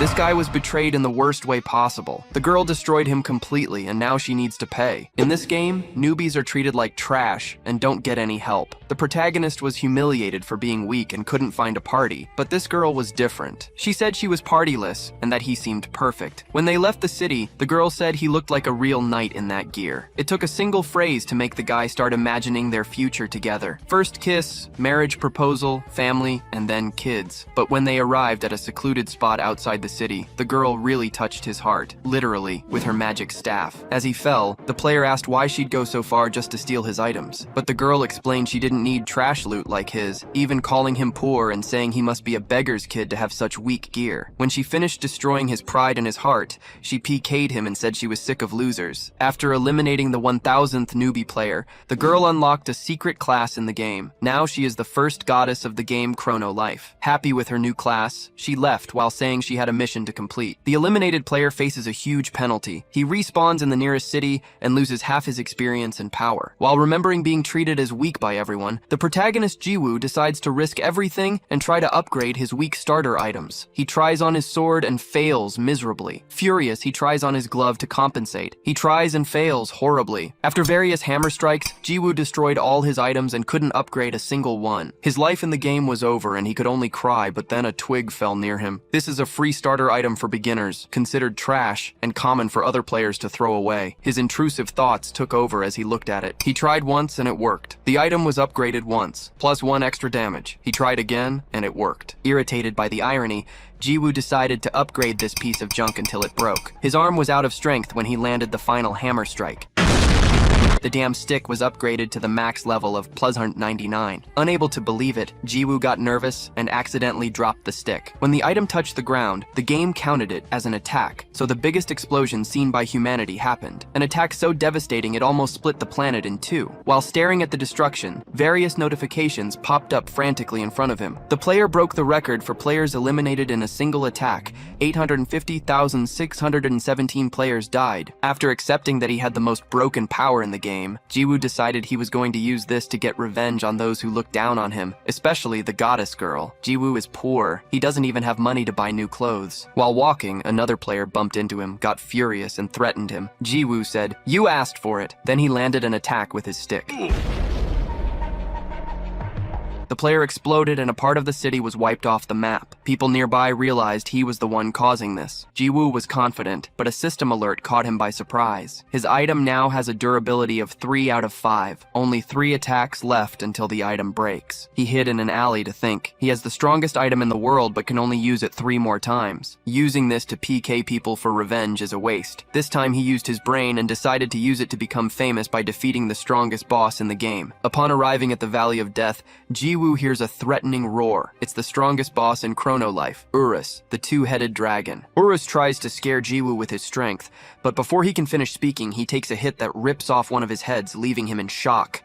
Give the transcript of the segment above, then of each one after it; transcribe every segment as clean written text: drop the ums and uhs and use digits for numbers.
This guy was betrayed in the worst way possible. The girl destroyed him completely, and now she needs to pay. In this game, newbies are treated like trash and don't get any help. The protagonist was humiliated for being weak and couldn't find a party, but this girl was different. She said she was partyless and that he seemed perfect. When they left the city, the girl said he looked like a real knight in that gear. It took a single phrase to make the guy start imagining their future together. First kiss, marriage proposal, family, and then kids. But when they arrived at a secluded spot outside the city, the girl really touched his heart, literally, with her magic staff. As he fell, the player asked why she'd go so far just to steal his items. But the girl explained she didn't need trash loot like his, even calling him poor and saying he must be a beggar's kid to have such weak gear. When she finished destroying his pride and his heart, she PK'd him and said she was sick of losers. After eliminating the 1000th newbie player, the girl unlocked a secret class in the game. Now she is the first goddess of the game Chrono Life. Happy with her new class, she left while saying she had a mission to complete. The eliminated player faces a huge penalty. He respawns in the nearest city and loses half his experience and power. While remembering being treated as weak by everyone, the protagonist Jiwoo decides to risk everything and try to upgrade his weak starter items. He tries on his sword and fails miserably. Furious, he tries on his glove to compensate. He tries and fails horribly. After various hammer strikes, Jiwoo destroyed all his items and couldn't upgrade a single one. His life in the game was over and he could only cry, but then a twig fell near him. This is a free starter item for beginners, considered trash and common for other players to throw away. His intrusive thoughts took over as he looked at it. He tried once and it worked. The item was upgraded once, plus 1 extra damage. He tried again and it worked. Irritated by the irony, Jiwoo decided to upgrade this piece of junk until it broke. His arm was out of strength when he landed the final hammer strike. The damn stick was upgraded to the max level of +199. Unable to believe it, Jiwoo got nervous and accidentally dropped the stick. When the item touched the ground, the game counted it as an attack, so the biggest explosion seen by humanity happened. An attack so devastating it almost split the planet in two. While staring at the destruction, various notifications popped up frantically in front of him. The player broke the record for players eliminated in a single attack. 850,617 players died. After accepting that he had the most broken power in the game, Jiwoo decided he was going to use this to get revenge on those who looked down on him, especially the goddess girl. Jiwoo is poor. He doesn't even have money to buy new clothes. While walking, another player bumped into him, got furious, and threatened him. Jiwoo said, "You asked for it." Then he landed an attack with his stick. The player exploded and a part of the city was wiped off the map. People nearby realized he was the one causing this. Jiwoo was confident, but a system alert caught him by surprise. His item now has a durability of 3 out of 5. Only 3 attacks left until the item breaks. He hid in an alley to think. He has the strongest item in the world but can only use it 3 more times. Using this to PK people for revenge is a waste. This time he used his brain and decided to use it to become famous by defeating the strongest boss in the game. Upon arriving at the Valley of Death, Jiwoo hears a threatening roar. It's the strongest boss in Chrono Life, Urus, the 2-headed dragon. Urus tries to scare Jiwoo with his strength, but before he can finish speaking, he takes a hit that rips off one of his heads, leaving him in shock.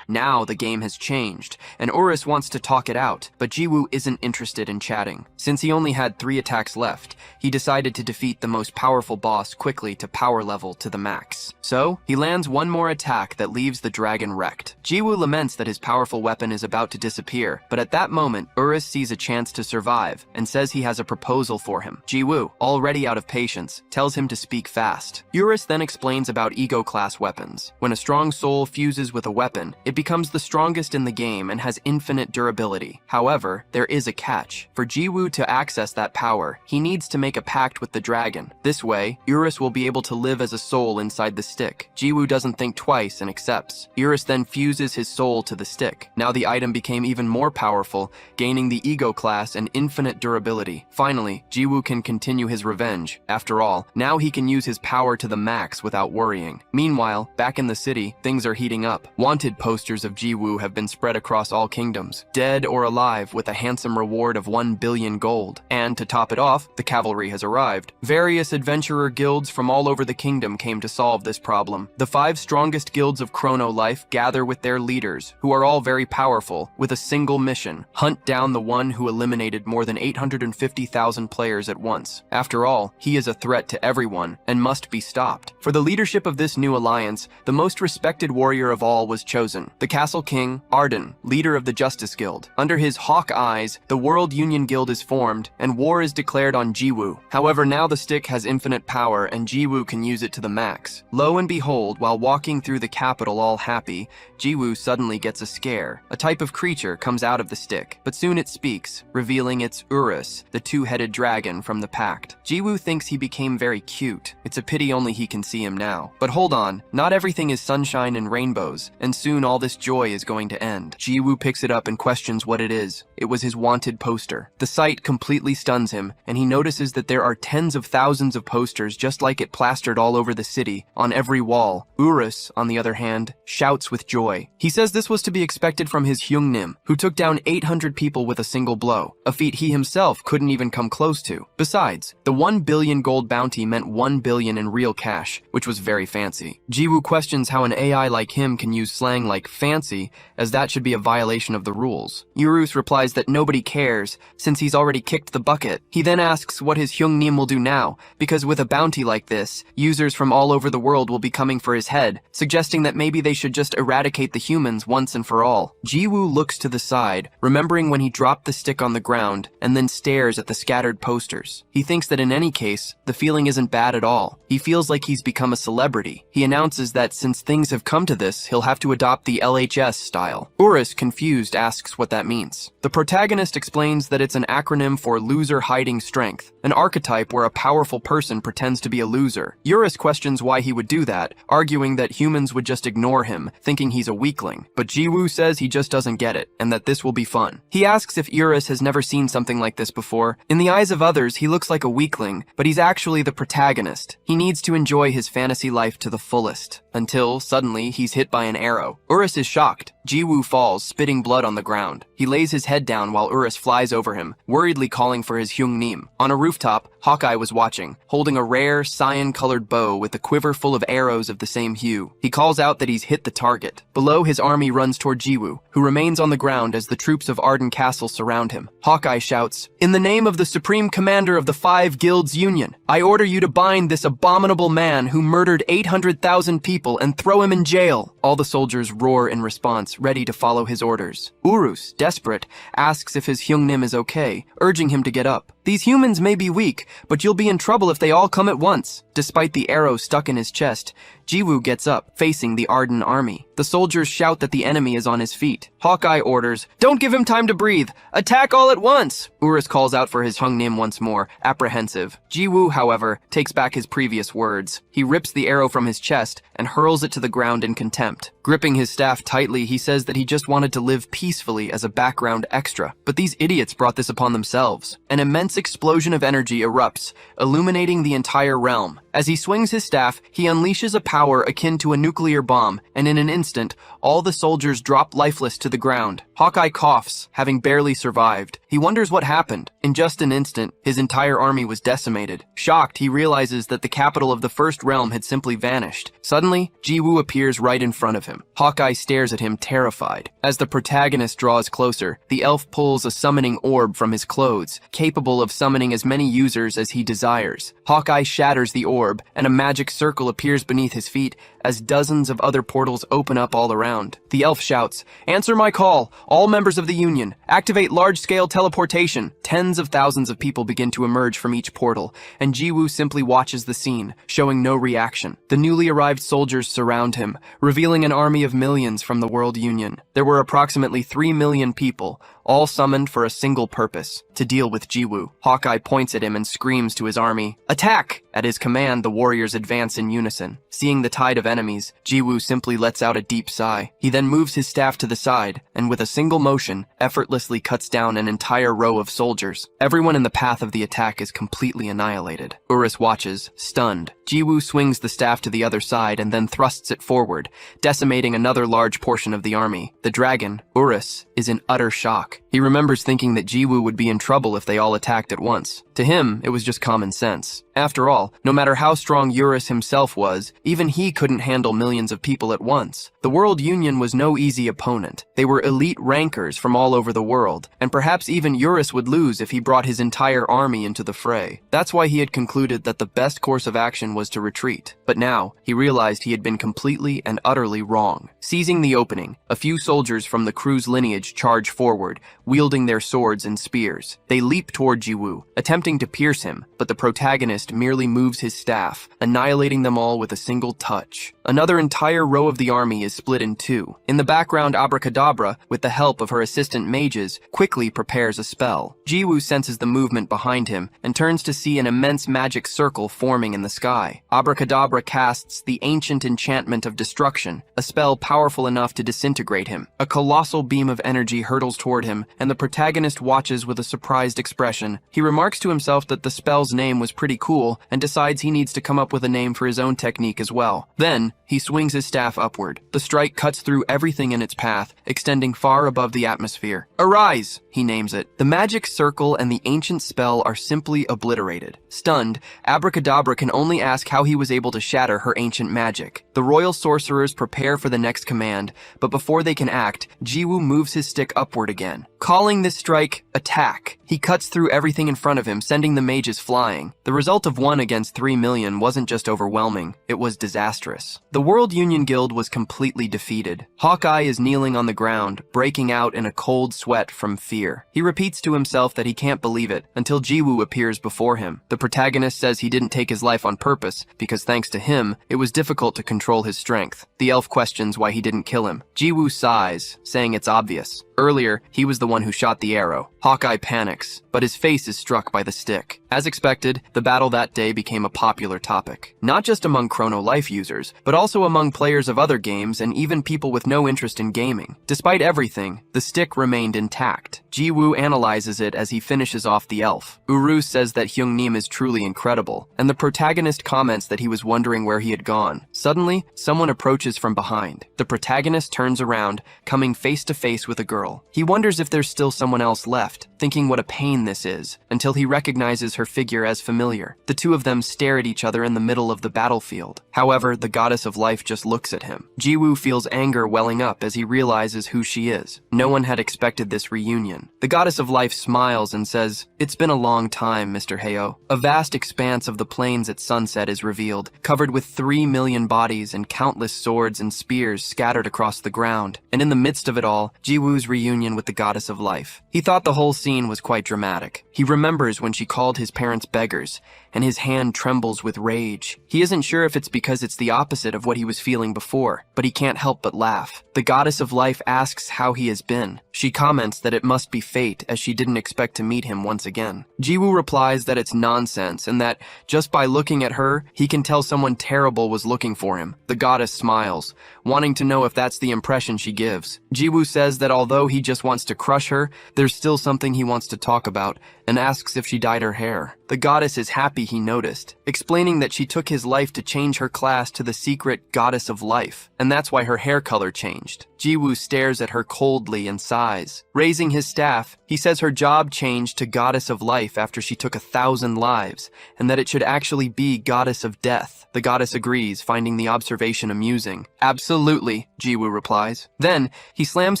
Now the game has changed, and Urus wants to talk it out, but Jiwoo isn't interested in chatting. Since he only had 3 attacks left, he decided to defeat the most powerful boss quickly to power level to the max. So, he lands one more attack that leaves the dragon wrecked. Jiwoo laments that his powerful weapon is about to disappear, but at that moment, Urus sees a chance to survive, and says he has a proposal for him. Jiwoo, already out of patience, tells him to speak fast. Urus then explains about ego-class weapons. When a strong soul fuses with a weapon, it becomes the strongest in the game and has infinite durability. However, there is a catch. For Jiwoo to access that power, he needs to make a pact with the dragon. This way, Urus will be able to live as a soul inside the stick. Jiwoo doesn't think twice and accepts. Urus then fuses his soul to the stick. Now the item became even more powerful, gaining the ego class and infinite durability. Finally, Jiwoo can continue his revenge. After all, now he can use his power to the max without worrying. Meanwhile, back in the city, things are heating up. Wanted posters of Jiwoo have been spread across all kingdoms, dead or alive, with a handsome reward of 1 billion gold. And to top it off, the cavalry has arrived. Various adventurer guilds from all over the kingdom came to solve this problem. The 5 strongest guilds of Chrono Life gather with their leaders, who are all very powerful, with a single mission: hunt down the one who eliminated more than 850,000 players at once. After all, he is a threat to everyone and must be stopped. For the leadership of this new alliance, the most respected warrior of all was chosen. the Castle King, Arden, leader of the Justice Guild. Under his hawk eyes, the World Union Guild is formed, and war is declared on Jiwoo. However, now the stick has infinite power, and Jiwoo can use it to the max. Lo and behold, while walking through the capital all happy, Jiwoo suddenly gets a scare. A type of creature comes out of the stick, but soon it speaks, revealing it's Urus, the two-headed dragon from the pact. Jiwoo thinks he became very cute. It's a pity only he can see him now. But hold on, not everything is sunshine and rainbows, and soon all this joy is going to end. Jiwoo picks it up and questions what it is. It was his wanted poster. The sight completely stuns him, and he notices that there are tens of thousands of posters just like it plastered all over the city, on every wall. Urus, on the other hand, shouts with joy. He says this was to be expected from his Hyungnim, who took down 800 people with a single blow, a feat he himself couldn't even come close to. Besides, the 1 billion gold bounty meant 1 billion in real cash, which was very fancy. Jiwoo questions how an AI like him can use slang like fancy, as that should be a violation of the rules. Urus replies that nobody cares, since he's already kicked the bucket. He then asks what his Hyungnim will do now, because with a bounty like this, users from all over the world will be coming for his head, suggesting that maybe they should just eradicate the humans once and for all. Jiwoo looks to the side, remembering when he dropped the stick on the ground, and then stares at the scattered posters. He thinks that in any case, the feeling isn't bad at all. He feels like he's become a celebrity. He announces that since things have come to this, he'll have to adopt the LHS style. Urus, confused, asks what that means. The protagonist explains that it's an acronym for loser hiding strength, an archetype where a powerful person pretends to be a loser. Urus questions why he would do that, arguing that humans would just ignore him, thinking he's a weakling. But Jiwoo says he just doesn't get it, and that this will be fun. He asks if Urus has never seen something like this before. In the eyes of others, he looks like a weakling, but he's actually the protagonist. He needs to enjoy his fantasy life to the fullest, until, suddenly, he's hit by an arrow. Urus is shocked. Jiwoo falls, spitting blood on the ground. He lays his head down while Urus flies over him, worriedly calling for his Hyungnim. On a rooftop, Hawkeye was watching, holding a rare, cyan-colored bow with a quiver full of arrows of the same hue. He calls out that he's hit the target. Below, his army runs toward Jiwoo, who remains on the ground as the troops of Arden Castle surround him. Hawkeye shouts, "In the name of the Supreme Commander of the 5 Guilds Union, I order you to bind this abominable man who murdered 800,000 people and throw him in jail." All the soldiers roar in response, ready to follow his orders. Urus, desperate, asks if his Hyungnim is okay, urging him to get up. "These humans may be weak, but you'll be in trouble if they all come at once." Despite the arrow stuck in his chest, Jiwoo gets up, facing the Arden army. The soldiers shout that the enemy is on his feet. Hawkeye orders, "Don't give him time to breathe! Attack all at once!" Urus calls out for his Hyungnim once more, apprehensive. Jiwoo, however, takes back his previous words. He rips the arrow from his chest and hurls it to the ground in contempt. Gripping his staff tightly, he says that he just wanted to live peacefully as a background extra. But these idiots brought this upon themselves. An immense explosion of energy erupts, illuminating the entire realm. As he swings his staff, he unleashes a power akin to a nuclear bomb, and in an instant, all the soldiers drop lifeless to the ground. Hawkeye coughs, having barely survived. He wonders what happened. In just an instant, his entire army was decimated. Shocked, he realizes that the capital of the First Realm had simply vanished. Suddenly, Jiwoo appears right in front of him. Hawkeye stares at him, terrified. As the protagonist draws closer, the elf pulls a summoning orb from his clothes, capable of summoning as many users as he desires. Hawkeye shatters the orb, and a magic circle appears beneath his feet as dozens of other portals open up all around. The elf shouts, "Answer my call! All members of the Union! Activate large-scale teleportation!" Tens of thousands of people begin to emerge from each portal, and Jiwoo simply watches the scene, showing no reaction. The newly arrived soldiers surround him, revealing an army of millions from the World Union. There were approximately 3 million people, all summoned for a single purpose, to deal with Jiwoo. Hawkeye points at him and screams to his army, "Attack!" At his command, the warriors advance in unison. Seeing the tide of enemies, Jiwoo simply lets out a deep sigh. He then moves his staff to the side, and with a single motion, effortlessly cuts down an entire row of soldiers. Everyone in the path of the attack is completely annihilated. Urus watches, stunned. Jiwoo swings the staff to the other side and then thrusts it forward, decimating another large portion of the army. The dragon, Urus, is in utter shock. He remembers thinking that Jiwoo would be in trouble if they all attacked at once. To him, it was just common sense. After all, no matter how strong Eurus himself was, even he couldn't handle millions of people at once. The World Union was no easy opponent. They were elite rankers from all over the world, and perhaps even Eurus would lose if he brought his entire army into the fray. That's why he had concluded that the best course of action was to retreat. But now, he realized he had been completely and utterly wrong. Seizing the opening, a few soldiers from the crew's lineage charge forward, wielding their swords and spears. They leap toward Jiwoo, attempting to pierce him, but the protagonist merely moves his staff, annihilating them all with a single touch. Another entire row of the army is split in two. In the background, Abracadabra, with the help of her assistant mages, quickly prepares a spell. Jiwoo senses the movement behind him and turns to see an immense magic circle forming in the sky. Abracadabra casts the ancient enchantment of destruction, a spell powerful enough to disintegrate him. A colossal beam of energy hurtles toward him, and the protagonist watches with a surprised expression. He remarks to himself that the spell's name was pretty cool and decides he needs to come up with a name for his own technique as well. Then, he swings his staff upward. The strike cuts through everything in its path, extending far above the atmosphere. Arise, he names it. The magic circle and the ancient spell are simply obliterated. Stunned, Abracadabra can only ask how he was able to shatter her ancient magic. The royal sorcerers prepare for the next command, but before they can act, Jiwoo moves his stick upward again. Calling this strike, attack. He cuts through everything in front of him, sending the mages flying. The result of 1 against 3 million wasn't just overwhelming, it was disastrous. The World Union Guild was completely defeated. Hawkeye is kneeling on the ground, breaking out in a cold sweat from fear. He repeats to himself that he can't believe it, until Jiwoo appears before him. The protagonist says he didn't take his life on purpose, because thanks to him, it was difficult to control his strength. The elf questions why he didn't kill him. Jiwoo sighs, saying it's obvious. Earlier, he was the one who shot the arrow. Hawkeye panics, but his face is struck by the stick. As expected, the battle that day became a popular topic. Not just among Chrono Life users, but also among players of other games and even people with no interest in gaming. Despite everything, the stick remained intact. Jiwoo analyzes it as he finishes off the elf. Uru says that Hyungnim is truly incredible, and the protagonist comments that he was wondering where he had gone. Suddenly, someone approaches from behind. The protagonist turns around, coming face to face with a girl. He wonders if there's still someone else left, thinking what a pain this is, until he recognizes her figure as familiar. The two of them stare at each other in the middle of the battlefield. However, the goddess of life just looks at him. Jiwoo feels anger welling up as he realizes who she is. No one had expected this reunion. The goddess of life smiles and says, "It's been a long time, Mr. Heyo." A vast expanse of the plains at sunset is revealed, covered with 3 million bodies and countless swords and spears scattered across the ground. And in the midst of it all, Jiwoo's reunion with the goddess of life. He thought the whole scene was quite dramatic. He remembers when she called his parents beggars, and his hand trembles with rage. He isn't sure if it's because it's the opposite of what he was feeling before, but he can't help but laugh. The goddess of life asks how he has been. She comments that it must be fate, as she didn't expect to meet him once again. Jiwoo replies that it's nonsense, and that just by looking at her, he can tell someone terrible was looking for him. The goddess smiles, wanting to know if that's the impression she gives. Jiwoo says that although he just wants to crush her, there's still something he wants to talk about, and asks if she dyed her hair. The goddess is happy he noticed, explaining that she took his life to change her class to the secret goddess of life, and that's why her hair color changed. Jiwoo stares at her coldly and sighs. Raising his staff, he says her job changed to goddess of life after she took 1,000 lives, and that it should actually be goddess of death. The goddess agrees, finding the observation amusing. "Absolutely," Jiwoo replies. Then, he slams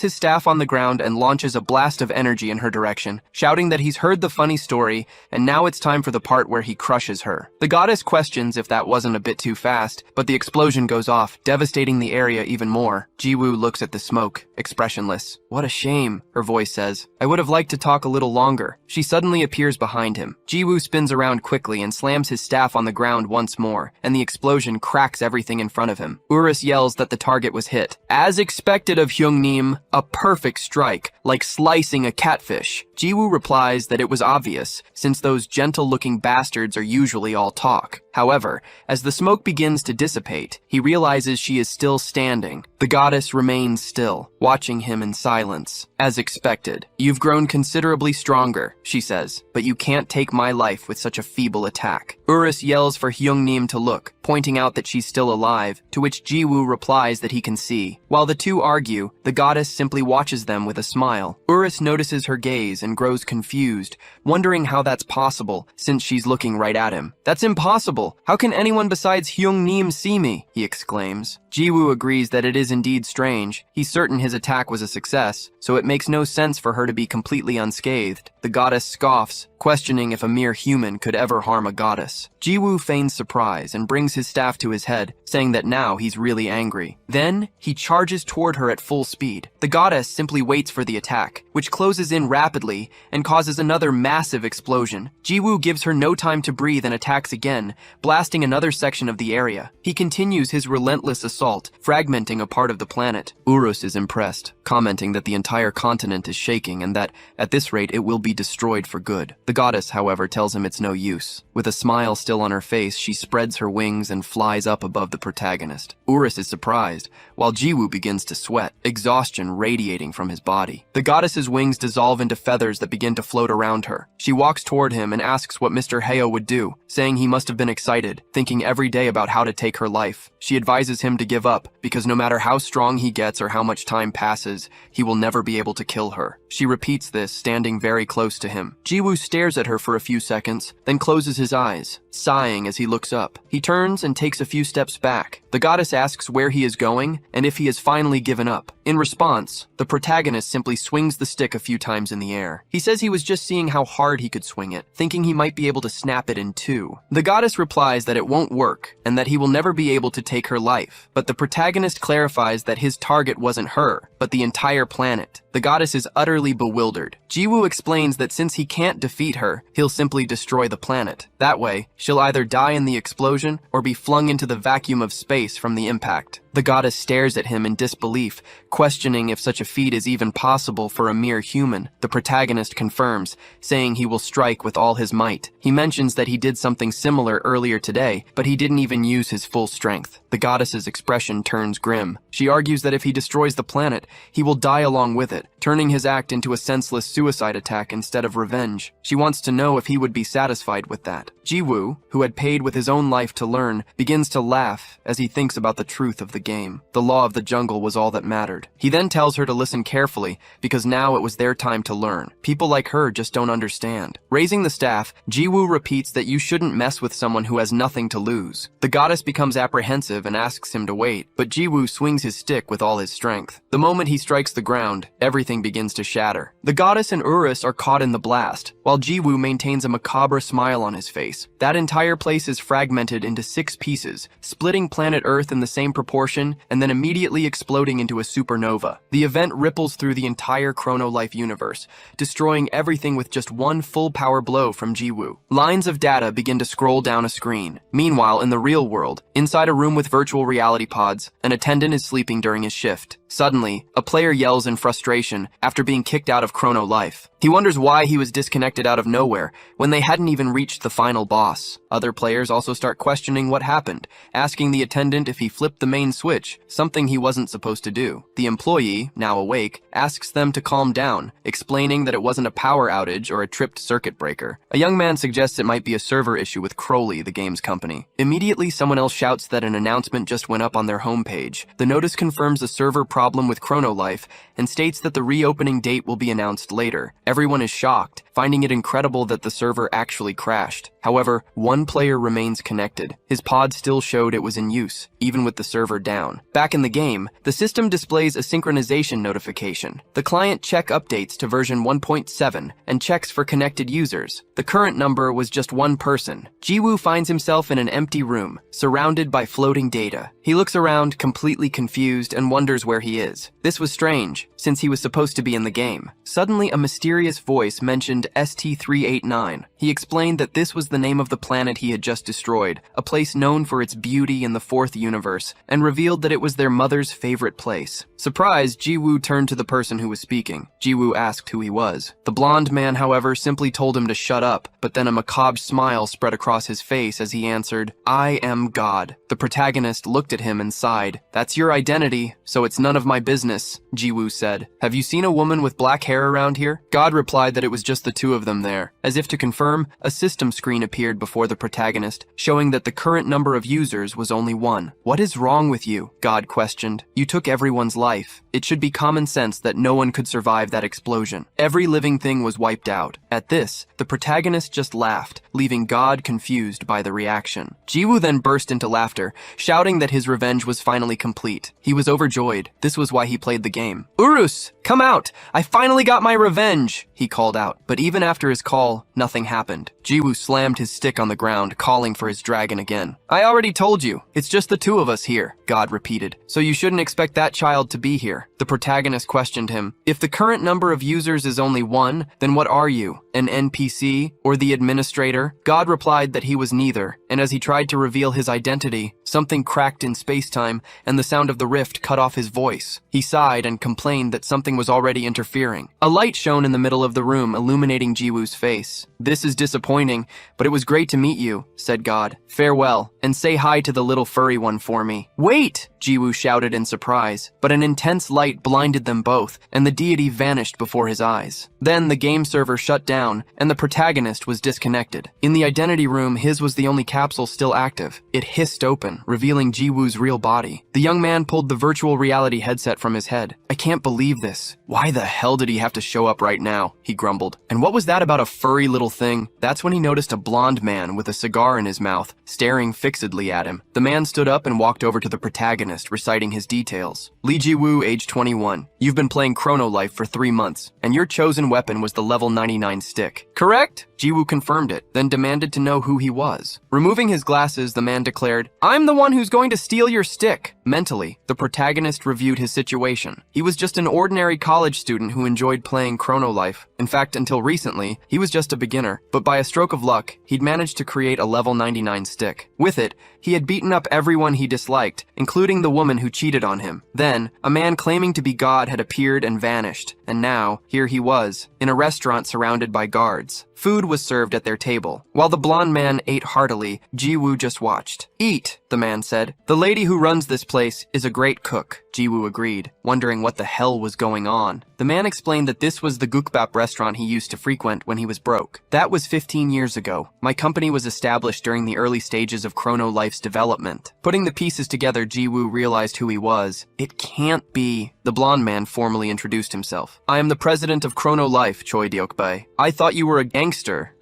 his staff on the ground and launches a blast of energy in her direction, shouting that he's heard the funny story, and now it's time for the part where he crushes her. The goddess questions if that wasn't a bit too fast, but the explosion goes off, devastating the area even more. Jiwoo looks at the smoke, expressionless. "What a shame," her voice says. "I would have liked to talk a little longer." She suddenly appears behind him. Jiwoo spins around quickly and slams his staff on the ground once more, and the explosion cracks everything in front of him. Urus yells that the target was hit. As expected of Hyungnim, a perfect strike, like slicing a catfish. Jiwoo replies that it was obvious, since those gentle-looking bastards are usually all talk. However, as the smoke begins to dissipate, he realizes she is still standing. The goddess remains still, watching him in silence. As expected, "You've grown considerably stronger," she says, "but you can't take my life with such a feeble attack." Urus yells for Hyungnim to look, pointing out that she's still alive, to which Jiwoo replies that he can see. While the two argue, the goddess simply watches them with a smile. Urus notices her gaze and grows confused, wondering how that's possible since she's looking right at him. "That's impossible! How can anyone besides Hyung-Nim see me?" he exclaims. Jiwoo agrees that it is indeed strange. He's certain his attack was a success, so it makes no sense for her to be completely unscathed. The goddess scoffs, questioning if a mere human could ever harm a goddess. Jiwoo feigns surprise and brings his staff to his head, saying that now he's really angry. Then, he charges toward her at full speed. The goddess simply waits for the attack, which closes in rapidly and causes another massive explosion. Jiwoo gives her no time to breathe and attacks again, blasting another section of the area. He continues his relentless assault, fragmenting a part of the planet. Urus is impressed, commenting that the entire continent is shaking and that, at this rate, it will be destroyed for good. The goddess, however, tells him it's no use. With a smile still on her face, she spreads her wings and flies up above the protagonist. Urus is surprised, while Jiwoo begins to sweat, exhaustion radiating from his body. The goddess's wings dissolve into feathers that begin to float around her. She walks toward him and asks what Mr. Heo would do, saying he must have been excited, thinking every day about how to take her life. She advises him to give up, because no matter how strong he gets or how much time passes, he will never be able to kill her. She repeats this, standing very close to him. Jiwoo stares at her for a few seconds, then closes his eyes, sighing as he looks up. He turns and takes a few steps back. The goddess asks where he is going and if he has finally given up. In response, the protagonist simply swings the stick a few times in the air. He says he was just seeing how hard he could swing it, thinking he might be able to snap it in two. The goddess replies that it won't work and that he will never be able to take her life, but the protagonist clarifies that his target wasn't her, but the entire planet. The goddess is utterly bewildered. Jiwoo explains that since he can't defeat her, he'll simply destroy the planet. That way, she'll either die in the explosion or be flung into the vacuum of space from the impact. The goddess stares at him in disbelief, questioning if such a feat is even possible for a mere human. The protagonist confirms, saying he will strike with all his might. He mentions that he did something similar earlier today, but he didn't even use his full strength. The goddess's expression turns grim. She argues that if he destroys the planet, he will die along with it, turning his act into a senseless suicide attack instead of revenge. She wants to know if he would be satisfied with that. Jiwoo, who had paid with his own life to learn, begins to laugh as he thinks about the truth of the game. The law of the jungle was all that mattered. He then tells her to listen carefully, because now it was their time to learn. People like her just don't understand. Raising the staff, Jiwoo repeats that you shouldn't mess with someone who has nothing to lose. The goddess becomes apprehensive and asks him to wait, but Jiwoo swings his stick with all his strength. The moment he strikes the ground, everything begins to shatter. The goddess and Urus are caught in the blast, while Jiwoo maintains a macabre smile on his face. That entire place is fragmented into 6 pieces, splitting planet Earth in the same proportion and then immediately exploding into a supernova. The event ripples through the entire Chrono-Life universe, destroying everything with just one full power blow from Jiwoo. Lines of data begin to scroll down a screen. Meanwhile, in the real world, inside a room with virtual reality pods, an attendant is sleeping during his shift. Suddenly, a player yells in frustration after being kicked out of Chrono-Life. He wonders why he was disconnected out of nowhere when they hadn't even reached the final boss. Other players also start questioning what happened, asking the attendant if he flipped the main switch, something he wasn't supposed to do. The employee, now awake, asks them to calm down, explaining that it wasn't a power outage or a tripped circuit breaker. A young man suggests it might be a server issue with Crowley, the game's company. Immediately, someone else shouts that an announcement just went up on their homepage. The notice confirms a server problem with Chrono-Life and states that the reopening date will be announced later. Everyone is shocked, finding it incredible that the server actually crashed. However, one player remains connected. His pod still showed it was in use, even with the server down. Back in the game, the system displays a synchronization notification. The client check updates to version 1.7 and checks for connected users. The current number was just one person. Jiwoo finds himself in an empty room, surrounded by floating data. He looks around, completely confused, and wonders where he is. This was strange, since he was supposed to be in the game. Suddenly, a mysterious voice mentioned ST-389. He explained that this was the name of the planet he had just destroyed, a place known for its beauty in the 4th universe, and revealed that it was their mother's favorite place. Surprised, Jiwoo turned to the person who was speaking. Jiwoo asked who he was. The blonde man, however, simply told him to shut up, but then a macabre smile spread across his face as he answered, "I am God." The protagonist looked at at him and sighed. "That's your identity, so it's none of my business," Jiwoo said. "Have you seen a woman with black hair around here?" God replied that it was just the two of them there. As if to confirm, a system screen appeared before the protagonist, showing that the current number of users was only 1. "What is wrong with you?" God questioned. "You took everyone's life. It should be common sense that no one could survive that explosion. Every living thing was wiped out." At this, the protagonist just laughed, leaving God confused by the reaction. Jiwoo then burst into laughter, shouting that his revenge was finally complete. He was overjoyed. This was why he played the game. "Urus, come out! I finally got my revenge!" he called out. But even after his call, nothing happened. Jiwoo slammed his stick on the ground, calling for his dragon again. "I already told you, it's just the two of us here," God repeated. "So you shouldn't expect that child to be here." The protagonist questioned him. "If the current number of users is only 1, then what are you? An NPC or the administrator?" God replied that he was neither, and as he tried to reveal his identity, something cracked in space-time and the sound of the rift cut off his voice. He sighed and complained that something was already interfering. A light shone in the middle of the room, illuminating Jiwoo's face. "This is disappointing, but it was great to meet you," said God. "Farewell, and say hi to the little furry one for me." "Wait!" Jiwoo shouted in surprise, but an intense light blinded them both, and the deity vanished before his eyes. Then the game server shut down, and the protagonist was disconnected. In the identity room, his was the only capsule still active. It hissed open, revealing Jiwoo's real body. The young man pulled the virtual reality headset from his head. "I can't believe this. Why the hell did he have to show up right now?" he grumbled. "And what was that about a furry little thing?" That's when he noticed a blonde man with a cigar in his mouth, staring fixedly at him. The man stood up and walked over to the protagonist, reciting his details. "Lee Jiwoo, age 21. You've been playing Chrono Life for 3 months, and your chosen weapon was the level 99 stick. Correct?" Jiwoo confirmed it, then demanded to know who he was. Removing his glasses, the man declared, "I'm the one who's going to steal your stick." Mentally, the protagonist reviewed his situation. He was just an ordinary college student who enjoyed playing Chrono Life. In fact, until recently, he was just a beginner, but by a stroke of luck, he'd managed to create a level 99 stick. With it, he had beaten up everyone he disliked, including the woman who cheated on him. Then, a man claiming to be God had appeared and vanished, and now, here he was, in a restaurant surrounded by guards. Food was served at their table. While the blonde man ate heartily, Jiwoo just watched. "Eat," the man said. "The lady who runs this place is a great cook." Jiwoo agreed, wondering what the hell was going on. The man explained that this was the gukbap restaurant he used to frequent when he was broke. "That was 15 years ago. My company was established during the early stages of Chrono Life's development." Putting the pieces together, Jiwoo realized who he was. "It can't be." The blonde man formally introduced himself. "I am the president of Chrono Life, Choi Deokbae. I thought you were a gangster.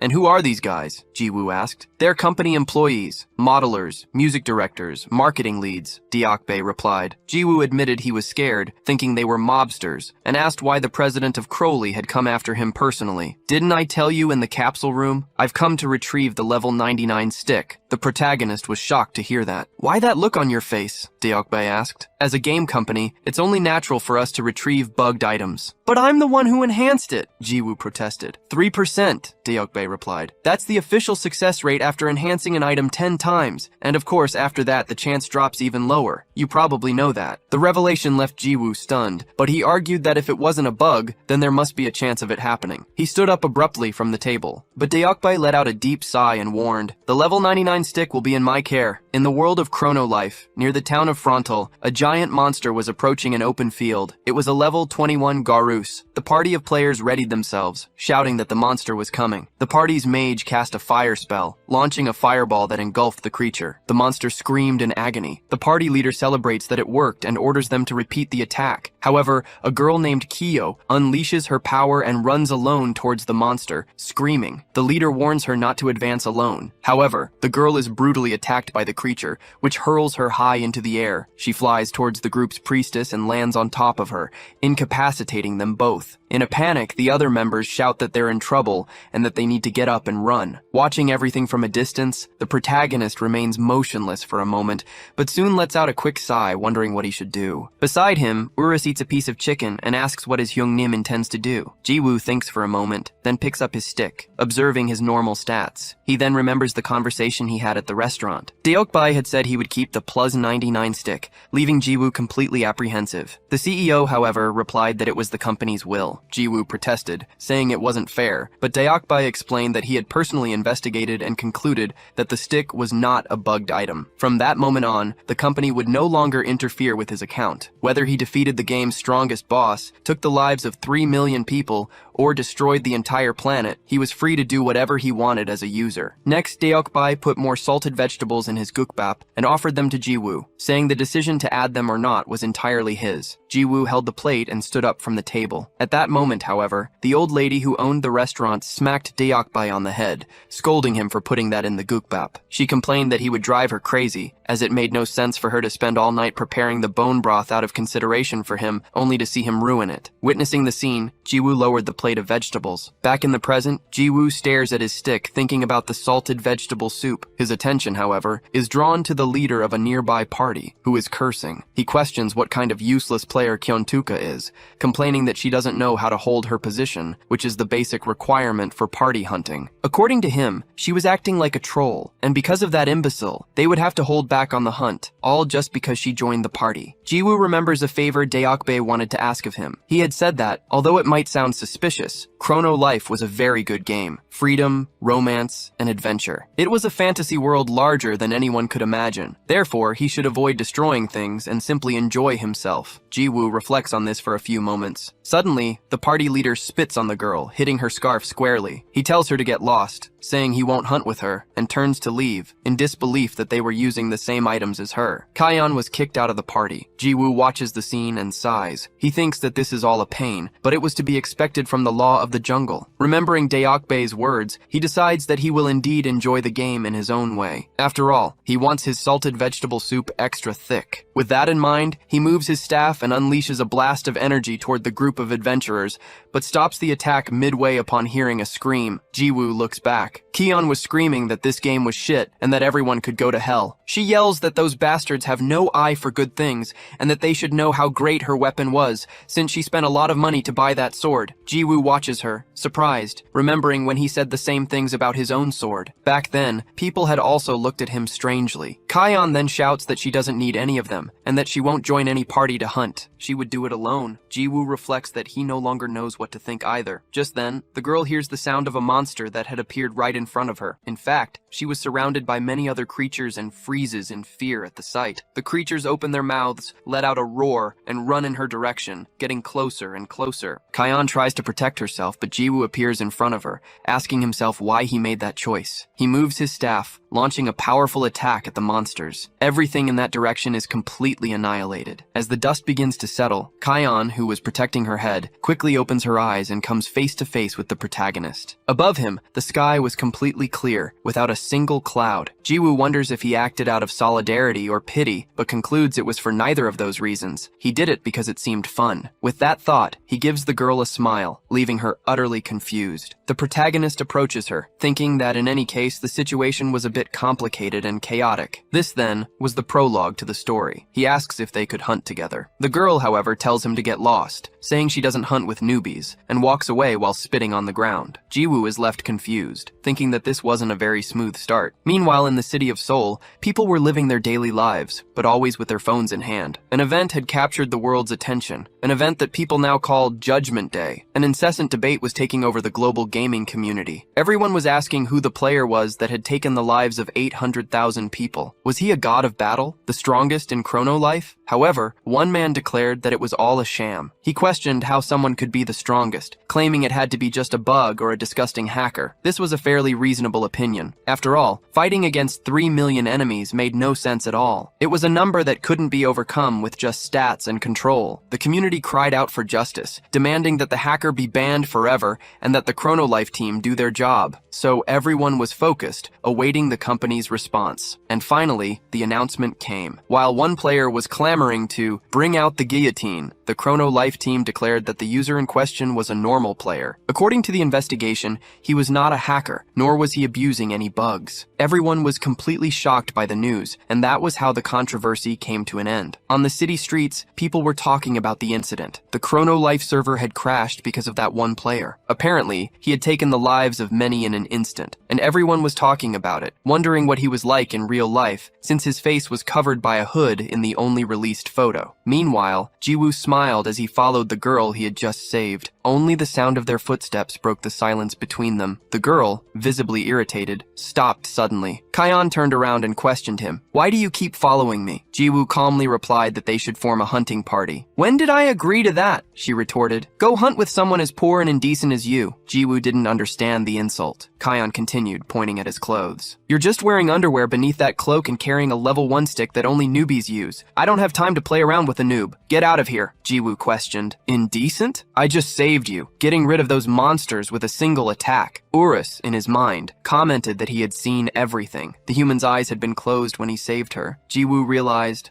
And who are these guys?" Jiwoo asked. "They're company employees, modelers, music directors, marketing leads," Deokbae replied. Jiwoo admitted he was scared, thinking they were mobsters, and asked why the president of Crowley had come after him personally. "Didn't I tell you in the capsule room? I've come to retrieve the level 99 stick." The protagonist was shocked to hear that. "Why that look on your face?" Deokbae asked. "As a game company, it's only natural for us to retrieve bugged items." "But I'm the one who enhanced it," Jiwoo protested. 3%, Deokbae replied. "That's the official success rate after enhancing an item 10 times, and of course after that the chance drops even lower. You probably know that." The revelation left Jiwoo stunned, but he argued that if it wasn't a bug, then there must be a chance of it happening. He stood up abruptly from the table, but Deokbae let out a deep sigh and warned, "The level 99 stick will be in my care." In the world of Chrono Life, near the town of Frontal, a giant monster was approaching an open field. It was a level 21 Garus. The party of players readied themselves, shouting that the monster was coming. The party's mage cast a fire spell, launching a fireball that engulfed the creature. The monster screamed in agony. The party leader celebrates that it worked and orders them to repeat the attack. However, a girl named Kiyo unleashes her power and runs alone towards the monster, screaming. The leader warns her not to advance alone. However, the girl is brutally attacked by the creature, which hurls her high into the air. She flies towards the group's priestess and lands on top of her, incapacitating them both. In a panic, the other members shout that they're in trouble and that they need to get up and run. Watching everything from a distance, the protagonist remains motionless for a moment, but soon lets out a quick sigh, wondering what he should do. Beside him, Urus eats a piece of chicken and asks what his Hyung-nim intends to do. Ji-woo thinks for a moment, then picks up his stick, observing his normal stats. He then remembers the conversation he had at the restaurant. Deokbae had said he would keep the +99 stick, leaving Ji-woo completely apprehensive. The CEO, however, replied that it was the company's will. Ji-woo protested, saying it wasn't fair, but Deokbae explained that he had personally investigated and concluded that the stick was not a bugged item. From that moment on, the company would no longer interfere with his account. Whether he defeated the game's strongest boss, took the lives of 3 million people, or destroyed the entire planet, he was free to do whatever he wanted as a user. Next, Deokbae put more salted vegetables in his gukbap and offered them to Ji-woo, saying the decision to add them or not was entirely his. Ji-woo held the plate and stood up from the table. At that moment, however, the old lady who owned the restaurant smacked Deokbae on the head, scolding him for putting that in the gukbap. She complained that he would drive her crazy, as it made no sense for her to spend all night preparing the bone broth out of consideration for him, only to see him ruin it. Witnessing the scene, Ji-woo lowered the plate of vegetables. Back in the present, Ji-woo stares at his stick, thinking about the salted vegetable soup. His attention, however, is drawn to the leader of a nearby party, who is cursing. He questions what kind of useless player Kyontuka is, complaining that she doesn't know how to hold her position, which is the basic requirement for party hunting. According to him, she was acting like a troll, and because of that imbecile, they would have to hold back on the hunt, all just because she joined the party. Ji-woo remembers a favor Deokbae wanted to ask of him. He had said that, although it might sound suspicious, Chrono Life was a very good game. Freedom, romance, and adventure. It was a fantasy world larger than anyone could imagine. Therefore, he should avoid destroying things and simply enjoy himself. Ji-woo reflects on this for a few moments. Suddenly, the party leader spits on the girl, hitting her scarf squarely. He tells her to get lost, saying he won't hunt with her, and turns to leave, in disbelief that they were using the same items as her. Kaeyeon was kicked out of the party. Ji-woo watches the scene and sighs. He thinks that this is all a pain, but it was to be expected from the law of the jungle. Remembering Deokbae's words, he decides that he will indeed enjoy the game in his own way. After all, he wants his salted vegetable soup extra thick. With that in mind, he moves his staff and unleashes a blast of energy toward the group of adventurers, but stops the attack midway upon hearing a scream. Ji-woo looks back. Kaeyeon was screaming that this game was shit and that everyone could go to hell. She yells that those bastards have no eye for good things and that they should know how great her weapon was, since she spent a lot of money to buy that sword. Ji-woo watches her, surprised, remembering when he said the same things about his own sword. Back then, people had also looked at him strangely. Kaeyeon then shouts that she doesn't need any of them, and that she won't join any party to hunt. She would do it alone. Ji-woo reflects that he no longer knows what to think either. Just then, the girl hears the sound of a monster that had appeared right in front of her. In fact, she was surrounded by many other creatures and freezes in fear at the sight. The creatures open their mouths, let out a roar, and run in her direction, getting closer and closer. Kaeyeon tries to protect herself, but Ji-woo appears in front of her, asking himself why he made that choice. He moves his staff, launching a powerful attack at the monsters. Everything in that direction is completely annihilated. As the dust begins to settle, Kaeyeon, who was protecting her head, quickly opens her eyes and comes face to face with the protagonist. Above him, the sky was completely clear, without a single cloud. Ji-woo wonders if he acted out of solidarity or pity, but concludes it was for neither of those reasons. He did it because it seemed fun. With that thought, he gives the girl a smile, leaving her utterly confused. The protagonist approaches her, thinking that in any case the situation was a bit complicated and chaotic. This, then, was the prologue to the story. He asks if they could hunt together. The girl, however, tells him to get lost, saying she doesn't hunt with newbies, and walks away while spitting on the ground. Ji-woo is left confused, thinking that this wasn't a very smooth start. Meanwhile, in the city of Seoul, people were living their daily lives, but always with their phones in hand. An event had captured the world's attention, an event that people now called Judgment Day. An incessant debate was taking over the global gaming community. Everyone was asking who the player was that had taken the lives of 800,000 people. Was he a god of battle, the strongest in Chrono Life? However, one man declared that it was all a sham. He questioned how someone could be the strongest, claiming it had to be just a bug or a disgusting hacker. This was a fairly reasonable opinion. After all, fighting against 3 million enemies made no sense at all. It was a number that couldn't be overcome with just stats and control. The community cried out for justice, demanding that the hacker be banned forever and that the Chrono Life team do their job. So everyone was focused, awaiting the company's response. And finally, the announcement came. While one player was clamoring to bring out the guillotine, the Chrono Life team declared that the user in question was a normal player. According to the investigation, he was not a hacker, nor was he abusing any bugs. bugs. Everyone was completely shocked by the news, and that was how the controversy came to an end. On the city streets, people were talking about the incident. The Chrono Life server had crashed because of that one player. Apparently, he had taken the lives of many in an instant, and everyone was talking about it, wondering what he was like in real life, since his face was covered by a hood in the only released photo. Meanwhile, Jiwoo smiled as he followed the girl he had just saved. Only the sound of their footsteps broke the silence between them. The girl, visibly irritated, stopped suddenly. Kion turned around and questioned him. "Why do you keep following me?" Jiwoo calmly replied that they should form a hunting party. "When did I agree to that?" she retorted. "Go hunt with someone as poor and indecent as you." Jiwoo didn't understand the insult. Kion continued, pointing at his clothes. "You're just wearing underwear beneath that cloak and carrying a level 1 stick that only newbies use. I don't have time to play around with a noob. Get out of here," Jiwoo questioned. "Indecent? I just saved you, getting rid of those monsters with a single attack." Urus, in his mind, commented that he had seen everything. The human's eyes had been closed when he saved her. Jiwoo realized,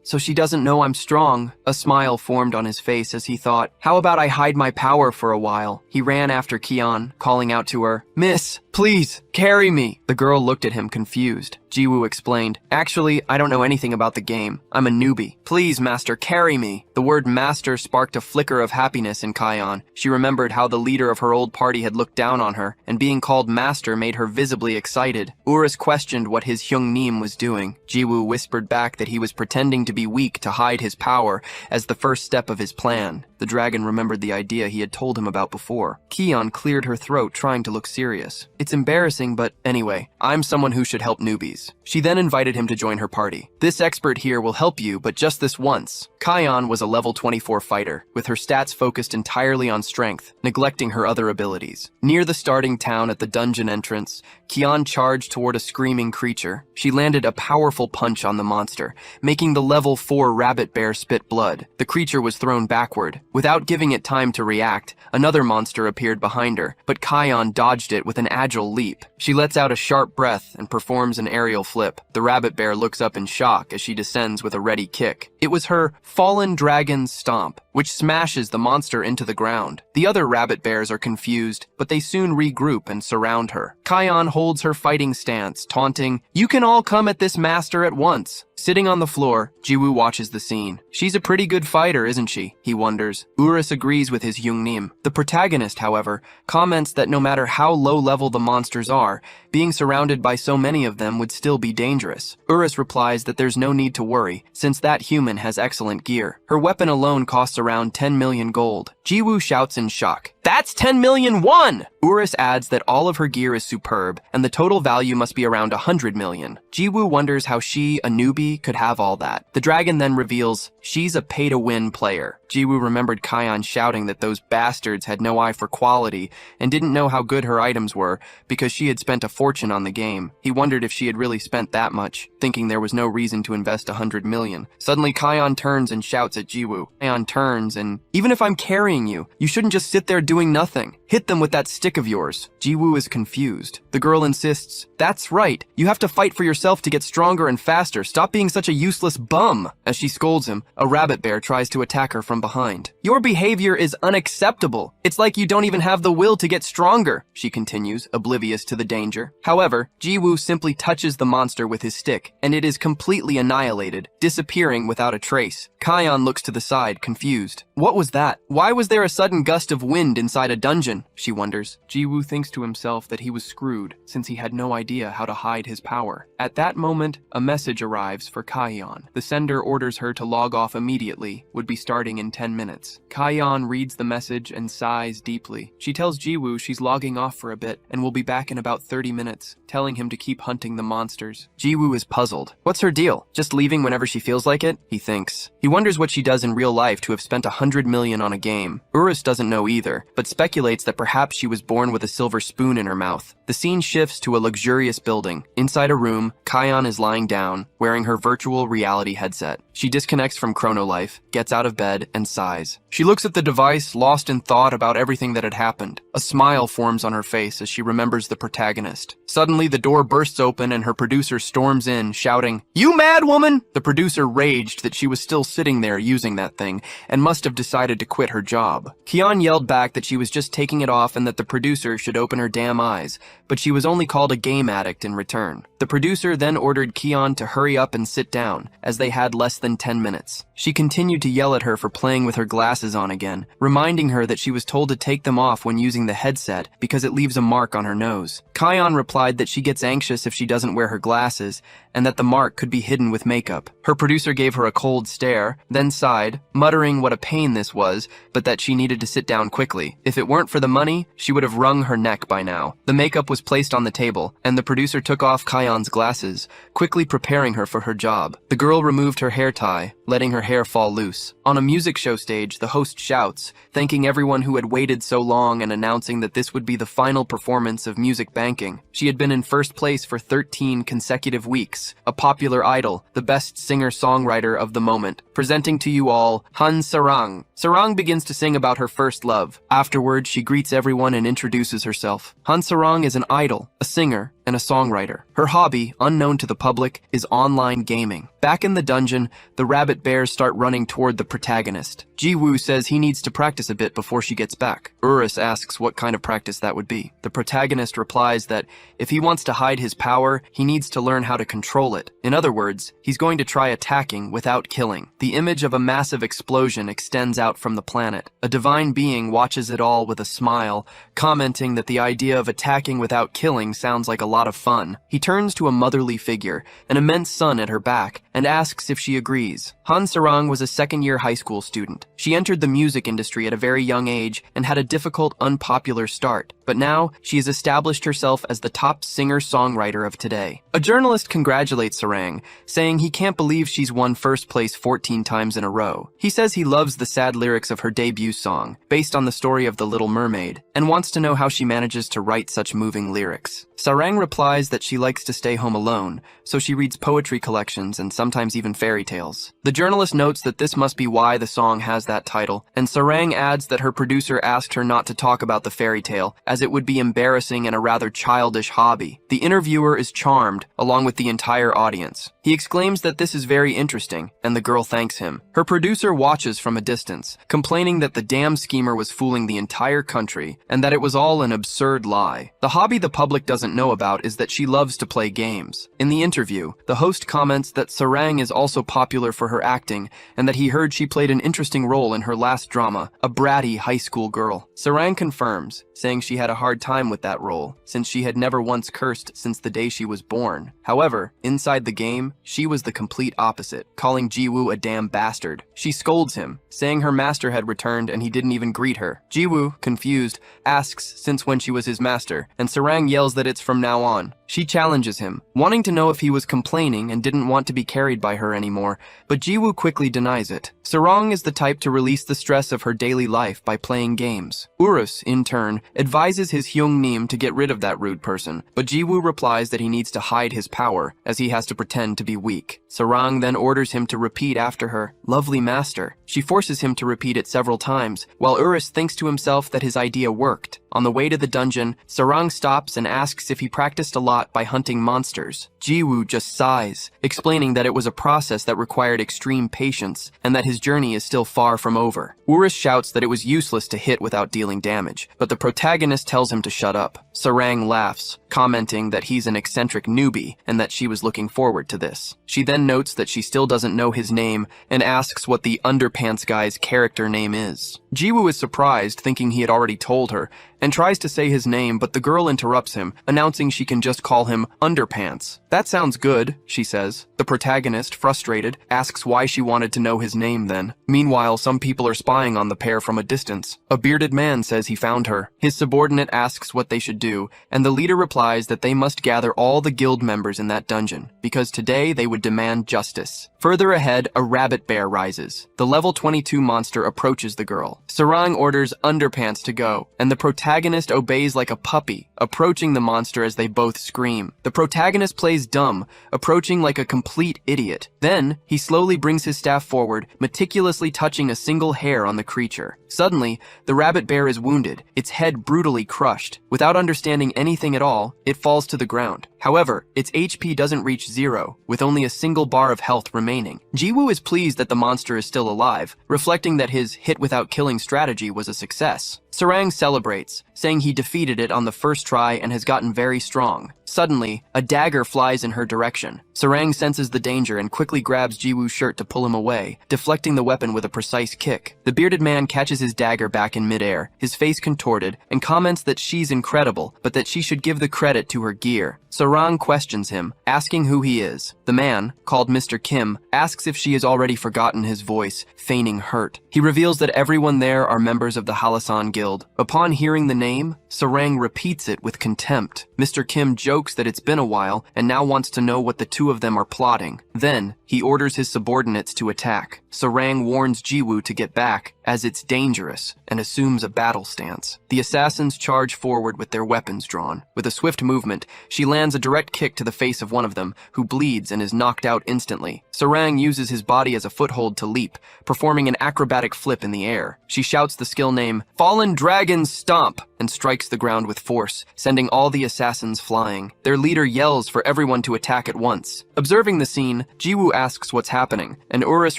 so she doesn't know I'm strong. A smile formed on his face as he thought, how about I hide my power for a while? He ran after Kion, calling out to her, "Miss, please, carry me." The girl looked at him confused. Jiwoo explained, "Actually, I don't know anything about the game. I'm a newbie. Please, master, carry me." The word master sparked a flicker of happiness in Kion. She remembered how the leader of her old party had looked down on her, and being called master made her visibly excited. Urus questioned what his Hyungnim was doing. Jiwoo whispered back that he was pretending to be weak to hide his power as the first step of his plan. The dragon remembered the idea he had told him about before. Kion cleared her throat, trying to look serious. "It's embarrassing, but anyway, I'm someone who should help newbies." She then invited him to join her party. "This expert here will help you, but just this once." Kion was a level 24 fighter, with her stats focused entirely on strength, neglecting her other abilities. Near the starting town at the dungeon entrance, Kion charged toward a screaming creature. She landed a powerful punch on the monster, making the level 4 rabbit bear spit blood. The creature was thrown backward. Without giving it time to react, another monster appeared behind her, but Kion dodged it with an agile leap. She lets out a sharp breath and performs an aerial flip. The rabbit bear looks up in shock as she descends with a ready kick. It was her fallen dragon's stomp, which smashes the monster into the ground. The other rabbit bears are confused, but they soon regroup and surround her. Kion holds her fighting stance, taunting, "You can all come at this master at once." Sitting on the floor, Jiwoo watches the scene. She's a pretty good fighter, isn't she? He wonders. Urus agrees with his Hyungnim. The protagonist, however, comments that no matter how low level the monsters are, being surrounded by so many of them would still be dangerous. Urus replies that there's no need to worry, since that human has excellent gear. Her weapon alone costs around 10 million gold. Jiwoo shouts in shock, "That's 10 million won!" Urus adds that all of her gear is superb, and the total value must be around 100 million. Jiwoo wonders how she, a newbie, could have all that. The dragon then reveals she's a pay-to-win player. Jiwoo remembered Kion shouting that those bastards had no eye for quality and didn't know how good her items were because she had spent a fortune on the game. He wondered if she had really spent that much, thinking there was no reason to invest 100 million. Suddenly, Kion turns and shouts at Jiwoo. Kion turns and, "Even if I'm carrying you, you shouldn't just sit there doing nothing. Hit them with that stick of yours." Jiwoo is confused. The girl insists, "That's right. You have to fight for yourself to get stronger and faster. Stop being such a useless bum." As she scolds him, a rabbit bear tries to attack her from behind. "Your behavior is unacceptable. It's like you don't even have the will to get stronger," she continues, oblivious to the danger. However, Jiwoo simply touches the monster with his stick, and it is completely annihilated, disappearing without a trace. Kion looks to the side, confused. What was that? Why was there a sudden gust of wind inside a dungeon? She wonders. Jiwoo thinks to himself that he was screwed, since he had no idea how to hide his power. At that moment, a message arrives for Kion. The sender orders her to log off immediately, would be starting in 10 minutes. Kion reads the message and sighs deeply. She tells Jiwoo she's logging off for a bit and will be back in about 30 minutes, telling him to keep hunting the monsters. Jiwoo is puzzled. What's her deal? Just leaving whenever she feels like it? He thinks. He wonders what she does in real life to have spent 100 million on a game. Urus doesn't know either, but speculates that perhaps she was born with a silver spoon in her mouth. The scene shifts to a luxurious building. Inside a room, Kion is lying down, wearing her virtual reality headset. She disconnects from chrono life, gets out of bed, and sighs. She looks at the device, lost in thought about everything that had happened. A smile forms on her face as she remembers the protagonist. Suddenly, the door bursts open and her producer storms in, shouting, "You mad woman!" The producer raged that she was still sitting there using that thing, and must have decided to quit her job. Kion yelled back that she was just taking it off and that the producer should open her damn eyes, but she was only called a game addict in return. The producer then ordered Keon to hurry up and sit down, as they had less than 10 minutes. She continued to yell at her for playing with her glasses on again, reminding her that she was told to take them off when using the headset because it leaves a mark on her nose. Keon replied that she gets anxious if she doesn't wear her glasses, and that the mark could be hidden with makeup. Her producer gave her a cold stare, then sighed, muttering what a pain this was, but that she needed to sit down quickly. If it weren't for the money, she would have wrung her neck by now. The makeup was placed on the table, and the producer took off Keon's glasses, quickly preparing her for her job. The girl removed her hair tie, letting her hair fall loose. On a music show stage, the host shouts, thanking everyone who had waited so long and announcing that this would be the final performance of Music Banking. She had been in first place for 13 consecutive weeks, a popular idol, the best singer-songwriter of the moment. Presenting to you all, Sarang. Sarang begins to sing about her first love. Afterwards, she greets everyone and introduces herself. Sarang is an idol, a singer, and a songwriter. Her hobby, unknown to the public, is online gaming. Back in the dungeon, the rabbit bears start running toward the protagonist. Jiwoo says he needs to practice a bit before she gets back. Urus asks what kind of practice that would be. The protagonist replies that if he wants to hide his power, he needs to learn how to control it. In other words, he's going to try attacking without killing. The image of a massive explosion extends out from the planet. A divine being watches it all with a smile, commenting that the idea of attacking without killing sounds like a lot of fun. He turns to a motherly figure, an immense sun at her back, and asks if she agrees. Sarang was a second-year high school student. She entered the music industry at a very young age and had a difficult, unpopular start, but now she has established herself as the top singer-songwriter of today. A journalist congratulates Sarang, saying he can't believe she's won first place 14 times in a row. He says he loves the sad lyrics of her debut song, based on the story of the Little Mermaid, and wants to know how she manages to write such moving lyrics. Sarang replies that she likes to stay home alone, so she reads poetry collections and sometimes even fairy tales. The journalist notes that this must be why the song has that title, and Sarang adds that her producer asked her not to talk about the fairy tale, as it would be embarrassing and a rather childish hobby. The interviewer is charmed, along with the entire audience. He exclaims that this is very interesting, and the girl thanks him. Her producer watches from a distance, complaining that the damn schemer was fooling the entire country, and that it was all an absurd lie. The hobby the public doesn't know about is that she loves to play games. In the interview, the host comments that Sarang is also popular for her acting, and that he heard she played an interesting role in her last drama, a bratty high school girl. Sarang confirms, saying she had a hard time with that role, since she had never once cursed since the day she was born. However, inside the game, she was the complete opposite, calling Jiwoo a damn bastard. She scolds him, saying her master had returned and he didn't even greet her. Jiwoo, confused, asks since when she was his master, and Sarang yells that it's from now on. She challenges him, wanting to know if he was complaining and didn't want to be carried by her anymore, but Jiwoo quickly denies it. Sarang is the type to release the stress of her daily life by playing games. Urus, in turn, advises his Hyungnim to get rid of that rude person, but Jiwoo replies that he needs to hide his power, as he has to pretend to be weak. Sarang then orders him to repeat after her, "Lovely master." She forces him to repeat it several times, while Urus thinks to himself that his idea worked. On the way to the dungeon, Sarang stops and asks if he practiced a lot by hunting monsters. Jiwoo just sighs, explaining that it was a process that required extreme patience, and that his journey is still far from over. Urus shouts that it was useless to hit without dealing damage, but the protagonist tells him to shut up. Sarang laughs, commenting that he's an eccentric newbie, and that she was looking forward to this. She then notes that she still doesn't know his name, and asks what the underpants guy's character name is. Jiwoo is surprised, thinking he had already told her, and tries to say his name, but the girl interrupts him, announcing she can just call him Underpants. "That sounds good," she says. The protagonist, frustrated, asks why she wanted to know his name then. Meanwhile, some people are spying on the pair from a distance. A bearded man says he found her. His subordinate asks what they should do, and the leader replies that they must gather all the guild members in that dungeon, because today they would demand justice. Further ahead, a rabbit bear rises. The level 22 monster approaches the girl. Sarang orders Underpants to go, and the protagonist obeys like a puppy, approaching the monster as they both scream. The protagonist plays dumb, approaching like a complete idiot. Then, he slowly brings his staff forward, meticulously touching a single hair on the creature. Suddenly, the rabbit bear is wounded, its head brutally crushed. Without understanding anything at all, it falls to the ground. However, its HP doesn't reach 0, with only a single bar of health remaining. Jiwoo is pleased that the monster is still alive, reflecting that his hit-without-killing strategy was a success. Sarang celebrates, saying he defeated it on the first try and has gotten very strong. Suddenly, a dagger flies in her direction. Sarang senses the danger and quickly grabs Jiwoo's shirt to pull him away, deflecting the weapon with a precise kick. The bearded man catches his dagger back in midair, his face contorted, and comments that she's incredible, but that she should give the credit to her gear. Sarang questions him, asking who he is. The man, called Mr. Kim, asks if she has already forgotten his voice, feigning hurt. He reveals that everyone there are members of the Halisan Guild. Upon hearing the name, Sarang repeats it with contempt. Mr. Kim jokes that it's been a while and now wants to know what the two of them are plotting. Then, he orders his subordinates to attack. Sarang warns Jiwoo to get back, as it's dangerous, and assumes a battle stance. The assassins charge forward with their weapons drawn. With a swift movement, she lands a direct kick to the face of one of them, who bleeds and is knocked out instantly. Sarang uses his body as a foothold to leap, performing an acrobatic flip in the air. She shouts the skill name, "Fallen Dragon Stomp!" and strikes the ground with force, sending all the assassins flying. Their leader yells for everyone to attack at once. Observing the scene, Jiwoo asks what's happening, and Urus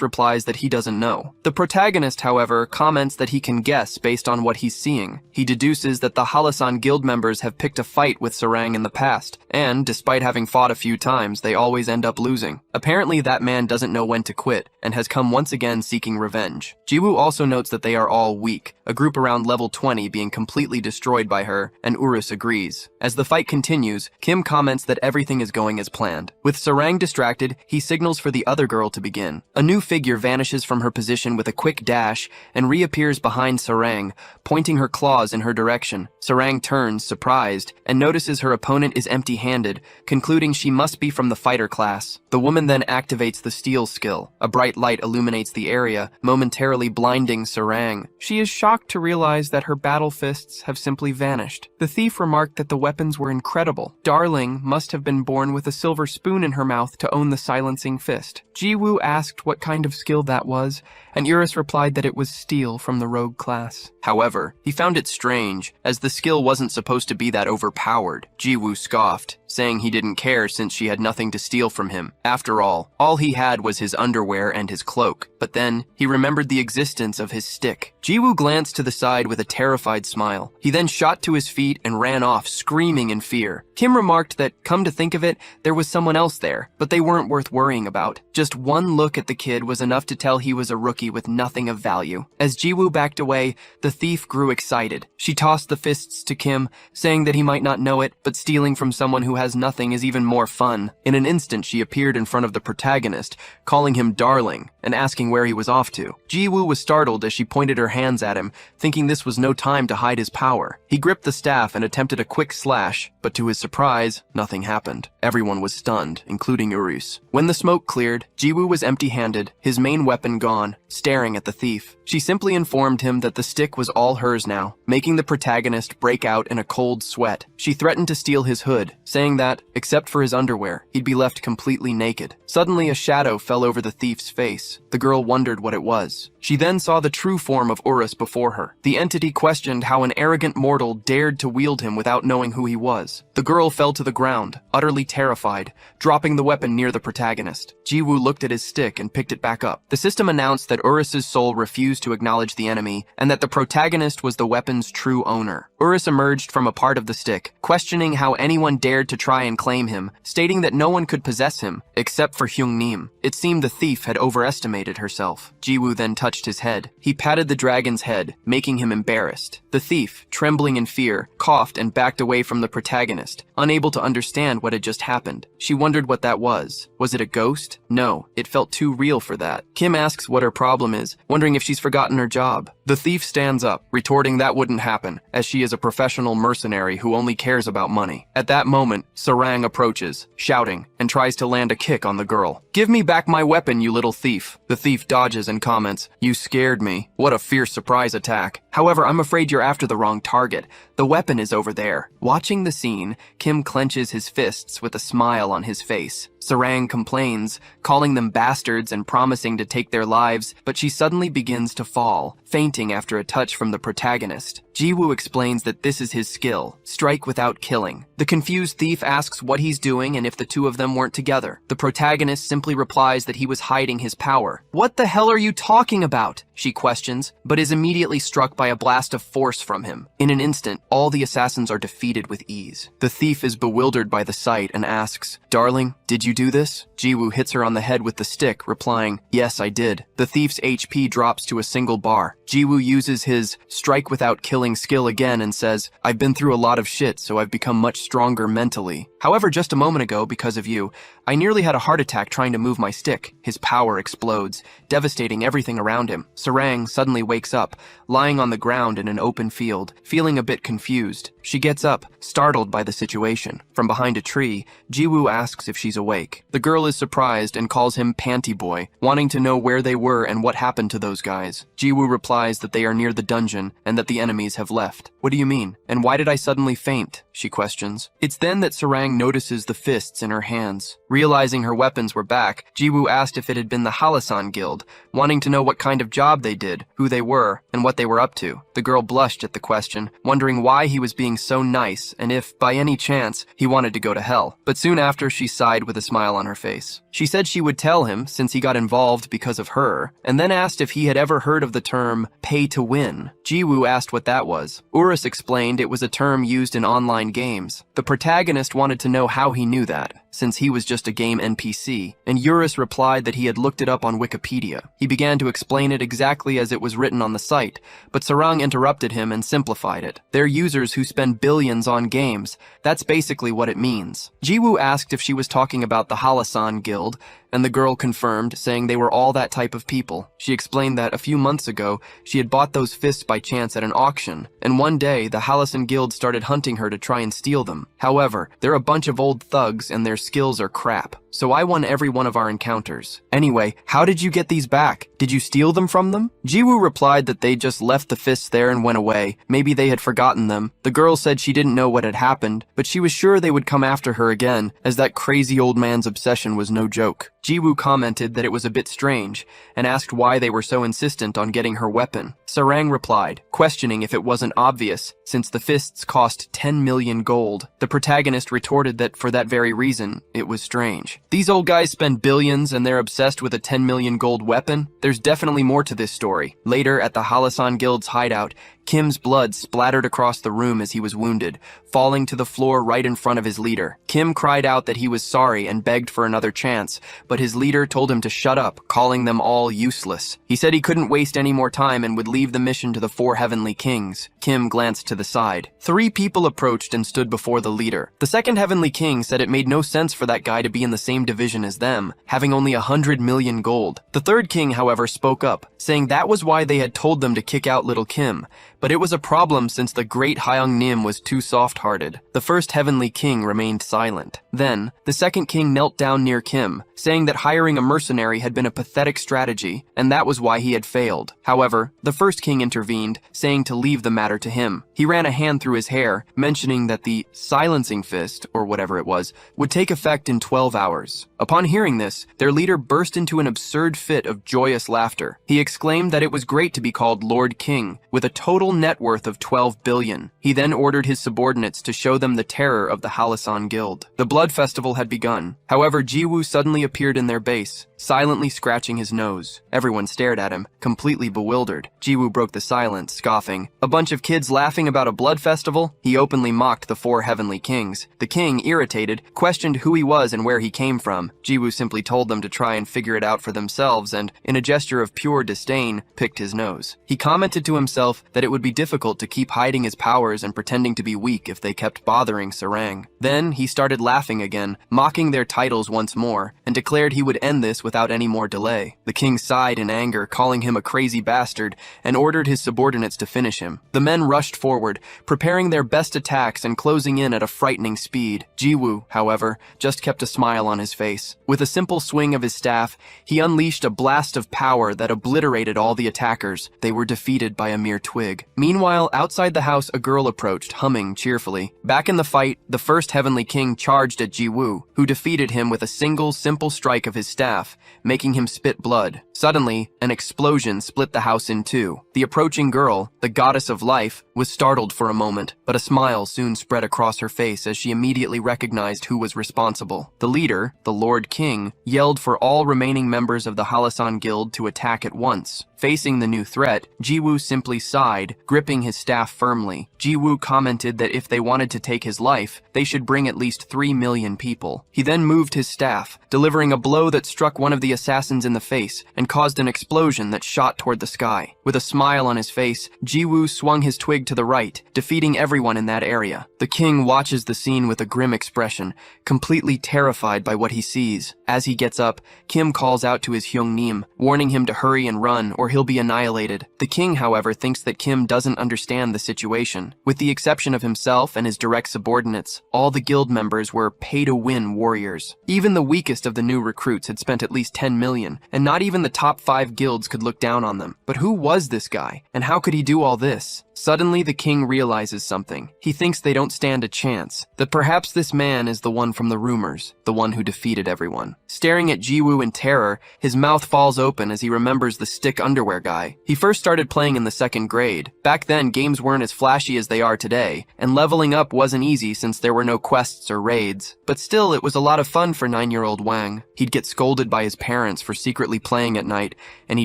replies that he doesn't know. The protagonist, however, comments that he can guess based on what he's seeing. He deduces that the Halisan Guild members have picked a fight with Sarang in the past, and, despite having fought a few times, they always end up losing. Apparently that man doesn't know when to quit, and has come once again seeking revenge. Jiwoo also notes that they are all weak, a group around level 20 being completely destroyed by her, and Urus agrees. As the fight continues, Kim comments that everything is going as planned. With Sarang distracted, he signals for the other girl to begin. A new figure vanishes from her position with a quick dash and reappears behind Sarang, pointing her claws in her direction. Sarang turns, surprised, and notices her opponent is empty-handed, concluding she must be from the fighter class. The woman then activates the steal skill. A bright light illuminates the area, momentarily blinding Sarang. She is shocked to realize that her battle fists have simply vanished. The thief remarked that the weapons were incredible. Darling must have been born with a silver spoon in her mouth to own the silencing fist. Jiwoo asked what kind of skill that was, and Urus replied that it was steel from the rogue class. However, he found it strange, as the skill wasn't supposed to be that overpowered. Jiwoo scoffed, saying he didn't care since she had nothing to steal from him. After all he had was his underwear and his cloak. But then, he remembered the existence of his stick. Jiwoo glanced to the side with a terrified smile. He then shot to his feet and ran off, screaming in fear. Kim remarked that, come to think of it, there was someone else there, but they weren't worth worrying about. Just one look at the kid was enough to tell he was a rookie with nothing of value. As Jiwoo backed away, the thief grew excited. She tossed the fists to Kim, saying that he might not know it, but stealing from someone who has nothing is even more fun. In an instant, she appeared in front of the protagonist, calling him darling, and asking where he was off to. Jiwoo was startled as she pointed her hands at him, thinking this was no time to hide his power. He gripped the staff and attempted a quick slash, but to his surprise, nothing happened. Everyone was stunned, including Urus. When the smoke cleared, Jiwoo was empty-handed, his main weapon gone, staring at the thief. She simply informed him that the stick was all hers now, making the protagonist break out in a cold sweat. She threatened to steal his hood, saying that, except for his underwear, he'd be left completely naked. Suddenly, a shadow fell over the thief's face. The girl wondered what it was. She then saw the true form of Urus before her. The entity questioned how an arrogant mortal dared to wield him without knowing who he was. The girl fell to the ground, utterly terrified, dropping the weapon near the protagonist. Jiwoo looked at his stick and picked it back up. The system announced that Urus's soul refused to acknowledge the enemy, and that the protagonist was the weapon's true owner. Urus emerged from a part of the stick, questioning how anyone dared to try and claim him, stating that no one could possess him, except for Hyungnim. It seemed the thief had overestimated herself. Jiwoo then touched his head. He patted the dragon's head, making him embarrassed. The thief, trembling in fear, coughed and backed away from the protagonist, unable to understand what had just happened. She wondered what that was. Was it a ghost? No, it felt too real for that. Kim asks what her problem is, wondering if she's forgotten her job. The thief stands up, retorting that wouldn't happen, as she is a professional mercenary who only cares about money. At that moment, Sarang approaches, shouting, and tries to land a kick on the girl. "Give me back my weapon, you little thief." The thief dodges and comments, "You scared me." What a fierce surprise attack. However, I'm afraid you're after the wrong target. The weapon is over there. Watching the scene, Kim clenches his fists with a smile on his face. Sarang complains, calling them bastards and promising to take their lives, but she suddenly begins to fall, fainting after a touch from the protagonist. Jiwoo explains that this is his skill, strike without killing. The confused thief asks what he's doing and if the two of them weren't together. The protagonist simply replies that he was hiding his power. "What the hell are you talking about?" she questions, but is immediately struck by a blast of force from him. In an instant, all the assassins are defeated with ease. The thief is bewildered by the sight and asks, "Darling, did you do this?" Jiwoo hits her on the head with the stick, replying, "Yes, I did." The thief's HP drops to a single bar. Jiwoo uses his strike without killing skill again and says, "I've been through a lot of shit, so I've become much stronger mentally. However, just a moment ago, because of you, I nearly had a heart attack trying to move my stick." His power explodes, devastating everything around him. Sarang suddenly wakes up, lying on the ground in an open field, feeling a bit confused. She gets up, startled by the situation. From behind a tree, Jiwoo asks if she's awake. The girl is surprised and calls him Panty Boy, wanting to know where they were and what happened to those guys. Jiwoo replies that they are near the dungeon and that the enemies have left. "What do you mean? And why did I suddenly faint?" she questions. It's then that Sarang notices the fists in her hands. Realizing her weapons were back, Jiwoo asked if it had been the Halisan Guild, wanting to know what kind of job they did, who they were, and what they were up to. The girl blushed at the question, wondering why he was being so nice and if, by any chance, he wanted to go to hell. But soon after, she sighed with a smile on her face. She said she would tell him since he got involved because of her, and then asked if he had ever heard of the term pay to win. Jiwoo asked what that was. Urus explained it was a term used in online games. The protagonist wanted to know how he knew that, since he was just a game NPC, and Urus replied that he had looked it up on Wikipedia. He began to explain it exactly as it was written on the site, but Sarang interrupted him and simplified it. They're users who spend billions on games. That's basically what it means. Jiwoo asked if she was talking about the Halisan Guild, and the girl confirmed, saying they were all that type of people. She explained that a few months ago, she had bought those fists by chance at an auction, and one day, the Halisan Guild started hunting her to try and steal them. However, they're a bunch of old thugs and their skills are crap, so I won every one of our encounters. Anyway, how did you get these back? Did you steal them from them? Jiwoo replied that they just left the fists there and went away. Maybe they had forgotten them. The girl said she didn't know what had happened, but she was sure they would come after her again, as that crazy old man's obsession was no joke. Jiwoo commented that it was a bit strange, and asked why they were so insistent on getting her weapon. Sarang replied, questioning if it wasn't obvious, since the fists cost 10 million gold. The protagonist retorted that for that very reason, it was strange. These old guys spend billions and they're obsessed with a 10 million gold weapon? There's definitely more to this story. Later, at the Halisan Guild's hideout, Kim's blood splattered across the room as he was wounded, falling to the floor right in front of his leader. Kim cried out that he was sorry and begged for another chance, but his leader told him to shut up, calling them all useless. He said he couldn't waste any more time and would leave the mission to the 4 heavenly kings. Kim glanced to the side. 3 people approached and stood before the leader. The 2nd heavenly king said it made no sense for that guy to be in the same division as them, having only 100 million gold. The 3rd king, however, spoke up, saying that was why they had told them to kick out little Kim. But it was a problem since the great Hyung Nim was too soft-hearted. The 1st heavenly king remained silent. Then, the 2nd king knelt down near Kim, saying that hiring a mercenary had been a pathetic strategy, and that was why he had failed. However, the 1st king intervened, saying to leave the matter to him. He ran a hand through his hair, mentioning that the silencing fist, or whatever it was, would take effect in 12 hours. Upon hearing this, their leader burst into an absurd fit of joyous laughter. He exclaimed that it was great to be called Lord King, with a total net worth of 12 billion. He then ordered his subordinates to show them the terror of the Halisan Guild. The blood festival had begun. However, Jiwoo suddenly appeared in their base, silently scratching his nose. Everyone stared at him, completely bewildered. Jiwoo broke the silence, scoffing. A bunch of kids laughing about a blood festival? He openly mocked the 4 heavenly kings. The king, irritated, questioned who he was and where he came from. Jiwoo simply told them to try and figure it out for themselves and, in a gesture of pure disdain, picked his nose. He commented to himself that it would be difficult to keep hiding his powers and pretending to be weak if they kept bothering Sarang. Then he started laughing again, mocking their titles once more, and declared he would end this without any more delay. The king sighed in anger, calling him a crazy bastard, and ordered his subordinates to finish him. The men rushed forward, preparing their best attacks and closing in at a frightening speed. Jiwoo, however, just kept a smile on his face. With a simple swing of his staff, he unleashed a blast of power that obliterated all the attackers. They were defeated by a mere twig. Meanwhile, outside the house, a girl approached, humming cheerfully. Back in the fight, the first Heavenly King charged at Jiwoo, who defeated him with a single, simple strike of his staff, making him spit blood. Suddenly, an explosion split the house in two. The approaching girl, the goddess of life, was startled for a moment, but a smile soon spread across her face as she immediately recognized who was responsible. The leader, the Lord King, yelled for all remaining members of the Halisan Guild to attack at once. Facing the new threat, Jiwoo simply sighed, gripping his staff firmly. Jiwoo commented that if they wanted to take his life, they should bring at least 3 million people. He then moved his staff, delivering a blow that struck one of the assassins in the face and caused an explosion that shot toward the sky. With a smile on his face, Jiwoo swung his twig to the right, defeating everyone in that area. The king watches the scene with a grim expression, completely terrified by what he sees. As he gets up, Kim calls out to his Hyungnim, warning him to hurry and run or he'll be annihilated. The king, however, thinks that Kim doesn't understand the situation. With the exception of himself and his direct subordinates, all the guild members were pay-to-win warriors. Even the weakest of the new recruits had spent at least 10 million, and not even the top 5 guilds could look down on them. But who was this guy, and how could he do all this? Suddenly, the king realizes something. He thinks they don't stand a chance, that perhaps this man is the one from the rumors, the one who defeated everyone. Staring at Jiwoo in terror, his mouth falls open as he remembers the stick underwear guy. He first started playing in the 2nd grade. Back then, games weren't as flashy as they are today, and leveling up wasn't easy since there were no quests or raids. But still, it was a lot of fun for 9-year-old Wang. He'd get scolded by his parents for secretly playing at night, and he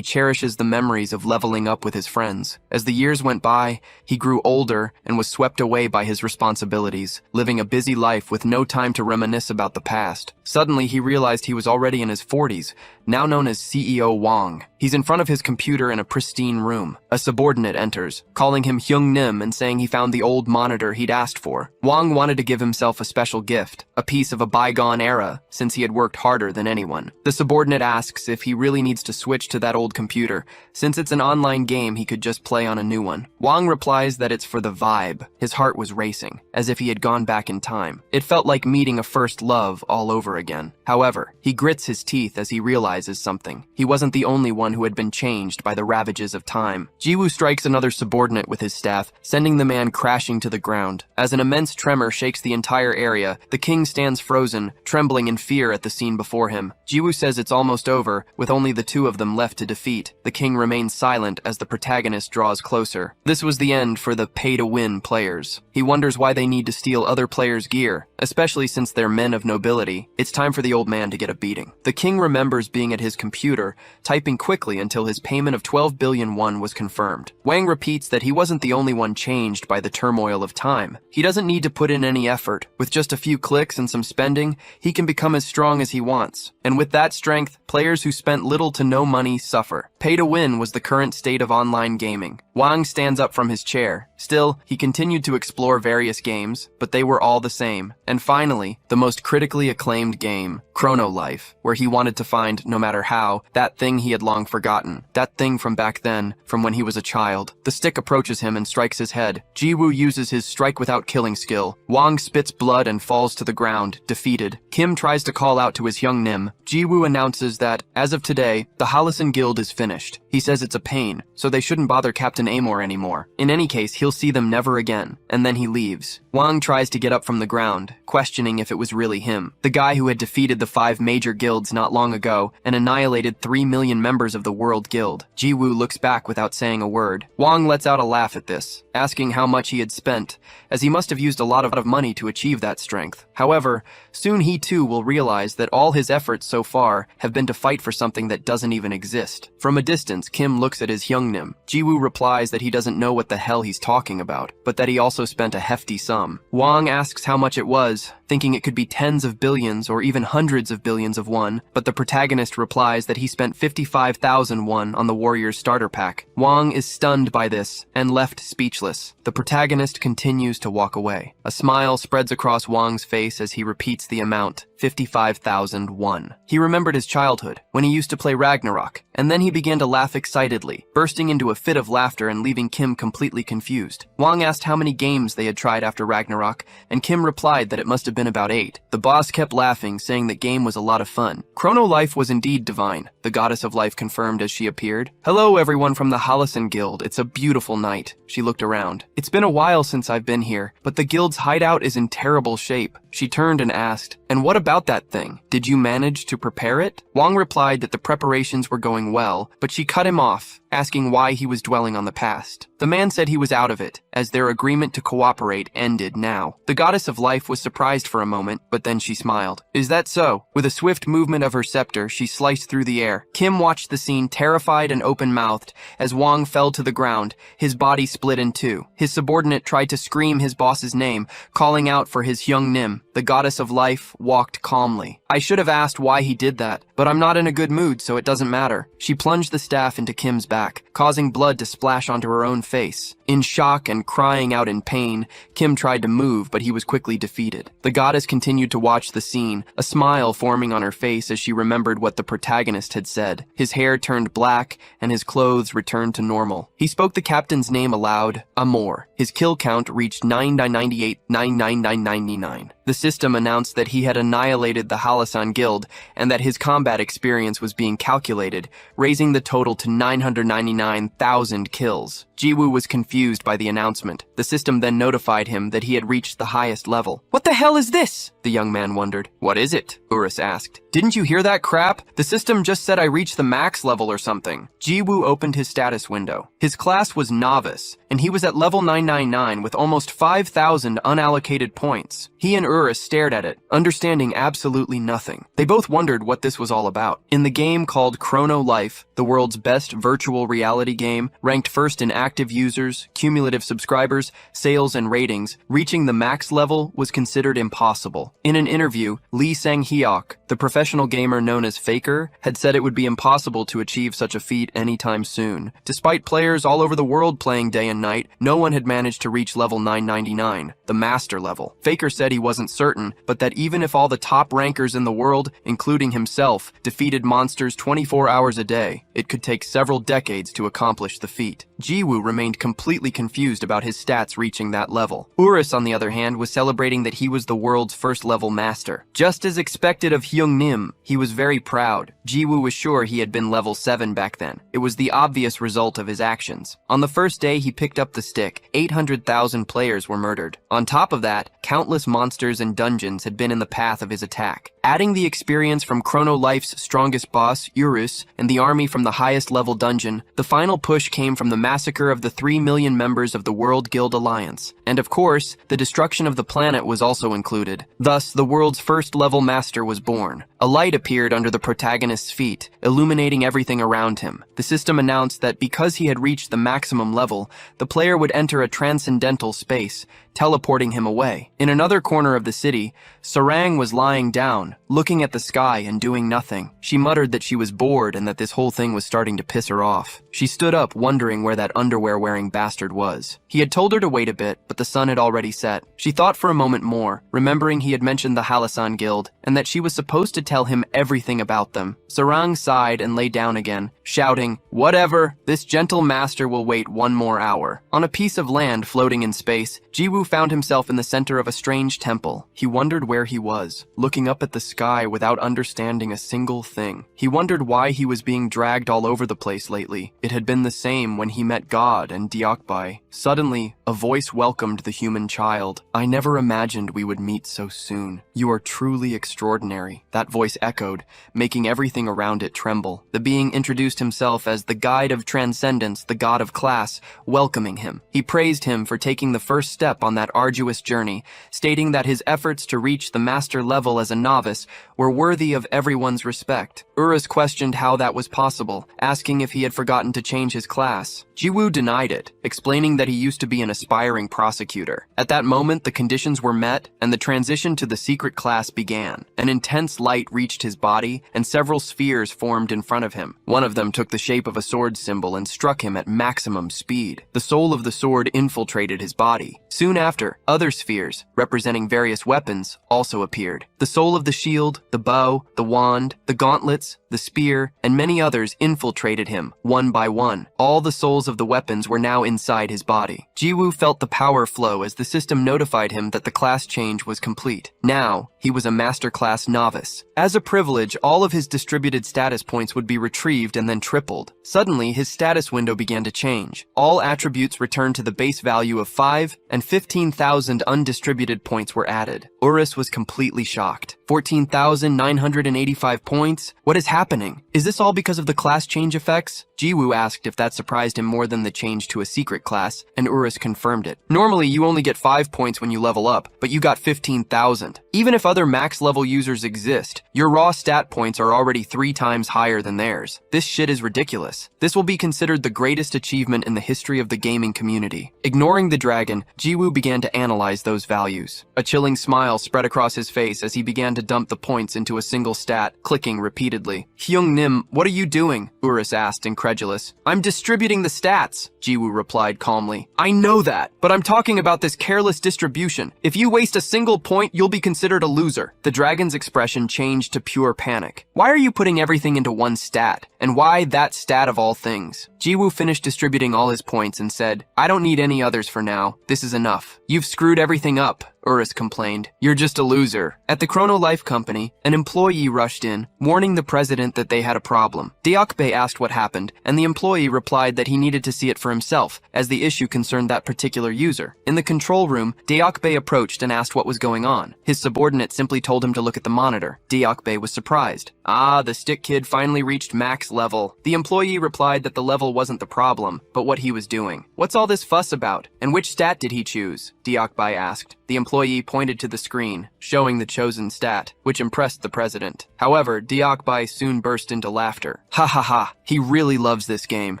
cherishes the memories of leveling up with his friends. As the years went by, he grew older and was swept away by his responsibilities, living a busy life with no time to reminisce about the past. Suddenly, he realized he was already in his 40s, now known as CEO Wang. He's in front of his computer in a pristine room. A subordinate enters, calling him Hyungnim and saying he found the old monitor he'd asked for. Wang wanted to give himself a special gift, a piece of a bygone era, since he had worked harder than anyone. The subordinate asks if he really needs to switch to that old computer. Since it's an online game, he could just play on a new one. Wang replies that it's for the vibe. His heart was racing, as if he had gone back in time. It felt like meeting a first love all over again. However, he grits his teeth as he realizes something. He wasn't the only one who had been changed by the ravages of time. Jiwoo strikes another subordinate with his staff, sending the man crashing to the ground. As an immense tremor shakes the entire area, the king stands frozen, trembling in fear at the scene before him. Jiwoo says it's almost over, with only the 2 of them left to defeat. The king remains silent as the protagonist draws closer. This was the end for the pay-to-win players. He wonders why they need to steal other players' gear, especially since they're men of nobility. It's time for the old man to get a beating. The king remembers being at his computer, typing quickly until his payment of 12 billion won was confirmed. Wang repeats that he wasn't the only one changed by the turmoil of time. He doesn't need to put in any effort. With just a few clicks and some spending, he can become as strong as he wants. And with that strength, players who spent little to no money suffer. Pay to win was the current state of online gaming. Wang stands up from his chair. Still, he continued to explore various games, but they were all the same. And finally, the most critically acclaimed game, Chrono Life, where he wanted to find, no matter how, that thing he had long forgotten. That thing from back then, from when he was a child. The stick approaches him and strikes his head. Jiwoo uses his strike without killing skill. Wang spits blood and falls to the ground, defeated. Kim tries to call out to his Hyungnim. Jiwoo announces that, as of today, the Halisan Guild is finished. He says it's a pain, so they shouldn't bother Captain Amor anymore. In any case, he'll see them never again, and then he leaves. Wang tries to get up from the ground, questioning if it was really him, the guy who had defeated the 5 major guilds not long ago and annihilated 3 million members of the World Guild. Jiwoo looks back without saying a word. Wang lets out a laugh at this, asking how much he had spent, as he must have used a lot of money to achieve that strength. However, soon he too will realize that all his efforts so far have been to fight for something that doesn't even exist. From a distance, Kim looks at his Hyungnim. Jiwoo replies that he doesn't know what the hell he's talking about, but that he also spent a hefty sum. Wang asks how much it was, thinking it could be tens of billions or even hundreds of billions of won, but the protagonist replies that he spent 55,000 won on the warrior's starter pack. Wang is stunned by this and left speechless. The protagonist continues to walk away. A smile spreads across Wang's face as he repeats the amount, 55,000 won. He remembered his childhood, when he used to play Ragnarok, and then he began to laugh excitedly, bursting into a fit of laughter and leaving Kim completely confused. Wang asked how many games they had tried after Ragnarok, and Kim replied that it must have been about 8. The boss kept laughing, saying that game was a lot of fun. Chrono Life was indeed divine, the goddess of life confirmed as she appeared. "Hello everyone from the Halisan Guild, it's a beautiful night." She looked around. "It's been a while since I've been here, but the guild's hideout is in terrible shape." She turned and asked, "And what about that thing? Did you manage to prepare it?" Wang replied that the preparations were going well, but she cut him off, asking why he was dwelling on the past. The man said he was out of it, as their agreement to cooperate ended now. The goddess of life was surprised for a moment, but then she smiled. "Is that so?" With a swift movement of her scepter, she sliced through the air. Kim watched the scene terrified and open-mouthed as Wang fell to the ground, his body split in two. His subordinate tried to scream his boss's name, calling out for his Hyung Nim. The goddess of life walked calmly. "I should have asked why he did that, but I'm not in a good mood, so it doesn't matter." She plunged the staff into Kim's back, causing blood to splash onto her own face. In shock and crying out in pain, Kim tried to move, but he was quickly defeated. The goddess continued to watch the scene, a smile forming on her face as she remembered what the protagonist had said. His hair turned black, and his clothes returned to normal. He spoke the captain's name aloud, Amor. His kill count reached 998,999,999. The system announced that he had annihilated the Halisan Guild, and that his combat experience was being calculated, raising the total to 999,000 kills. Jiwoo was confused by the announcement. The system then notified him that he had reached the highest level. "What the hell is this?" the young man wondered. "What is it?" Urus asked. "Didn't you hear that crap? The system just said I reached the max level or something." Jiwoo opened his status window. His class was Novice, and he was at level 999 with almost 5,000 unallocated points. He and Urus stared at it, understanding absolutely nothing. They both wondered what this was all about. In the game called Chrono Life, the world's best virtual reality game, ranked first in active users, cumulative subscribers, sales, and ratings, reaching the max level was considered impossible. In an interview, Lee Sang-hyuk, the professional gamer known as Faker, had said it would be impossible to achieve such a feat anytime soon. Despite players all over the world playing day and night, no one had managed to reach level 999, the master level. Faker said he wasn't certain, but that even if all the top rankers in the world, including himself, defeated monsters 24 hours a day, it could take several decades to accomplish the feat. Jiwoo remained completely confused about his stats reaching that level. Urus, on the other hand, was celebrating that he was the world's first level master. Just as expected of Hyung Nim, he was very proud. Jiwoo was sure he had been level 7 back then. It was the obvious result of his actions. On the first day he picked up the stick, 800,000 players were murdered. On top of that, countless monsters and dungeons had been in the path of his attack. Adding the experience from Chrono Life's strongest boss, Urus, and the army from the highest level dungeon, the final push came from the massacre of the 3 million members of the World Guild Alliance. And of course, the destruction of the planet was also included. Thus, the world's first level master was born. A light appeared under the protagonist's feet, illuminating everything around him. The system announced that because he had reached the maximum level, the player would enter a transcendental space, teleporting him away. In another corner of the city, Sarang was lying down, looking at the sky and doing nothing. She muttered that she was bored and that this whole thing was starting to piss her off. She stood up, wondering where that underwear-wearing bastard was. He had told her to wait a bit, but the sun had already set. She thought for a moment more, remembering he had mentioned the Halisan Guild, and that she was supposed to tell him everything about them. Sarang sighed and lay down again, shouting, "Whatever, this gentle master will wait 1 more hour." On a piece of land floating in space, Jiwoo found himself in the center of a strange temple. He wondered where he was, looking up at the sky without understanding a single thing. He wondered why he was being dragged all over the place lately. It had been the same when he met God and Diokbai. Suddenly, a voice welcomed the human child. "I never imagined we would meet so soon. You are truly extraordinary." That voice echoed, making everything around it tremble. The being introduced himself as the guide of transcendence, the god of class, welcoming him. He praised him for taking the first step on that arduous journey, stating that his efforts to reach the master level as a novice were worthy of everyone's respect. Urus questioned how that was possible, asking if he had forgotten to change his class. Jiwoo denied it, explaining that he used to be an aspiring prosecutor. At that moment, the conditions were met, and the transition to the secret class began. An intense light reached his body, and several spheres formed in front of him. One of them took the shape of a sword symbol and struck him at maximum speed. The soul of the sword infiltrated his body. Soon after, other spheres, representing various weapons, also appeared. The soul of the shield, the bow, the wand, the gauntlets, the spear, and many others infiltrated him, one by one. All the souls of the weapons were now inside his body. Jiwoo felt the power flow as the system notified him that the class change was complete. Now, he was a master class novice. As a privilege, all of his distributed status points would be retrieved and then tripled. Suddenly, his status window began to change. All attributes returned to the base value of 5, and 15,000 undistributed points were added. Urus was completely shocked. 14,985 points? What is happening? Is this all because of the class change effects? Jiwoo asked if that surprised him more than the change to a secret class, and Urus confirmed it. Normally, you only get 5 points when you level up, but you got 15,000. Even if other max level users exist, your raw stat points are already 3 times higher than theirs. This shit is ridiculous. This will be considered the greatest achievement in the history of the gaming community. Ignoring the dragon, Jiwoo began to analyze those values. A chilling smile spread across his face as he began to dump the points into a single stat, clicking repeatedly. Hyung-nim, what are you doing? Urus asked, incredulous. I'm distributing the stats, Jiwoo replied calmly. I know that, but I'm talking about this careless distribution. If you waste a single point, you'll be considered a loser. The dragon's expression changed to pure panic. Why are you putting everything into one stat? And why that stat of all things? Jiwoo finished distributing all his points and said, I don't need any others for now. This is enough. You've screwed everything up, Urus complained. You're just a loser. At the Chrono Life Company, an employee rushed in, warning the president that they had a problem. Deokbae asked what happened, and the employee replied that he needed to see it for himself, as the issue concerned that particular user. In the control room, Deokbae approached and asked what was going on. His subordinate simply told him to look at the monitor. Deokbae was surprised. Ah, the stick kid finally reached max level. The employee replied that the level wasn't the problem, but what he was doing. What's all this fuss about? And which stat did he choose? Deokbae asked. The employee pointed to the screen, showing the chosen stat, which impressed the president. However, Deokbae soon burst into laughter. Ha ha ha, he really loves this game.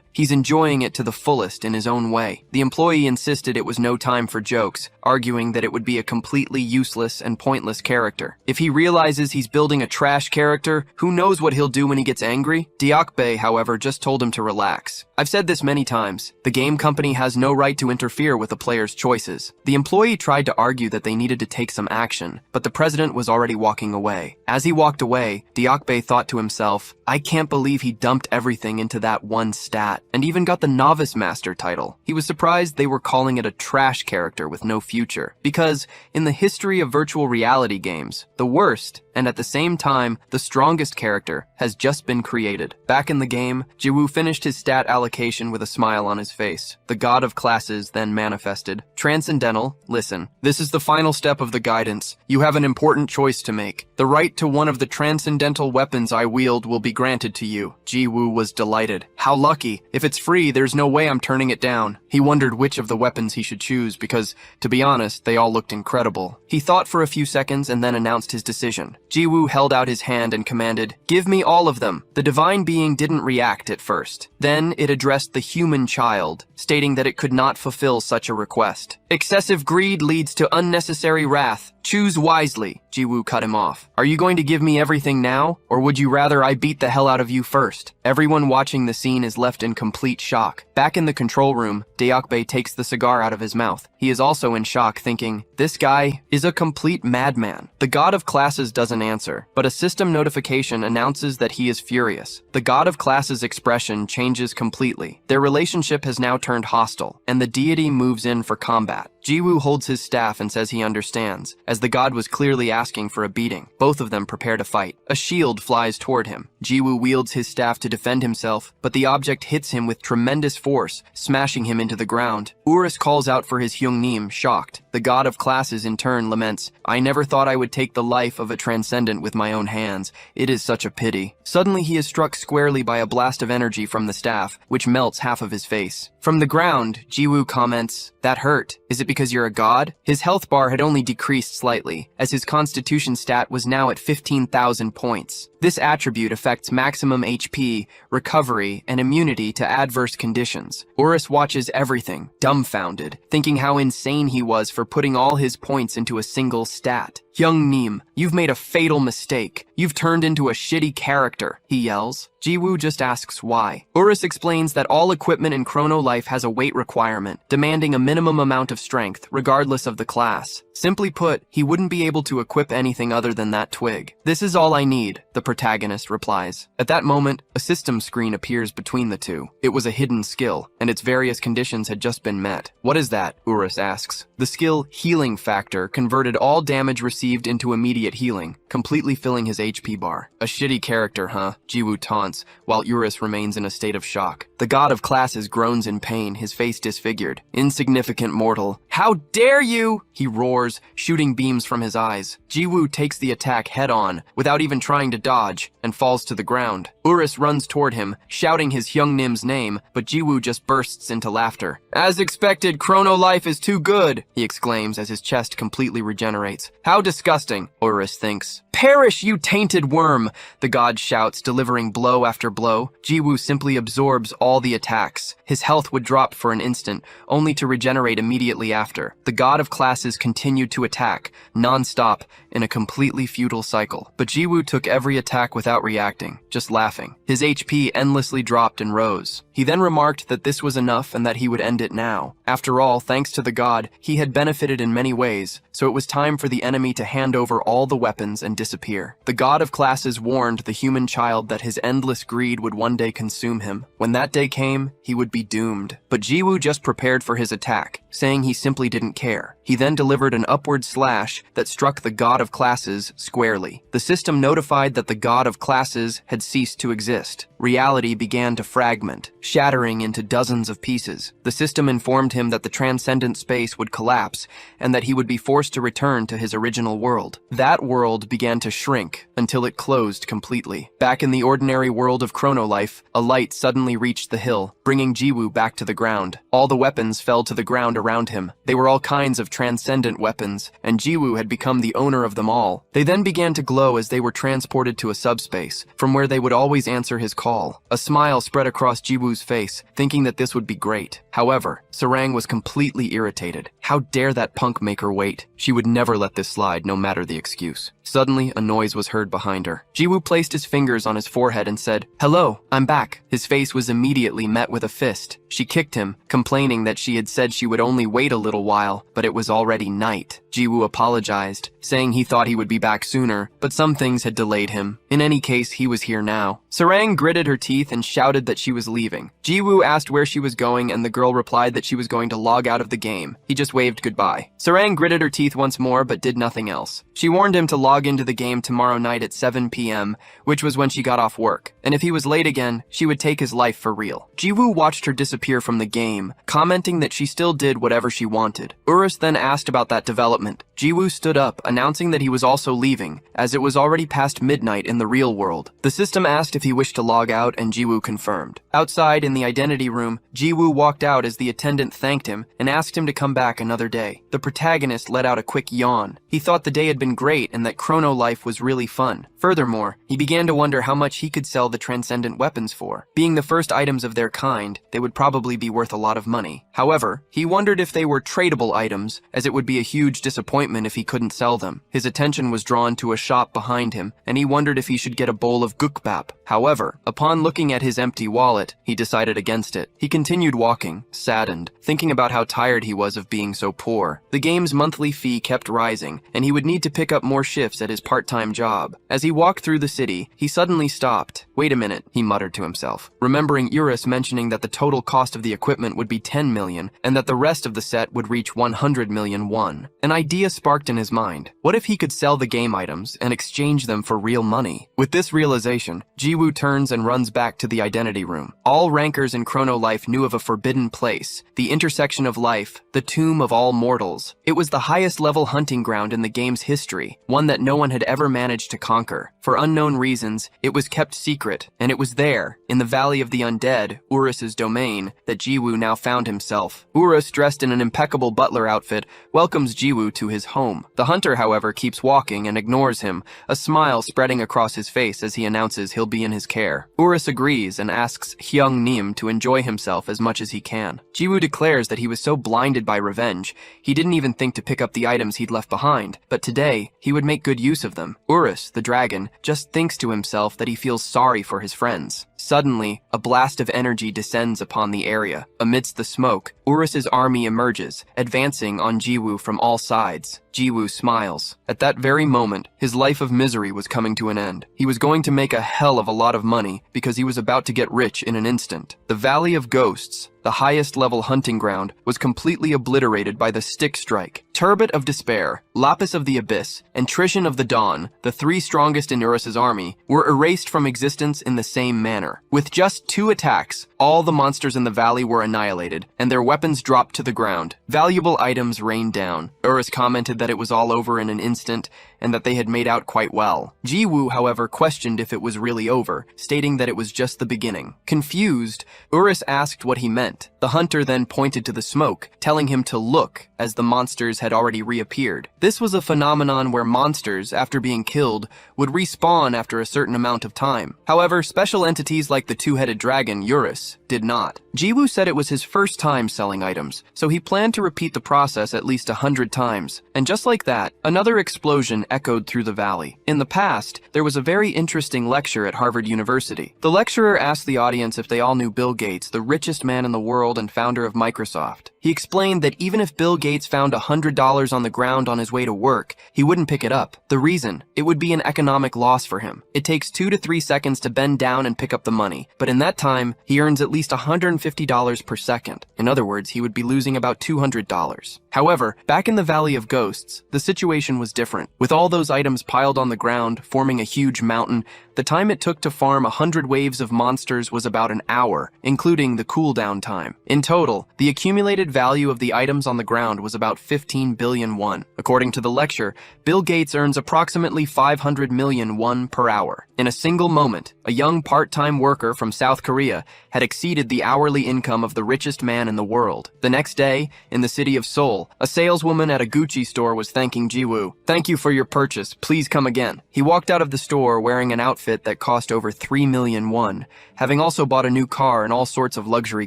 He's enjoying it to the fullest in his own way. The employee insisted it was no time for jokes, arguing that it would be a completely useless and pointless character. If he realizes he's building a trash character, who knows what he'll do when he gets angry? Deokbae, however, just told him to relax. I've said this many times. The game company has no right to interfere with a player's choices. The employee tried to argue that they needed to take some action, but the president was already walking away. As he walked away, Deokbae thought to himself, I can't believe he dumped everything into that one stat, and even got the Novice Master title. He was surprised they were calling it a trash character with no future, because in the history of virtual reality games, the worst, and at the same time, the strongest character has just been created. Back in the game, Jiwoo finished his stat allocation with a smile on his face. The god of classes then manifested. Transcendental, listen. This is the final step of the guidance. You have an important choice to make. The right to one of the transcendental weapons I wield will be granted to you. Jiwoo was delighted. How lucky. If it's free, there's no way I'm turning it down. He wondered which of the weapons he should choose because, to be honest, they all looked incredible. He thought for a few seconds and then announced his decision. Jiwoo held out his hand and commanded, Give me all of them. The divine being didn't react at first. Then it addressed the human child, stating that it could not fulfill such a request. Excessive greed leads to unnecessary wrath. Choose wisely. Jiwoo cut him off. Are you going to give me everything now, or would you rather I beat the hell out of you first? Everyone watching the scene is left in complete shock. Back in the control room, Deokbae takes the cigar out of his mouth. He is also in shock, thinking, this guy is a complete madman. The god of classes doesn't answer, but a system notification announces that he is furious. The god of classes' expression changes completely. Their relationship has now turned hostile, and the deity moves in for combat. Jiwoo holds his staff and says he understands. as the god was clearly asking for a beating. Both of them prepare to fight. A shield flies toward him. Jiwoo wields his staff to defend himself, but the object hits him with tremendous force, smashing him into the ground. Urus calls out for his Hyungnim, shocked. The god of classes in turn laments, "I never thought I would take the life of a transcendent with my own hands. It is such a pity." Suddenly he is struck squarely by a blast of energy from the staff, which melts half of his face. From the ground, Jiwoo comments, "That hurt. Is it because you're a god?" His health bar had only decreased slightly, as his constitution stat was now at 15,000 points. This attribute affects maximum HP, recovery, and immunity to adverse conditions. Urus watches everything, dumbfounded, thinking how insane he was for putting all his points into a single stat. "Hyungnim, you've made a fatal mistake. You've turned into a shitty character," he yells. Jiwoo just asks why. Urus explains that all equipment in Chrono Life has a weight requirement, demanding a minimum amount of strength, regardless of the class. Simply put, he wouldn't be able to equip anything other than that twig. "This is all I need," the protagonist replies. At that moment, a system screen appears between the two. It was a hidden skill, and its various conditions had just been met. "What is that?" Urus asks. The skill Healing Factor converted all damage received into immediate healing, completely filling his HP bar. "A shitty character, huh?" Jiwoo taunts, while Urus remains in a state of shock. The god of classes groans in pain, his face disfigured. "Insignificant mortal. How dare you!" he roars, shooting beams from his eyes. Jiwoo takes the attack head-on, without even trying to dodge, and falls to the ground. Urus runs toward him, shouting his Hyungnim's name, but Jiwoo just bursts into laughter. "As expected, Chrono Life is too good," he exclaims as his chest completely regenerates. "How disgusting," Urus thinks. "Perish, you tainted worm!" the god shouts, delivering blow after blow. Jiwoo simply absorbs all the attacks. His health would drop for an instant, only to regenerate immediately after. The god of classes continued to attack, non-stop, in a completely futile cycle. But Jiwoo took every attack without reacting, just laughing. His HP endlessly dropped and rose. He then remarked that this was enough and that he would end it now. After all, thanks to the god, he had benefited in many ways, so it was time for the enemy to hand over all the weapons and disappear. The god of classes warned the human child that his endless greed would one day consume him. When that day came, he would be doomed. But Jiwoo just prepared for his attack, saying he simply didn't care. He then delivered an upward slash that struck the god of classes squarely. The system notified that the god of classes had ceased to exist. Reality began to fragment, shattering into dozens of pieces. The system informed him that the transcendent space would collapse and that he would be forced to return to his original world. That world began to shrink until it closed completely. Back in the ordinary world of Chrono Life, a light suddenly reached the hill, bringing Jiwoo back to the ground. All the weapons fell to the ground around him. They were all kinds of transcendent weapons, and Jiwoo had become the owner of them all. They then began to glow as they were transported to a subspace, from where they would always answer his call. A smile spread across Jiwoo's face, thinking that this would be great. However, Sarang was completely irritated. How dare that punk make her wait? She would never let this slide, no matter the excuse. Suddenly, a noise was heard behind her. Jiwoo placed his fingers on his forehead and said, "Hello, I'm back." His face was immediately met with a fist. She kicked him, complaining that she had said she would only wait a little while, but it was already night. Jiwoo apologized, saying he thought he would be back sooner, but some things had delayed him. In any case, he was here now. Sarang gritted her teeth and shouted that she was leaving. Jiwoo asked where she was going, and the girl replied that she was going to log out of the game. He just waved goodbye. Sarang gritted her teeth once more, but did nothing else. She warned him to log into the game tomorrow night at 7 p.m., which was when she got off work, and if he was late again, she would take his life for real. Jiwoo watched her disappear from the game, commenting that she still did whatever she wanted. Urus then asked about that development. Jiwoo stood up, announcing that he was also leaving, as it was already past midnight in the real world. The system asked if he wished to log out, and Jiwoo confirmed. Outside, in the identity room, Jiwoo walked out as the attendant thanked him and asked him to come back another day. The protagonist let out a quick yawn. He thought the day had been great and that Chrono Life was really fun. Furthermore, he began to wonder how much he could sell the transcendent weapons for. Being the first items of their kind, they would probably be worth a lot of money. However, he wondered if they were tradable items, as it would be a huge disappointment if he couldn't sell them. His attention was drawn to a shop behind him, and he wondered if he should get a bowl of gukbap. However, upon looking at his empty wallet, he decided against it. He continued walking, saddened, thinking about how tired he was of being so poor. The game's monthly fee kept rising, and he would need to pick up more shifts at his part-time job. As he walked through the city, he suddenly stopped. "Wait a minute," he muttered to himself, remembering Urus mentioning that the total cost of the equipment would be 10 million, and that the rest of the set would reach 100 million won. An idea sparked in his mind. What if he could sell the game items and exchange them for real money? With this realization, Jiwoo turns and runs back to the identity room. All rankers in Chrono Life knew of a forbidden place, the intersection of life, the tomb of all mortals. It was the highest level hunting ground in the game's history, one that no one had ever managed to conquer. For unknown reasons, it was kept secret, and it was there, in the Valley of the Undead, Urus's domain, that Jiwoo now found himself. Urus, dressed in an impeccable butler outfit, welcomes Jiwoo to his home. The hunter, however, keeps walking and ignores him, a smile spreading across his face as he announces he'll be in his care. Urus agrees and asks Hyung Nim to enjoy himself as much as he can. Jiwoo declares that he was so blinded by revenge, he didn't even think to pick up the items he'd left behind, but today, he would make good use of them. Urus, the dragon, just thinks to himself that he feels sorry for his friends. Suddenly, a blast of energy descends upon the area. Amidst the smoke, Urus's army emerges, advancing on Jiwoo from all sides. Jiwoo smiles. At that very moment, his life of misery was coming to an end. He was going to make a hell of a lot of money because he was about to get rich in an instant. The Valley of Ghosts, the highest level hunting ground, was completely obliterated by the Stick Strike. Turbot of Despair, Lapis of the Abyss, and Trishan of the Dawn, the three strongest in Urus's army, were erased from existence in the same manner. With just 2 attacks, all the monsters in the valley were annihilated, and their weapons dropped to the ground. Valuable items rained down. Urus commented that it was all over in an instant, and that they had made out quite well. Jiwoo, however, questioned if it was really over, stating that it was just the beginning. Confused, Urus asked what he meant. The hunter then pointed to the smoke, telling him to look, as the monsters had already reappeared. This was a phenomenon where monsters, after being killed, would respawn after a certain amount of time. However, special entities like the two-headed dragon, Urus, did not. Jiwoo said it was his first time selling items, so he planned to repeat the process at least 100 times. And just like that, another explosion echoed through the valley. In the past, there was a very interesting lecture at Harvard University. The lecturer asked the audience if they all knew Bill Gates, the richest man in the world and founder of Microsoft. He explained that even if Bill Gates found $100 on the ground on his way to work, he wouldn't pick it up. The reason? It would be an economic loss for him. It takes 2 to 3 seconds to bend down and pick up the money, but in that time, he earns at least $150 per second. In other words, he would be losing about $200. However, back in the Valley of Ghosts, the situation was different. With all those items piled on the ground, forming a huge mountain, the time it took to farm 100 waves of monsters was about an hour, including the cooldown time. In total, the accumulated value of the items on the ground was about 15 billion won. According to the lecture, Bill Gates earns approximately 500 million won per hour. In a single moment, a young part-time worker from South Korea had exceeded the hourly income of the richest man in the world. The next day, in the city of Seoul, a saleswoman at a Gucci store was thanking Jiwoo. "Thank you for your purchase. Please come again." He walked out of the store wearing an outfit that cost over 3 million won, having also bought a new car and all sorts of luxury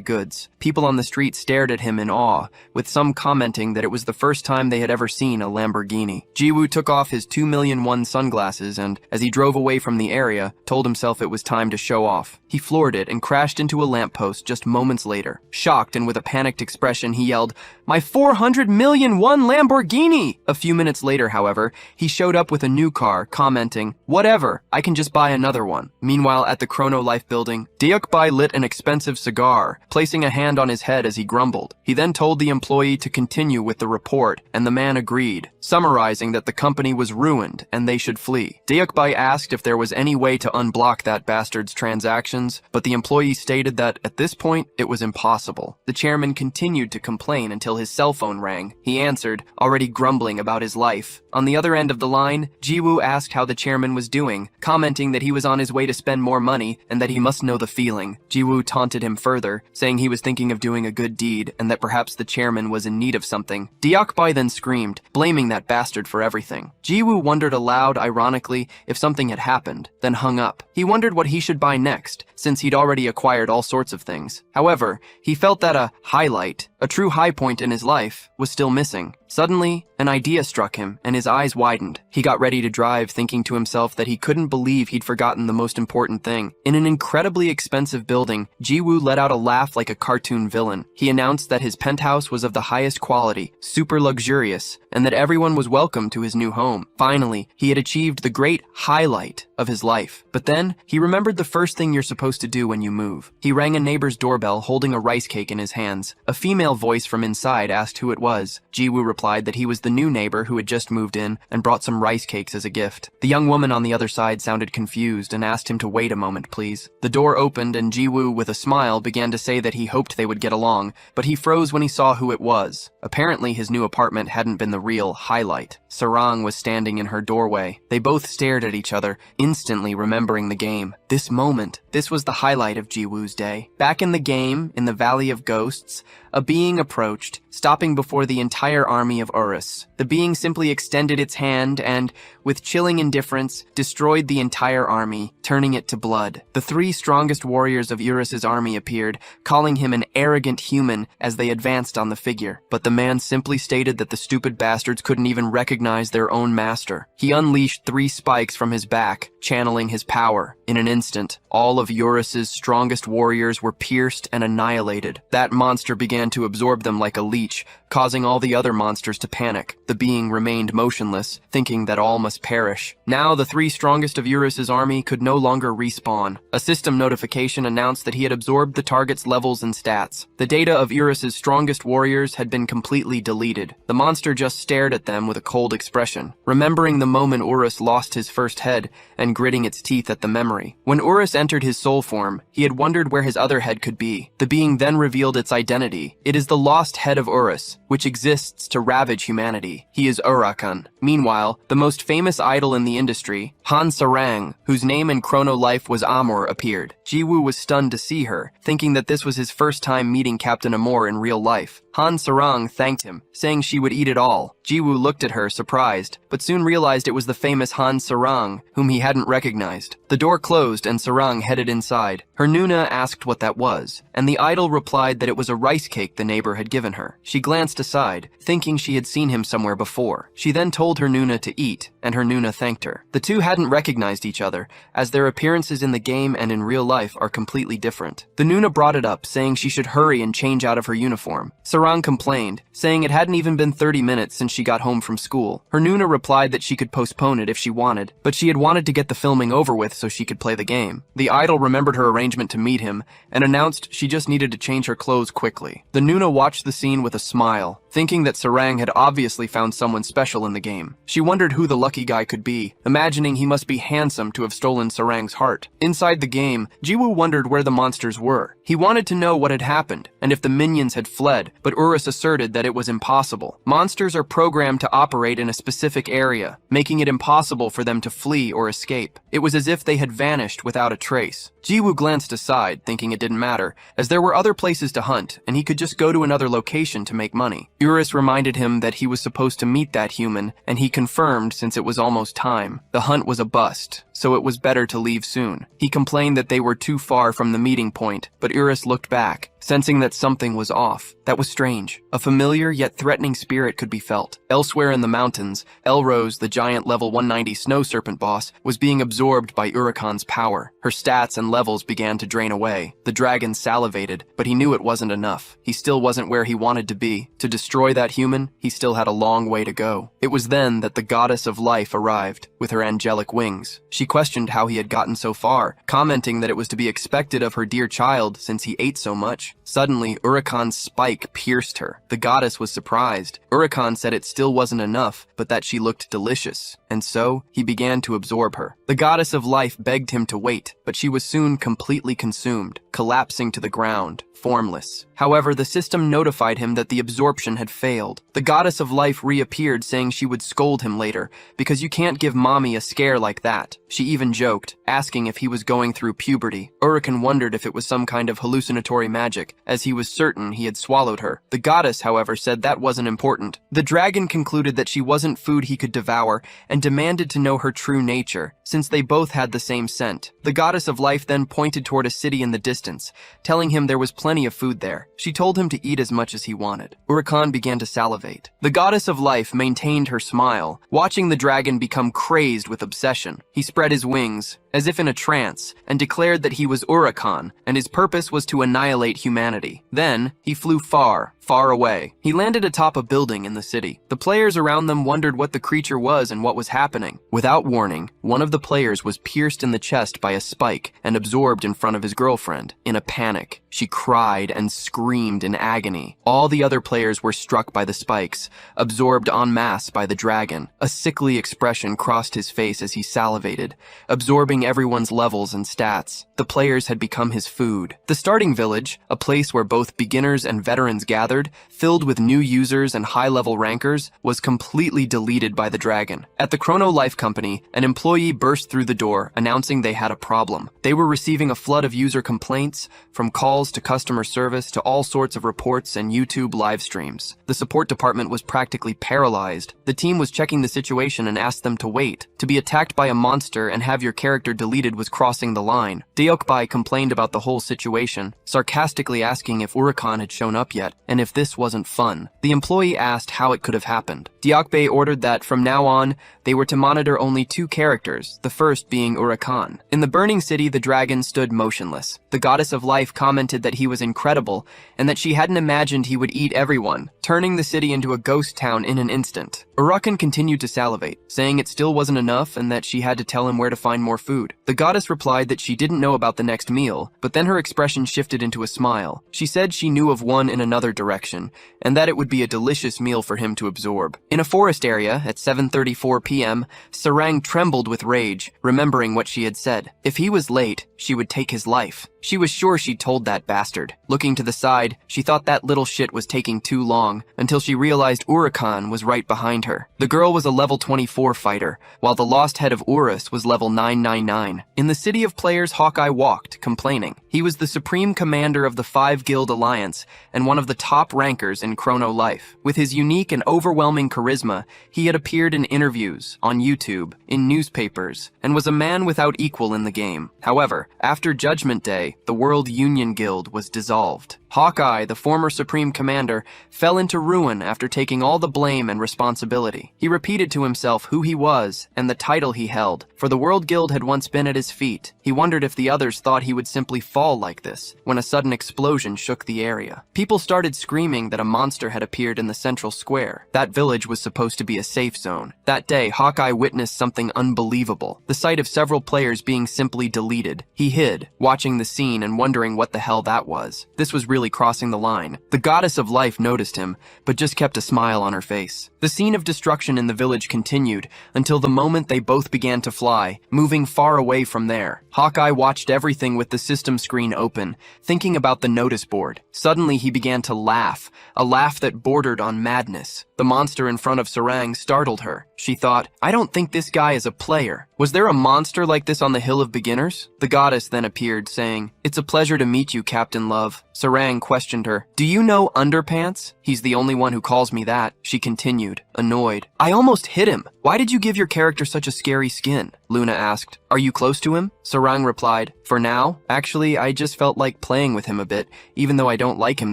goods. People on the street stared at him in awe, with some commenting that it was the first time they had ever seen a Lamborghini. Jiwoo took off his 2 million won sunglasses and, as he drove away from the area, told himself it was time to show off. He floored it and crashed into a lamppost just moments later. Shocked and with a panicked expression, he yelled, "My 400 million won Lamborghini!" A few minutes later, however, he showed up with a new car, commenting, "Whatever, I can just buy another one." Meanwhile, at the Chrono Life building, Deokbai lit an expensive cigar, placing a hand on his head as he grumbled. He then told the employee to continue with the report, and the man agreed, summarizing that the company was ruined and they should flee. Deokbai asked if there was any way to unblock that bastard's transactions, but the employee stated that, at this point, it was impossible. The chairman continued to complain until his cell phone rang. He answered, already grumbling about his life. On the other end of the line, Jiwoo asked how the chairman was doing, commenting that he was on his way to spend more money and that he must know the feeling. Jiwoo taunted him further, saying he was thinking of doing a good deed and that perhaps the chairman was in need of something. Deokbai then screamed, blaming that bastard for everything. Jiwoo wondered aloud, ironically, if something had happened, then hung up. He wondered what he should buy next, since he'd already acquired all sorts of things. However, he felt that a highlight, a true high point in his life, was still missing. Suddenly, an idea struck him, and his eyes widened. He got ready to drive, thinking to himself that he couldn't believe he'd forgotten the most important thing. In an incredibly expensive building, Jiwoo let out a laugh like a cartoon villain. He announced that his penthouse was of the highest quality, super luxurious, and that everyone was welcome to his new home. Finally, he had achieved the great highlight of his life. But then, he remembered the first thing you're supposed to do when you move. He rang a neighbor's doorbell holding a rice cake in his hands. A female female voice from inside asked who it was. Jiwoo replied that he was the new neighbor who had just moved in and brought some rice cakes as a gift. The young woman on the other side sounded confused and asked him to wait a moment, please. The door opened and Jiwoo, with a smile, began to say that he hoped they would get along, but he froze when he saw who it was. Apparently his new apartment hadn't been the real highlight. Sarang was standing in her doorway. They both stared at each other, instantly remembering the game. This moment, this was the highlight of Jiwoo's day. Back in the game, in the Valley of Ghosts, a being approached, stopping before the entire army of Urus. The being simply extended its hand and, with chilling indifference, destroyed the entire army, turning it to blood. The 3 strongest warriors of Urus's army appeared, calling him an arrogant human as they advanced on the figure. But the man simply stated that the stupid bastards couldn't even recognize their own master. He unleashed 3 spikes from his back, channeling his power. In an instant, all of Urus's strongest warriors were pierced and annihilated. That monster began to absorb them like a leech, causing all the other monsters to panic. The being remained motionless, thinking that all must perish. Now the 3 strongest of Urus's army could no longer respawn. A system notification announced that he had absorbed the target's levels and stats. The data of Urus's strongest warriors had been completely deleted. The monster just stared at them with a cold expression, remembering the moment Urus lost his first head and gritting its teeth at the memory. When Urus entered his soul form, he had wondered where his other head could be. The being then revealed its identity. It is the lost head of Urus, which exists to ravage humanity. He is Urakan. Meanwhile, the most famous idol in the industry, Han Sarang, whose name in chrono life was Amor, appeared. Jiwoo was stunned to see her, thinking that this was his first time meeting Captain Amor in real life. Han Sarang thanked him, saying she would eat it all. Jiwoo looked at her, surprised, but soon realized it was the famous Han Sarang, whom he hadn't recognized. The door closed and Sarang headed inside. Her Nuna asked what that was, and the idol replied that it was a rice cake the neighbor had given her. She glanced aside, thinking she had seen him somewhere before. She then told her Nuna to eat, and her Nuna thanked her. The two hadn't recognized each other, as their appearances in the game and in real life are completely different. The Nuna brought it up, saying she should hurry and change out of her uniform. Sarang complained, saying it hadn't even been 30 minutes since she got home from school. Her Nuna replied that she could postpone it if she wanted, but she had wanted to get the filming over with so she could play the game. The idol remembered her arrangement to meet him and announced she just needed to change her clothes quickly. The Nuna watched the scene with a smile, thinking that Sarang had obviously found someone special in the game. She wondered who the lucky guy could be, imagining he must be handsome to have stolen Sarang's heart. Inside the game, Jiwoo wondered where the monsters were. He wanted to know what had happened, and if the minions had fled, but Urus asserted that it was impossible. Monsters are programmed to operate in a specific area, making it impossible for them to flee or escape. It was as if they had vanished without a trace. Jiwoo glanced aside, thinking it didn't matter, as there were other places to hunt, and he could just go to another location to make money. Urus reminded him that he was supposed to meet that human, and he confirmed since it was almost time. The hunt was a bust, so it was better to leave soon. He complained that they were too far from the meeting point, but Urus looked back, sensing that something was off. That was strange. A familiar yet threatening spirit could be felt. Elsewhere in the mountains, Elrose, the giant level 190 snow serpent boss, was being absorbed by Urakan's power. Her stats and levels began to drain away. The dragon salivated, but he knew it wasn't enough. He still wasn't where he wanted to be. To destroy that human, he still had a long way to go. It was then that the goddess of life arrived, with her angelic wings. She questioned how he had gotten so far, commenting that it was to be expected of her dear child since he ate so much. Suddenly, Urakan's spike pierced her. The goddess was surprised. Urakan said it still wasn't enough, but that she looked delicious, and so he began to absorb her. The goddess of life begged him to wait, but she was soon completely consumed, collapsing to the ground, formless. However, the system notified him that the absorption had failed. The goddess of life reappeared, saying she would scold him later, because you can't give mommy a scare like that. She even joked, asking if he was going through puberty. Urakan wondered if it was some kind of hallucinatory magic, as he was certain he had swallowed her. The goddess, however, said that wasn't important. The dragon concluded that she wasn't food he could devour, and demanded to know her true nature, since they both had the same scent. The goddess of life then pointed toward a city in the distance, telling him there was plenty of food there. She told him to eat as much as he wanted. Urakan began to salivate. The goddess of life maintained her smile, watching the dragon become crazed with obsession. He spread his wings, as if in a trance, and declared that he was Urakan, and his purpose was to annihilate humanity. Then, he flew far, far away. He landed atop a building in the city. The players around them wondered what the creature was and what was was happening. Without warning, one of the players was pierced in the chest by a spike and absorbed in front of his girlfriend. In a panic, she cried and screamed in agony. All the other players were struck by the spikes, absorbed en masse by the dragon. A sickly expression crossed his face as he salivated, absorbing everyone's levels and stats. The players had become his food. The starting village, a place where both beginners and veterans gathered, filled with new users and high-level rankers, was completely deleted by the dragon. At the Chrono Life Company, an employee burst through the door, announcing they had a problem. They were receiving a flood of user complaints, from calls to customer service to all sorts of reports and YouTube live streams. The support department was practically paralyzed. The team was checking the situation and asked them to wait. To be attacked by a monster and have your character deleted was crossing the line. Deokbai complained about the whole situation, sarcastically asking if Urakan had shown up yet, and if this wasn't fun. The employee asked how it could have happened. Deokbai ordered that from now on, they were to monitor only 2 characters, the first being Urakan. In the burning city, the dragon stood motionless. The goddess of life commented that he was incredible, and that she hadn't imagined he would eat everyone, turning the city into a ghost town in an instant. Urakan continued to salivate, saying it still wasn't enough and that she had to tell him where to find more food. The goddess replied that she didn't know about the next meal, but then her expression shifted into a smile. She said she knew of one in another direction, and that it would be a delicious meal for him to absorb. In a forest area, at 7:34 p.m., Sarang trembled with rage, remembering what she had said. If he was late, she would take his life. She was sure she'd told that bastard. Looking to the side, she thought that little shit was taking too long, until she realized Urakan was right behind her. The girl was a level 24 fighter, while the lost head of Urus was level 999. In the city of players, Hawkeye walked, complaining. He was the supreme commander of the 5 Guild Alliance, and one of the top rankers in Chrono Life. With his unique and overwhelming charisma, he had appeared in interviews, on YouTube, in newspapers, and was a man without equal in the game. However, after Judgment Day, the World Union Guild was dissolved. Hawkeye, the former Supreme Commander, fell into ruin after taking all the blame and responsibility. He repeated to himself who he was and the title he held, for the World Guild had once been at his feet. He wondered if the others thought he would simply fall like this, when a sudden explosion shook the area. People started screaming that a monster had appeared in the central square. That village was supposed to be a safe zone. That day, Hawkeye witnessed something unbelievable, the sight of several players being simply deleted. He hid, watching the scene and wondering what the hell that was. This was really crossing the line. The goddess of life noticed him, but just kept a smile on her face. The scene of destruction in the village continued until the moment they both began to fly, moving far away from there. Hawkeye watched everything with the system screen open, thinking about the notice board. Suddenly he began to laugh, a laugh that bordered on madness. The monster in front of Sarang startled her. She thought, I don't think this guy is a player. Was there a monster like this on the Hill of Beginners? The goddess then appeared, saying, It's a pleasure to meet you, Captain Love. Sarang questioned her. Do you know Underpants? He's the only one who calls me that. She continued, annoyed. I almost hit him. Why did you give your character such a scary skin? Luna asked. Are you close to him? Sarang replied, For now, actually, I just felt like playing with him a bit, even though I don't like him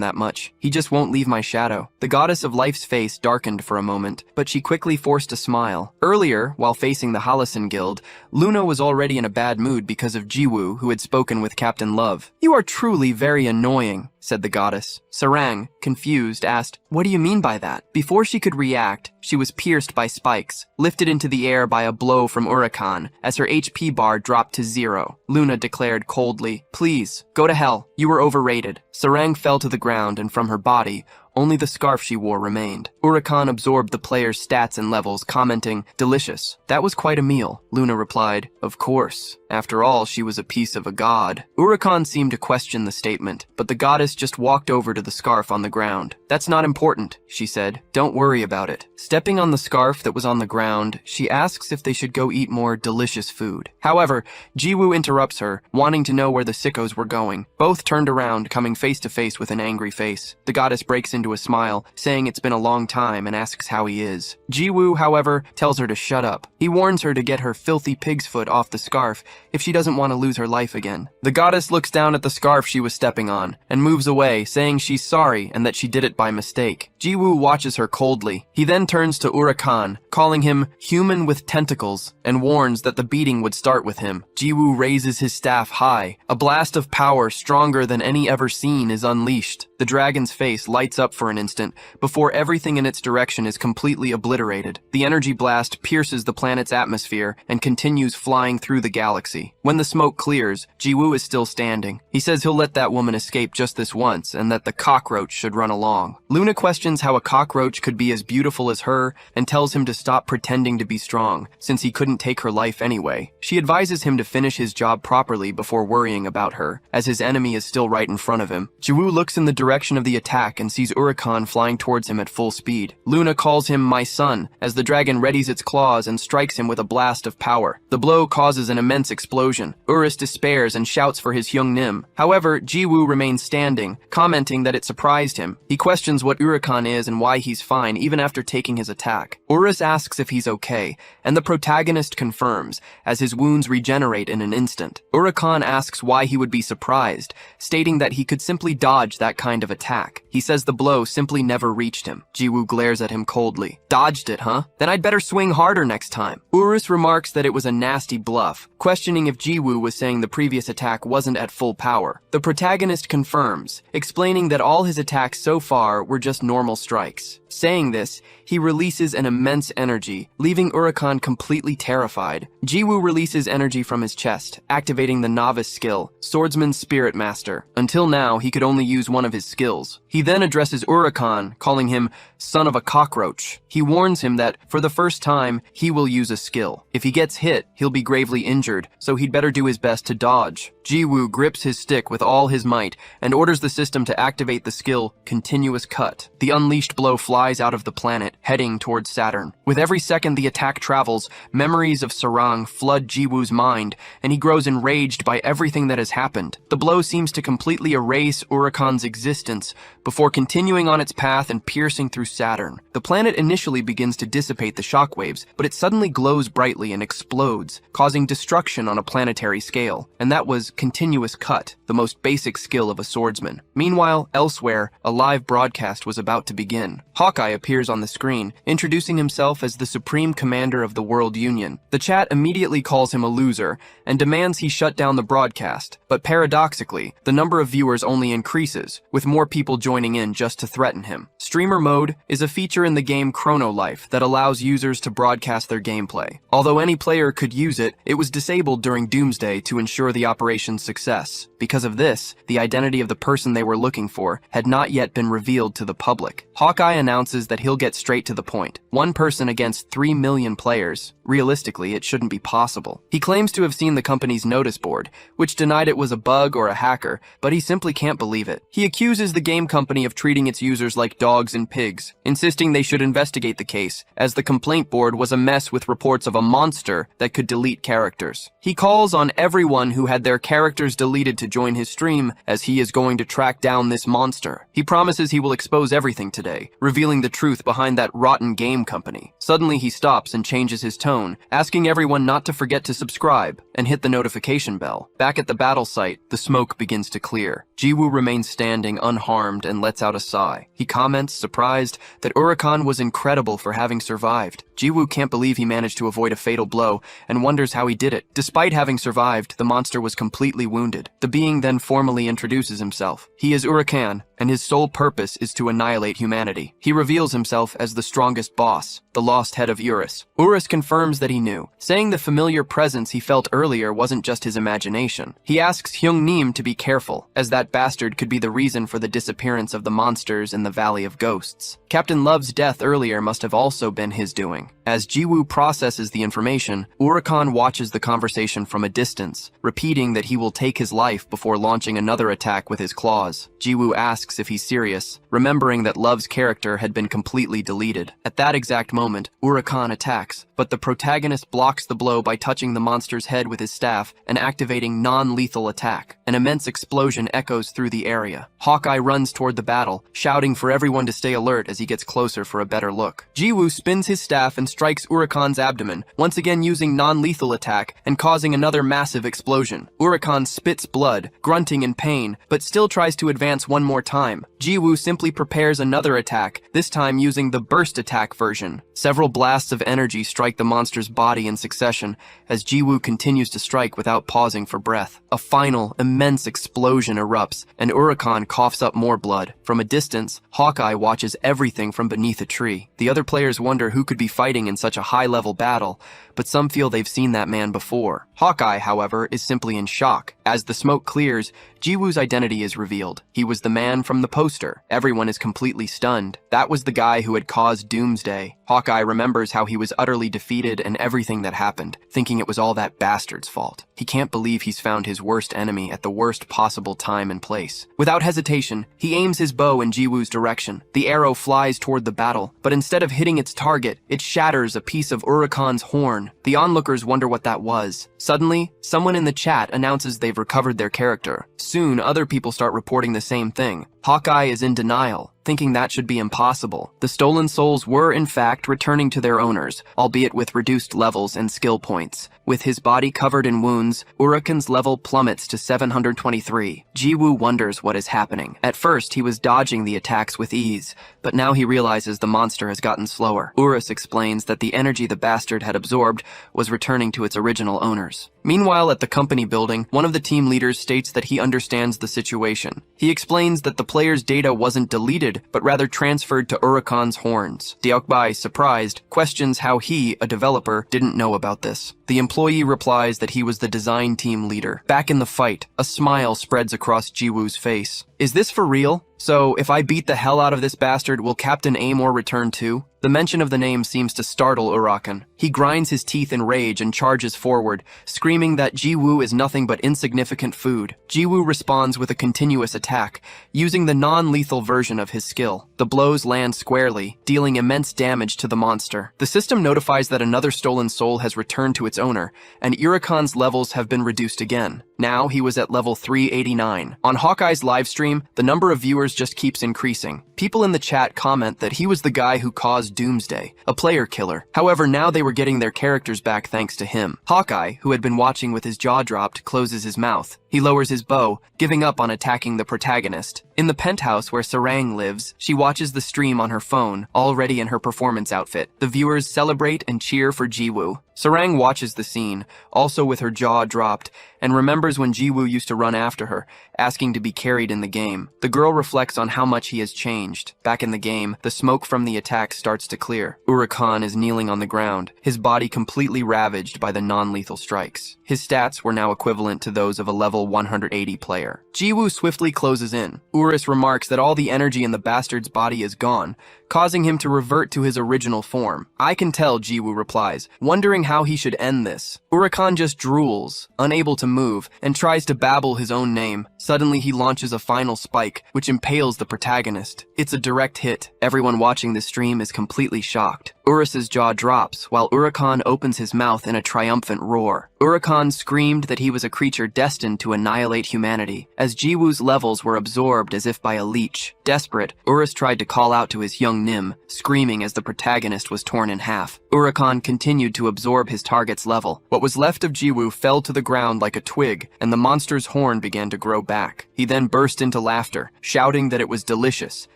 that much. He just won't leave my shadow. The goddess of life's face darkened for a moment, but she quickly forced a smile. Earlier, while facing the Halisan Guild, Luna was already in a bad mood because of Jiwoo, who had spoken with Captain Love. You are truly very annoying, said the goddess. Sarang, confused, asked, What do you mean by that? Before she could react, she was pierced by spikes, lifted into the air by a blow from Urakan, as her HP bar dropped to 0. Luna declared coldly, Please, go to hell. You were overrated. Sarang fell to the ground, and from her body, only the scarf she wore remained. Urakan absorbed the player's stats and levels, commenting, Delicious. That was quite a meal. Luna replied, Of course. After all, she was a piece of a god. Urakan seemed to question the statement, but the goddess just walked over to the scarf on the ground. That's not important, she said. Don't worry about it. Stepping on the scarf that was on the ground, she asks if they should go eat more delicious food. However, Jiwoo interrupts her, wanting to know where the sickos were going. Both turned around, coming face to face with an angry face. The goddess breaks into a smile, saying it's been a long time and asks how he is. Jiwoo, however, tells her to shut up. He warns her to get her filthy pig's foot off the scarf if she doesn't want to lose her life again. The goddess looks down at the scarf she was stepping on and moves away, saying she's sorry and that she did it by mistake. Jiwoo watches her coldly. He then turns to Urakan, calling him human with tentacles, and warns that the beating would start with him. Jiwoo raises his staff high. A blast of power stronger than any ever seen is unleashed. The dragon's face lights up for an instant before everything in its direction is completely obliterated. The energy blast pierces the planet's atmosphere and continues flying through the galaxy. When the smoke clears, Jiwoo is still standing. He says he'll let that woman escape just this once and that the cockroach should run along. Luna questions how a cockroach could be as beautiful as her and tells him to stop pretending to be strong, since he couldn't take her life anyway. She advises him to finish his job properly before worrying about her, as his enemy is still right in front of him. Jiwoo looks in the direction of the attack and sees Urakan flying towards him at full speed. Luna calls him "my son" as the dragon readies its claws and strikes him with a blast of power. The blow causes an immense explosion. Urus despairs and shouts for his young Nim. However, Jiwoo remains standing, commenting that it surprised him. He questions what Urakan is and why he's fine even after taking his attack. Urus asks if he's okay, and the protagonist confirms, as his wounds regenerate in an instant. Urakan asks why he would be surprised, stating that he could simply dodge that kind of attack. He says the blow simply never reached him. Jiwoo glares at him coldly. "Dodged it, huh? Then I'd better swing harder next time." Urus remarks that it was a nasty bluff, questioning if Jiwoo was saying the previous attack wasn't at full power. The protagonist confirms, explaining that all his attacks so far were just normal strikes. Saying this, he releases an immense energy, leaving Urakan completely terrified. Jiwoo releases energy from his chest, activating the novice skill, Swordsman's Spirit Master. Until now, he could only use one of his skills. He then addresses Urakan, calling him "son of a cockroach." He warns him that, for the first time, he will use a skill. If he gets hit, he'll be gravely injured, so he'd better do his best to dodge. Jiwoo grips his stick with all his might and orders the system to activate the skill Continuous Cut. The unleashed blow flies out of the planet, heading towards Saturn. With every second the attack travels, memories of Sarang flood Jiwoo's mind, and he grows enraged by everything that has happened. The blow seems to completely erase Urakan's existence before continuing on its path and piercing through Saturn. The planet initially begins to dissipate the shockwaves, but it suddenly glows brightly and explodes, causing destruction on a planetary scale. And that was Continuous Cut, the most basic skill of a swordsman. Meanwhile, elsewhere, a live broadcast was about to begin. Hawkeye appears on the screen, introducing himself as the Supreme Commander of the World Union. The chat immediately calls him a loser and demands he shut down the broadcast, but paradoxically, the number of viewers only increases, with more people joining in just to threaten him. Streamer mode is a feature in the game Chrono Life that allows users to broadcast their gameplay. Although any player could use it, it was disabled during Doomsday to ensure the operation's success. Because of this, the identity of the person they were looking for had not yet been revealed to the public. Hawkeye announces that he'll get straight to the point. One person against 3 million players. Realistically, it shouldn't be possible. He claims to have seen the company's notice board, which denied it was a bug or a hacker, but he simply can't believe it. He accuses the game company of treating its users like dogs and pigs, insisting they should investigate the case, as the complaint board was a mess with reports of a monster that could delete characters. He calls on everyone who had their characters deleted to join his stream, as he is going to track down this monster. He promises he will expose everything today, revealing the truth behind that rotten game company. Suddenly he stops and changes his tone, asking everyone not to forget to subscribe and hit the notification bell. Back at the battle site, the smoke begins to clear. Jiwoo remains standing unharmed and lets out a sigh. He comments, surprised, that Urakan was incredible for having survived. Jiwoo can't believe he managed to avoid a fatal blow and wonders how he did it. Despite having survived, the monster was completely wounded. The being then formally introduces himself. He is Urakan, and his sole purpose is to annihilate humanity. He reveals himself as the strongest boss, the lost head of Urus. Urus confirms that he knew, saying the familiar presence he felt earlier wasn't just his imagination. He asks Hyung-Nim to be careful, as that bastard could be the reason for the disappearance of the monsters in the Valley of Ghosts. Captain Love's death earlier must have also been his doing. As Jiwoo processes the information, Urakan watches the conversation from a distance, repeating that he will take his life before launching another attack with his claws. Jiwoo asks if he's serious, remembering that Love's character had been completely deleted. At that exact moment, Urakan attacks, but the protagonist blocks the blow by touching the monster's head with his staff and activating non-lethal attack. An immense explosion echoes through the area. Hawkeye runs toward the battle, shouting for everyone to stay alert as he gets closer for a better look. Jiwoo spins his staff and strikes Urakan's abdomen, once again using non-lethal attack and causing another massive explosion. Urakan spits blood, grunting in pain, but still tries to advance one more time. time. Jiwoo simply prepares another attack, this time using the burst attack version. Several blasts of energy strike the monster's body in succession as Jiwoo continues to strike without pausing for breath. A final, immense explosion erupts, and Urakan coughs up more blood. From a distance, Hawkeye watches everything from beneath a tree. The other players wonder who could be fighting in such a high-level battle, but some feel they've seen that man before. Hawkeye, however, is simply in shock. As the smoke clears, Jiwoo's identity is revealed. He was the man from the poster. Everyone is completely stunned. That was the guy who had caused doomsday. Hawkeye remembers how he was utterly defeated and everything that happened, thinking it was all that bastard's fault. He can't believe he's found his worst enemy at the worst possible time and place. Without hesitation, he aims his bow in Jiwoo's direction. The arrow flies toward the battle, but instead of hitting its target, it shatters a piece of Urakan's horn. The onlookers wonder what that was. Suddenly, someone in the chat announces they've recovered their character. Soon, other people start reporting the same thing. Hawkeye is in denial, thinking that should be impossible. The stolen souls were, in fact, returning to their owners, albeit with reduced levels and skill points. With his body covered in wounds, Urakan's level plummets to 723. Jiwoo wonders what is happening. At first, he was dodging the attacks with ease, but now he realizes the monster has gotten slower. Urus explains that the energy the bastard had absorbed was returning to its original owners. Meanwhile, at the company building, one of the team leaders states that he understands the situation. He explains that the player's data wasn't deleted, but rather transferred to Urakan's horns. Deokbai, surprised, questions how he, a developer, didn't know about this. The employee replies that he was the design team leader. Back in the fight, a smile spreads across Jiwoo's face. Is this for real? So, if I beat the hell out of this bastard, will Captain Amor return too? The mention of the name seems to startle Urakan. He grinds his teeth in rage and charges forward, screaming that Jiwoo is nothing but insignificant food. Jiwoo responds with a continuous attack, using the non-lethal version of his skill. The blows land squarely, dealing immense damage to the monster. The system notifies that another stolen soul has returned to its owner, and Urakan's levels have been reduced again. Now he was at level 389. On Hawkeye's livestream, the number of viewers just keeps increasing. People in the chat comment that he was the guy who caused doomsday, a player killer. However, now they were getting their characters back thanks to him. Hawkeye, who had been watching with his jaw dropped, closes his mouth. He lowers his bow, giving up on attacking the protagonist. In the penthouse where Sarang lives, she watches the stream on her phone, already in her performance outfit. The viewers celebrate and cheer for Jiwoo. Sarang watches the scene, also with her jaw dropped, and remembers when Jiwoo used to run after her, asking to be carried in the game. The girl reflects on how much he has changed. Back in the game, the smoke from the attack starts to clear. Urakan is kneeling on the ground, his body completely ravaged by the non-lethal strikes. His stats were now equivalent to those of a level 180 player. Jiwoo swiftly closes in. Urus remarks that all the energy in the bastard's body is gone, causing him to revert to his original form. I can tell, Jiwoo replies, wondering how he should end this. Urakan just drools, unable to move, and tries to babble his own name. Suddenly he launches a final spike, which impales the protagonist. It's a direct hit. Everyone watching the stream is completely shocked. Urus's jaw drops, while Urakan opens his mouth in a triumphant roar. Urakan screamed that he was a creature destined to annihilate humanity, as Jiwoo's levels were absorbed as if by a leech. Desperate, Urus tried to call out to his young Nim, screaming as the protagonist was torn in half. Urakan continued to absorb his target's level. What was left of Jiwoo fell to the ground like a twig, and the monster's horn began to grow back. He then burst into laughter, shouting that it was delicious,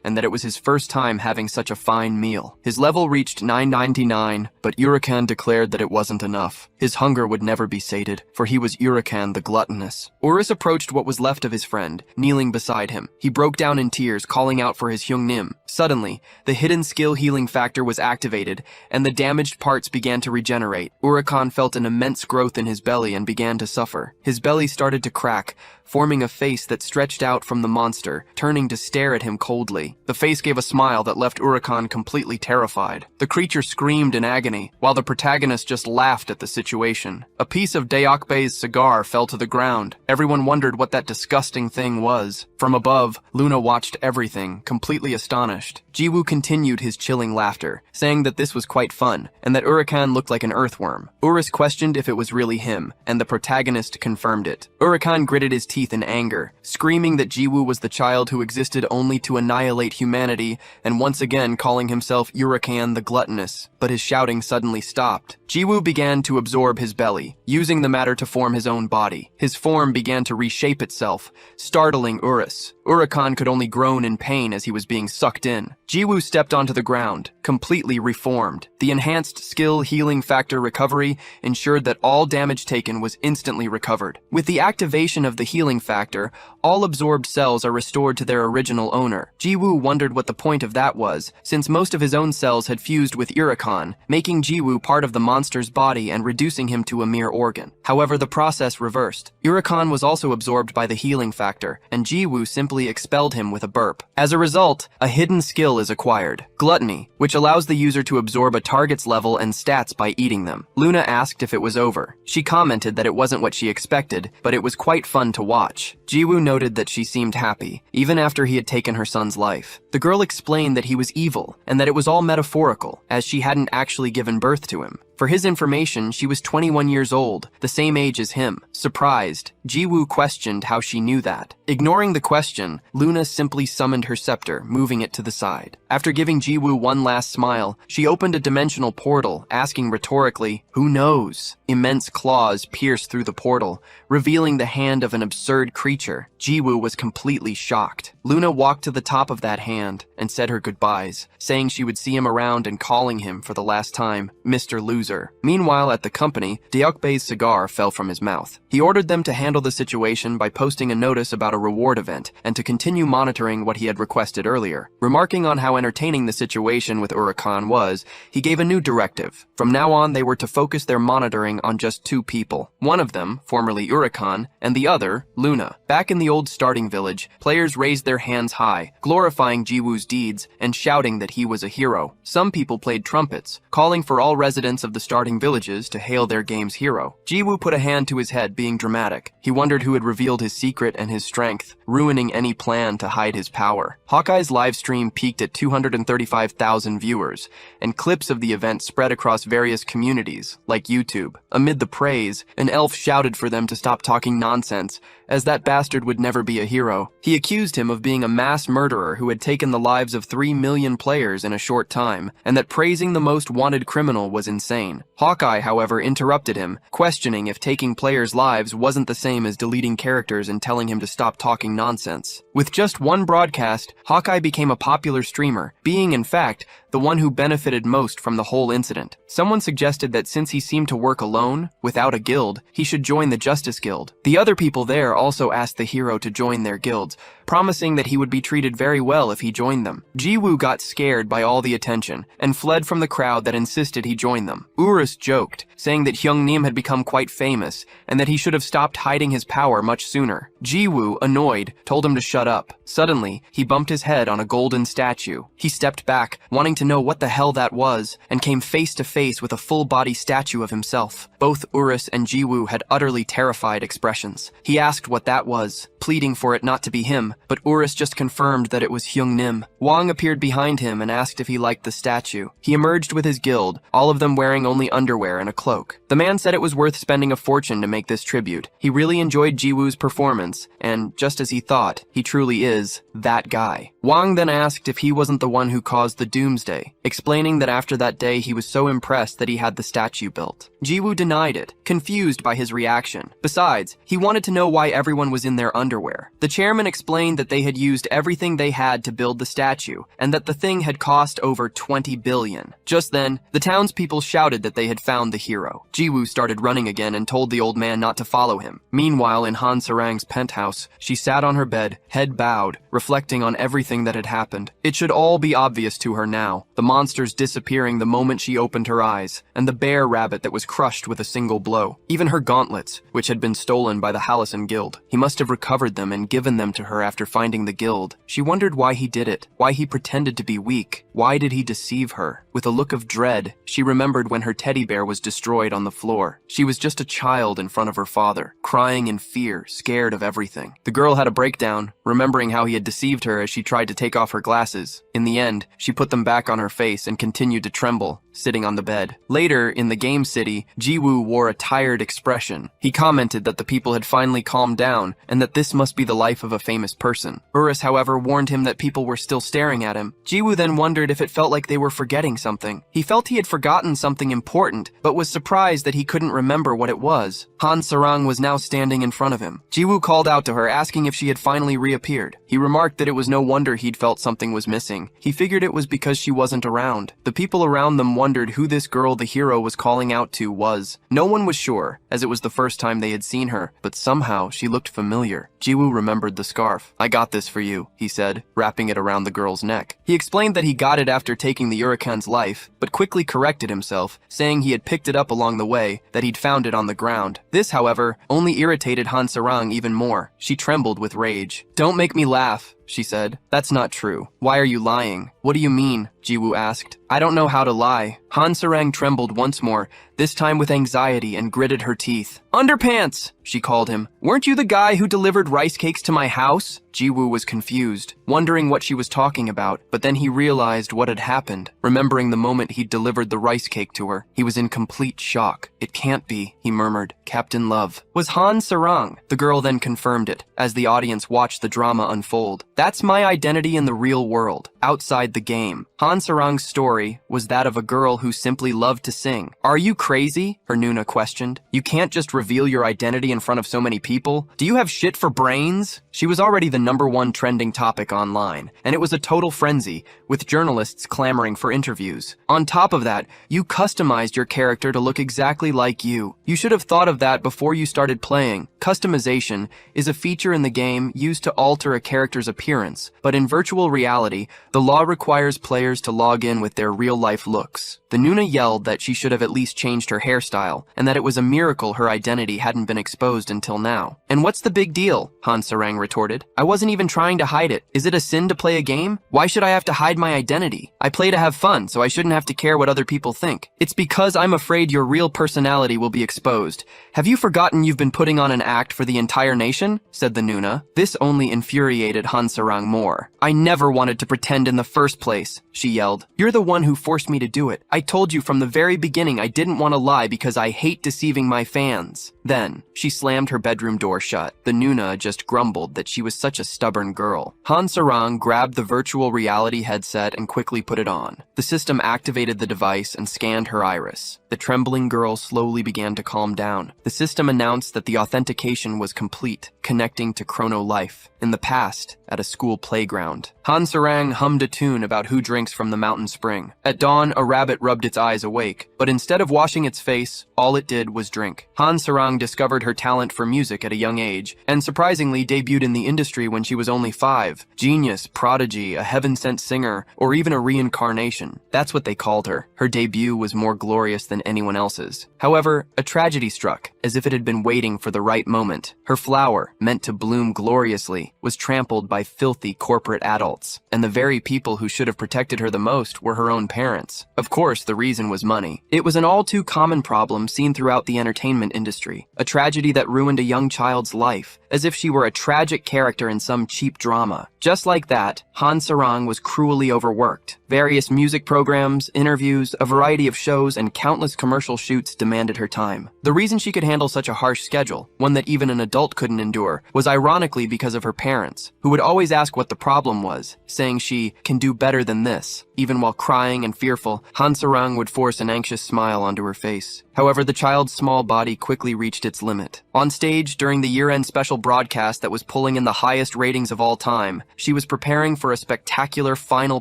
and that it was his first time having such a fine meal. His level reached 999, but Urakan declared that it wasn't enough. His hunger would never be sated, for he was Urakan the gluttonous. Urus approached what was left of his friend, kneeling beside him. He broke down in tears, calling out for his Hyungnim. Suddenly, the hidden skill healing factor was activated, and the damaged parts began to regenerate. Urakan felt an immense growth in his belly and began to suffer. His belly started to crack, forming a face that stretched out from the monster, turning to stare at him coldly. The face gave a smile that left Urakan completely terrified. The creature screamed in agony, while the protagonist just laughed at the situation. A piece of Deokbei's cigar fell to the ground. Everyone wondered what that disgusting thing was. From above, Luna watched everything, completely astonished. Jiwoo continued his chilling laughter, saying that this was quite fun, and that Urakan looked like an earthworm. Urus questioned if it was really him, and the protagonist confirmed it. Urakan gritted his teeth in anger, screaming that Jiwoo was the child who existed only to annihilate humanity, and once again calling himself Urakan the gluttonous. calmness, but his shouting suddenly stopped. Jiwoo began to absorb his belly, using the matter to form his own body. His form began to reshape itself, startling Urus. Urakan could only groan in pain as he was being sucked in. Jiwoo stepped onto the ground, completely reformed. The enhanced skill healing factor recovery ensured that all damage taken was instantly recovered. With the activation of the healing factor, all absorbed cells are restored to their original owner. Jiwoo wondered what the point of that was, since most of his own cells had fused with Urakan, making Jiwoo part of the monster's body and reducing him to a mere organ. However, the process reversed. Urakan was also absorbed by the healing factor, and Jiwoo simply expelled him with a burp. As a result, a hidden skill is acquired, gluttony, which allows the user to absorb a target's level and stats by eating them. Luna asked if it was over. She commented that it wasn't what she expected, but it was quite fun to watch. Jiwoo noted that she seemed happy, even after he had taken her son's life. The girl explained that he was evil, and that it was all metaphorical, as she hadn't actually given birth to him. For his information, she was 21 years old, the same age as him. Surprised, Jiwoo questioned how she knew that. Ignoring the question, Luna simply summoned her scepter, moving it to the side. After giving Jiwoo one last smile, she opened a dimensional portal, asking rhetorically, "Who knows?" Immense claws pierced through the portal, revealing the hand of an absurd creature. Jiwoo was completely shocked. Luna walked to the top of that hand and said her goodbyes, saying she would see him around and calling him for the last time, Mr. Loser. Meanwhile, at the company, Deokbei's cigar fell from his mouth. He ordered them to handle the situation by posting a notice about a reward event and to continue monitoring what he had requested earlier. Remarking on how entertaining the situation with Urakan was, he gave a new directive. From now on, they were to focus their monitoring on just two people. One of them, formerly Urakan, and the other, Luna. Back in the old starting village, players raised their hands high, glorifying Jiwoo's deeds and shouting that he was a hero. Some people played trumpets, calling for all residents of the starting villages to hail their game's hero. Jiwoo put a hand to his head, being dramatic. He wondered who had revealed his secret and his strength, ruining any plan to hide his power. Hawkeye's live stream peaked at 235,000 viewers, and clips of the event spread across various communities, like YouTube. Amid the praise, an elf shouted for them to stop talking nonsense, as that bastard would never be a hero. He accused him of being a mass murderer who had taken the lives of 3 million players in a short time, and that praising the most wanted criminal was insane. Hawkeye, however, interrupted him, questioning if taking players' lives wasn't the same as deleting characters and telling him to stop talking nonsense. With just one broadcast, Hawkeye became a popular streamer, being, in fact, the one who benefited most from the whole incident. Someone suggested that since he seemed to work alone, without a guild, he should join the Justice Guild. The other people there also asked the hero to join their guilds, promising that he would be treated very well if he joined them. Jiwoo got scared by all the attention and fled from the crowd that insisted he join them. Urus joked, saying that Hyungnim had become quite famous and that he should have stopped hiding his power much sooner. Jiwoo, annoyed, told him to shut up. Suddenly, he bumped his head on a golden statue. He stepped back, wanting to know what the hell that was, and came face to face with a full-body statue of himself. Both Urus and Jiwoo had utterly terrified expressions. He asked what that was, pleading for it not to be him, but Urus just confirmed that it was Hyungnim. Wang appeared behind him and asked if he liked the statue. He emerged with his guild, all of them wearing only underwear and a cloak. The man said it was worth spending a fortune to make this tribute. He really enjoyed Jiwoo's performance, and just as he thought, he truly is that guy. Wang then asked if he wasn't the one who caused the doomsday, explaining that after that day he was so impressed that he had the statue built. Jiwoo denied it, confused by his reaction. Besides, he wanted to know why everyone was in their underwear. The chairman explained that they had used everything they had to build the statue, and that the thing had cost over 20 billion. Just then, the townspeople shouted that they had found the hero. Jiwoo started running again and told the old man not to follow him. Meanwhile, in Han Sarang's penthouse, she sat on her bed, head bowed, reflecting on everything that had happened. It should all be obvious to her now. The monsters disappearing the moment she opened her eyes, and the bear rabbit that was crushed with a single blow. Even her gauntlets, which had been stolen by the Halisan Guild. He must have recovered them and given them to her after finding the guild. She wondered why he did it, why he pretended to be weak. Why did he deceive her? With a look of dread, she remembered when her teddy bear was destroyed on the floor. She was just a child in front of her father, crying in fear, scared of everything. The girl had a breakdown, remembering how he had deceived her as she tried to take off her glasses. In the end, she put them back on her face and continued to tremble, sitting on the bed. Later, in the game city, Jiwoo wore a tired expression. He commented that the people had finally calmed down and that this must be the life of a famous person. Urus, however, warned him that people were still staring at him. Jiwoo then wondered if it felt like they were forgetting something. He felt he had forgotten something important, but was surprised that he couldn't remember what it was. Han Sarang was now standing in front of him. Jiwoo called out to her, asking if she had finally reappeared. He remarked that it was no wonder he'd felt something was missing. He figured it was because she wasn't around. The people around them wondered who this girl the hero was calling out to was. No one was sure, as it was the first time they had seen her, but somehow she looked familiar. Jiwoo remembered the scarf. "I got this for you," he said, wrapping it around the girl's neck. He explained that he got it after taking the Urakan's life, but quickly corrected himself, saying he had picked it up along the way, that he'd found it on the ground. This, however, only irritated Han Sarang even more. She trembled with rage. "Don't make me laugh," she said. "That's not true. Why are you lying?" "What do you mean?" Jiwoo asked. "I don't know how to lie." Han Sarang trembled once more, this time with anxiety, and gritted her teeth. "Underpants!" she called him. "Weren't you the guy who delivered rice cakes to my house?" Jiwoo was confused, wondering what she was talking about, but then he realized what had happened. Remembering the moment he'd delivered the rice cake to her, he was in complete shock. "It can't be," he murmured. "Captain Love was Han Sarang." The girl then confirmed it, as the audience watched the drama unfold. "That's my identity in the real world, outside the game." Han Sarang's story was that of a girl who simply loved to sing. "Are you crazy?" her Nuna questioned. "You can't just reveal your identity in front of so many people. Do you have shit for brains?" She was already the #1 trending topic online, and it was a total frenzy, with journalists clamoring for interviews. On top of that, you customized your character to look exactly like you. You should have thought of that before you started playing. Customization is a feature in the game used to alter a character's appearance, but in virtual reality, the law requires players to log in with their real-life looks. The Nuna yelled that she should have at least changed her hairstyle, and that it was a miracle her identity hadn't been exposed until now. "And what's the big deal?" Han Sarang retorted. "I wasn't even trying to hide it. Is it a sin to play a game? Why should I have to hide my identity? I play to have fun, so I shouldn't have to care what other people think. It's because I'm afraid your real personality will be exposed. Have you forgotten you've been putting on an act for the entire nation?" said the Nuna. This only infuriated Han Sarang more. "I never wanted to pretend in the first place," she yelled. "You're the one who forced me to do it. I told you from the very beginning I didn't want to lie because I hate deceiving my fans." Then, she slammed her bedroom door shut. The Nuna just grumbled that she was such a stubborn girl. Han Sarang grabbed the virtual reality headset and quickly put it on. The system activated the device and scanned her iris. The trembling girl slowly began to calm down. The system announced that the authentication was complete, connecting to Chrono Life, in the past, at a school playground. Han Sarang hummed a tune about who drinks from the mountain spring. At dawn, a rabbit rubbed its eyes awake, but instead of washing its face, all it did was drink. Han Sarang discovered her talent for music at a young age, and surprisingly debuted in the industry when she was only 5. Genius, prodigy, a heaven-sent singer, or even a reincarnation. That's what they called her. Her debut was more glorious than anyone else's. However, a tragedy struck, as if it had been waiting for the right moment. Her flower, meant to bloom gloriously, was trampled by filthy corporate adults, and the very people who should have protected her the most were her own parents. Of course, the reason was money. It was an all-too-common problem seen throughout the entertainment industry, a tragedy that ruined a young child's life, as if she were a tragic character in some cheap drama. Just like that, Han Sarang was cruelly overworked. Various music programs, interviews, a variety of shows, and countless commercial shoots demanded her time. The reason she could handle such a harsh schedule, one that even an adult couldn't endure, was ironically because of her parents, who would always ask what the problem was, saying she can do better than this. Even while crying and fearful, Han Sarang would force an anxious smile onto her face. However, the child's small body quickly reached its limit. On stage, during the year-end special broadcast that was pulling in the highest ratings of all time, she was preparing for a spectacular final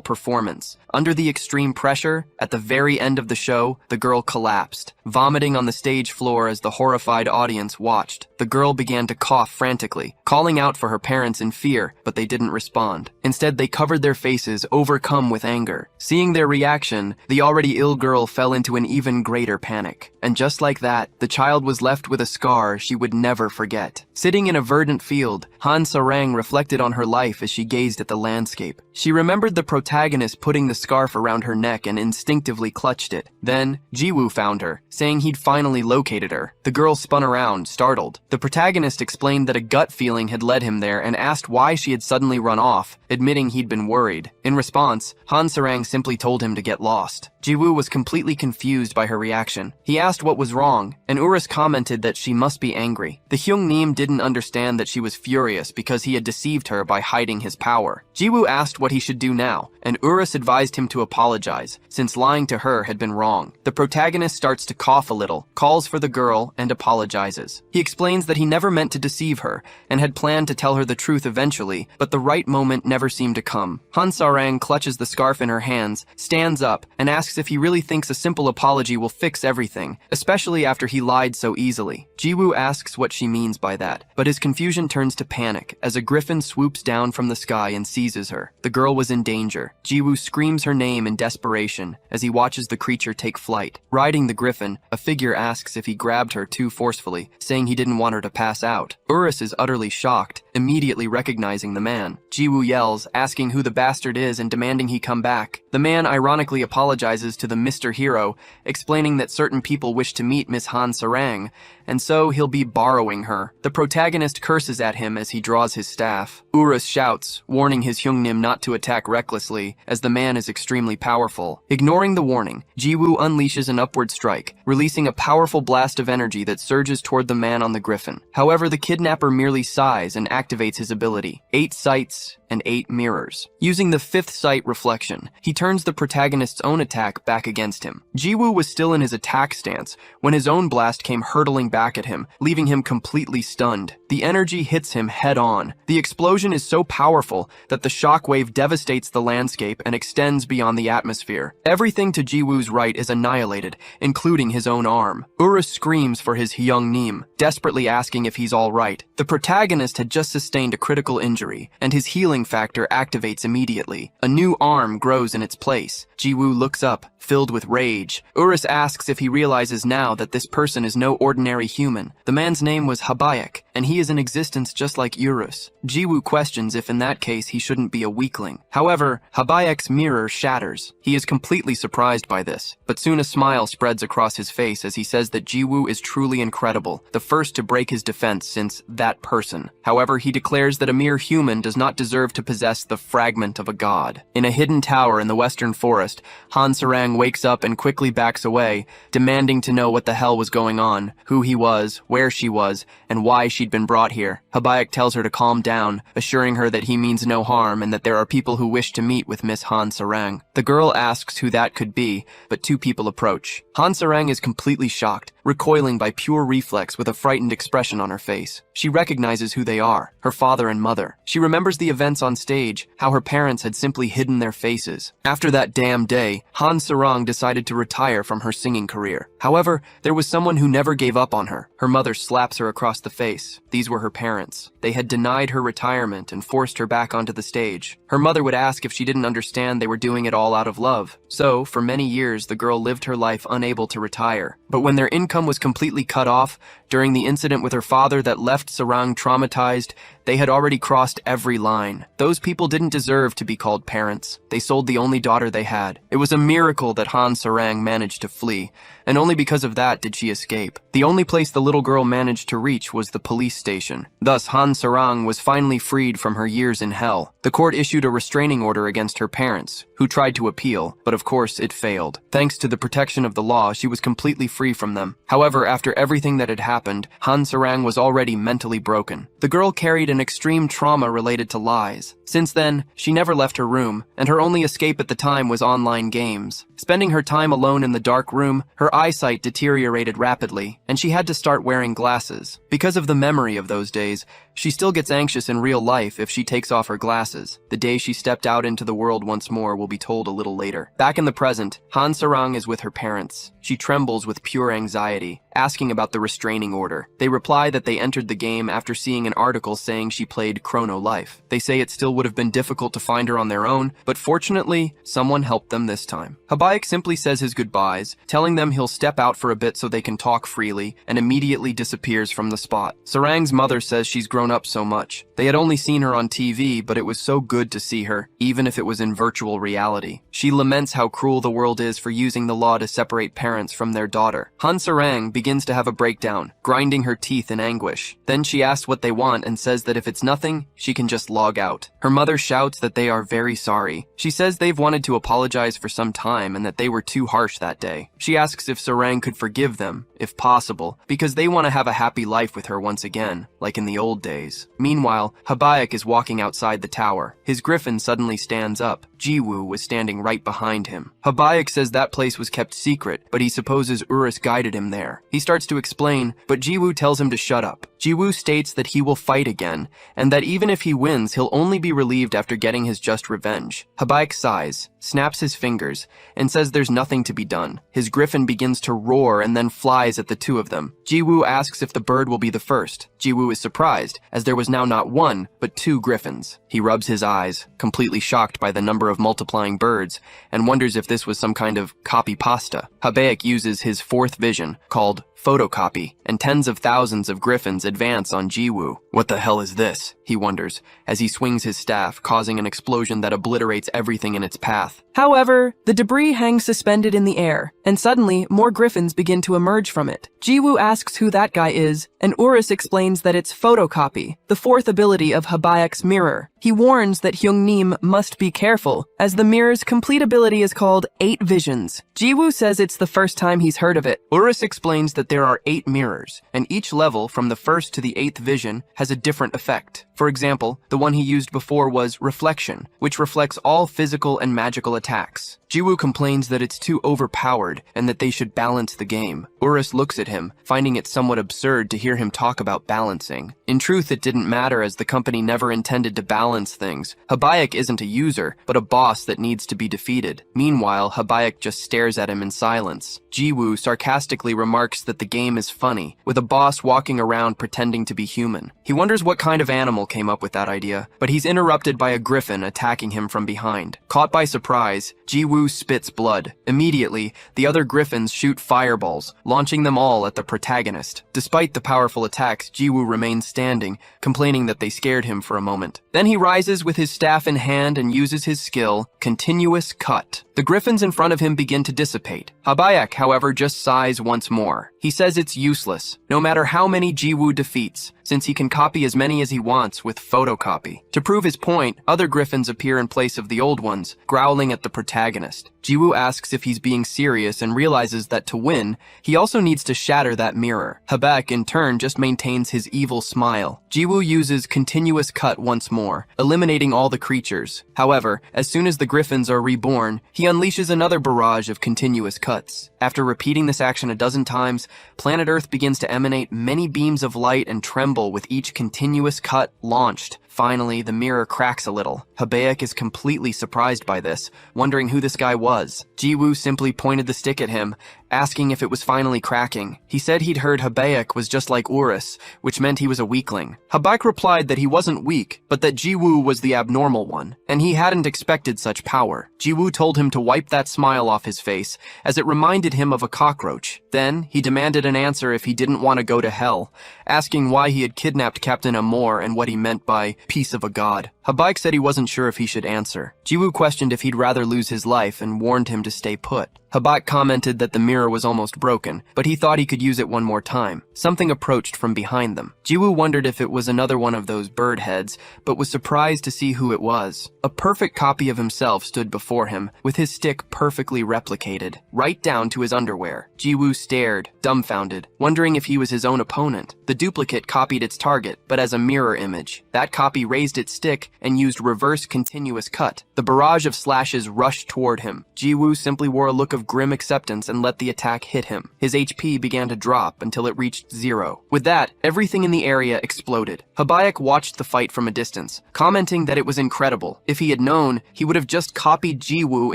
performance. Under the extreme pressure, at the very end of the show, the girl collapsed, vomiting on the stage floor as the horrified audience watched. The girl began to cough frantically, calling out for her parents in fear, but they didn't respond. Instead, they covered their faces, overcome with anger. Seeing their reaction, the already ill girl fell into an even greater panic. And just like that, the child was left with a scar she would never forget. Sitting in a verdant field, Han Sarang reflected on her life as she gazed at the landscape. She remembered the protagonist putting the scarf around her neck and instinctively clutched it. Then, Jiwoo found her, saying he'd finally located her. The girl spun around, startled. The protagonist explained that a gut feeling had led him there and asked why she had suddenly run off, admitting he'd been worried. In response, Han Sarang simply told him to get lost. Jiwoo was completely confused by her reaction. He asked what was wrong, and Urus commented that she must be angry. The Hyungnim didn't understand that she was furious because he had deceived her by hiding his power. Jiwoo asked what he should do now, and Urus advised him to apologize, since lying to her had been wrong. The protagonist starts to cough a little, calls for the girl, and apologizes. He explains that he never meant to deceive her, and had planned to tell her the truth eventually, but the right moment never seemed to come. Han Sarang clutches the scarf in her hands, stands up, and asks if he really thinks a simple apology will fix everything, especially after he lied so easily. Jiwoo asks what she means by that, but his confusion turns to panic as a griffin swoops down from the sky and seizes her. The girl was in danger. Jiwoo screams her name in desperation as he watches the creature take flight. Riding the griffin, a figure asks if he grabbed her too forcefully, saying he didn't want her to pass out. Urus is utterly shocked, immediately recognizing the man. Jiwoo yells, asking who the bastard is and demanding he come back. The man ironically apologizes to the Mr. Hero, explaining that certain people wish to meet Miss Han Sarang, and so he'll be borrowing her. The protagonist curses at him as he draws his staff. Urus shouts, warning his Hyungnim not to attack recklessly, as the man is extremely powerful. Ignoring the warning, Jiwoo unleashes an upward strike, releasing a powerful blast of energy that surges toward the man on the griffin. However, the kidnapper merely sighs and activates his ability. 8 sights and 8 mirrors. Using the 5th sight reflection, he turns the protagonist's own attack back against him. Jiwoo was still in his attack stance when his own blast came hurtling back at him, leaving him completely stunned. The energy hits him head-on. The explosion is so powerful that the shockwave devastates the landscape and extends beyond the atmosphere. Everything to Jiwoo's right is annihilated, including his own arm. Urus screams for his Hyungnim, desperately asking if he's all right. The protagonist had just sustained a critical injury, and his healing factor activates immediately. A new arm grows in its place. Jiwoo looks up, filled with rage. Urus asks if he realizes now that this person is no ordinary human. The man's name was Habayak, and he is in existence just like Urus. Jiwoo questions if in that case he shouldn't be a weakling. However, Habayak's mirror shatters. He is completely surprised by this, but soon a smile spreads across his face as he says that Jiwoo is truly incredible, the first to break his defense since that person. However, he declares that a mere human does not deserve to possess the fragment of a god. In a hidden tower in the western forest, Han Sarang wakes up and quickly backs away, demanding to know what the hell was going on, who he was, where she was, and why she'd been brought here. Habayak tells her to calm down, assuring her that he means no harm and that there are people who wish to meet with Miss Han Sarang. The girl asks who that could be, but 2 people approach. Han Sarang is completely shocked, recoiling by pure reflex with a frightened expression on her face. She recognizes who they are, her father and mother. She remembers the events on stage, how her parents had simply hidden their faces. After that damn day, Han Sarang decided to retire from her singing career. However, there was someone who never gave up on her. Her mother slaps her across the face. These were her parents. They had denied her retirement and forced her back onto the stage. Her mother would ask if she didn't understand they were doing it all out of love. So, for many years, the girl lived her life unable to retire. But when their income was completely cut off, during the incident with her father that left Sarang traumatized, they had already crossed every line. Those people didn't deserve to be called parents. They sold the only daughter they had. It was a miracle that Han Sarang managed to flee, and only because of that did she escape. The only place the little girl managed to reach was the police station. Thus, Han Sarang was finally freed from her years in hell. The court issued a restraining order against her parents, who tried to appeal, but of course it failed. Thanks to the protection of the law, she was completely free from them. However, after everything that had happened, Han Sarang was already mentally broken. The girl carried an extreme trauma related to lies. Since then, she never left her room, and her only escape at the time was online games. Spending her time alone in the dark room, her eyesight deteriorated rapidly, and she had to start wearing glasses. Because of the memory of those days, she still gets anxious in real life if she takes off her glasses. The day she stepped out into the world once more will be told a little later. Back in the present, Han Sarang is with her parents. She trembles with pure anxiety, asking about the restraining order. They reply that they entered the game after seeing an article saying she played Chrono Life. They say it still would have been difficult to find her on their own, but fortunately, someone helped them this time. Habayak simply says his goodbyes, telling them he'll step out for a bit so they can talk freely, and immediately disappears from the spot. Sarang's mother says she's grown up so much. They had only seen her on TV, but it was so good to see her, even if it was in virtual reality. She laments how cruel the world is for using the law to separate parents from their daughter. Han Sarang begins begins to have a breakdown, grinding her teeth in anguish. Then she asks what they want and says that if it's nothing, she can just log out. Her mother shouts that they are very sorry. She says they've wanted to apologize for some time and that they were too harsh that day. She asks if Sarang could forgive them, if possible, because they want to have a happy life with her once again, like in the old days. Meanwhile, Habaek is walking outside the tower. His griffin suddenly stands up. Jiwoo was standing right behind him. Habaek says that place was kept secret, but he supposes Urus guided him there. He starts to explain, but Jiwoo tells him to shut up. Jiwoo states that he will fight again, and that even if he wins, he'll only be relieved after getting his just revenge. Habaek sighs, snaps his fingers, and says there's nothing to be done. His griffin begins to roar and then flies at the two of them. Jiwoo asks if the bird will be the first. Jiwoo is surprised, as there was now not one, but two griffins. He rubs his eyes, completely shocked by the number of multiplying birds, and wonders if this was some kind of copy pasta. Habaek uses his fourth vision, called photocopy, and tens of thousands of griffins advance on Jiwoo. What the hell is this? He wonders, as he swings his staff, causing an explosion that obliterates everything in its path. However, the debris hangs suspended in the air, and suddenly more griffins begin to emerge from it. Jiwoo asks who that guy is, and Urus explains that it's photocopy, the fourth ability of Habaek's mirror. He warns that Hyungnim must be careful, as the mirror's complete ability is called 8 Visions. Jiwoo says it's the first time he's heard of it. Urus explains that there are 8 mirrors, and each level from the first to the 8th vision has a different effect. For example, the one he used before was Reflection, which reflects all physical and magical attacks. Jiwoo complains that it's too overpowered and that they should balance the game. Urus looks at him, finding it somewhat absurd to hear him talk about balancing. In truth, it didn't matter as the company never intended to balance things. Habaek isn't a user, but a boss that needs to be defeated. Meanwhile, Habaek just stares at him in silence. Jiwoo sarcastically remarks that the game is funny, with a boss walking around pretending to be human. He wonders what kind of animal came up with that idea, but he's interrupted by a griffin attacking him from behind. Caught by surprise, Jiwoo spits blood. Immediately, the other griffins shoot fireballs, launching them all at the protagonist. Despite the powerful attacks, Jiwoo remains standing, complaining that they scared him for a moment. Then he rises with his staff in hand and uses his skill, Continuous Cut. The griffins in front of him begin to dissipate. Habaek, however, just sighs once more. He says it's useless, no matter how many Jiwoo defeats, since he can copy as many as he wants with photocopy. To prove his point, other griffins appear in place of the old ones, growling at the protagonist. Jiwoo asks if he's being serious and realizes that to win, he also needs to shatter that mirror. Habaek, in turn, just maintains his evil smile. Jiwoo uses Continuous Cut once more, eliminating all the creatures. However, as soon as the griffins are reborn, he unleashes another barrage of continuous cuts. After repeating this action a dozen times, planet Earth begins to emanate many beams of light and tremble with each continuous cut launched. Finally, the mirror cracks a little. Habaek is completely surprised by this, wondering who this guy was. Jiwoo simply pointed the stick at him, asking if it was finally cracking. He said he'd heard Habaek was just like Urus, which meant he was a weakling. Habaek replied that he wasn't weak, but that Jiwoo was the abnormal one, and he hadn't expected such power. Jiwoo told him to wipe that smile off his face, as it reminded him of a cockroach. Then, he demanded an answer if he didn't want to go to hell, asking why he had kidnapped Captain Amor and what he meant by piece of a god. Habaek said he wasn't sure if he should answer. Jiwoo questioned if he'd rather lose his life and warned him to stay put. Habaek commented that the mirror was almost broken, but he thought he could use it one more time. Something approached from behind them. Jiwoo wondered if it was another one of those bird heads, but was surprised to see who it was. A perfect copy of himself stood before him, with his stick perfectly replicated, right down to his underwear. Jiwoo stared, dumbfounded, wondering if he was his own opponent. The duplicate copied its target, but as a mirror image. That copy raised its stick and used reverse continuous cut. The barrage of slashes rushed toward him. Jiwoo simply wore a look of grim acceptance and let the attack hit him. His HP began to drop until it reached 0. With that, everything in the area exploded. Habaek watched the fight from a distance, commenting that it was incredible. If he had known, he would have just copied Jiwoo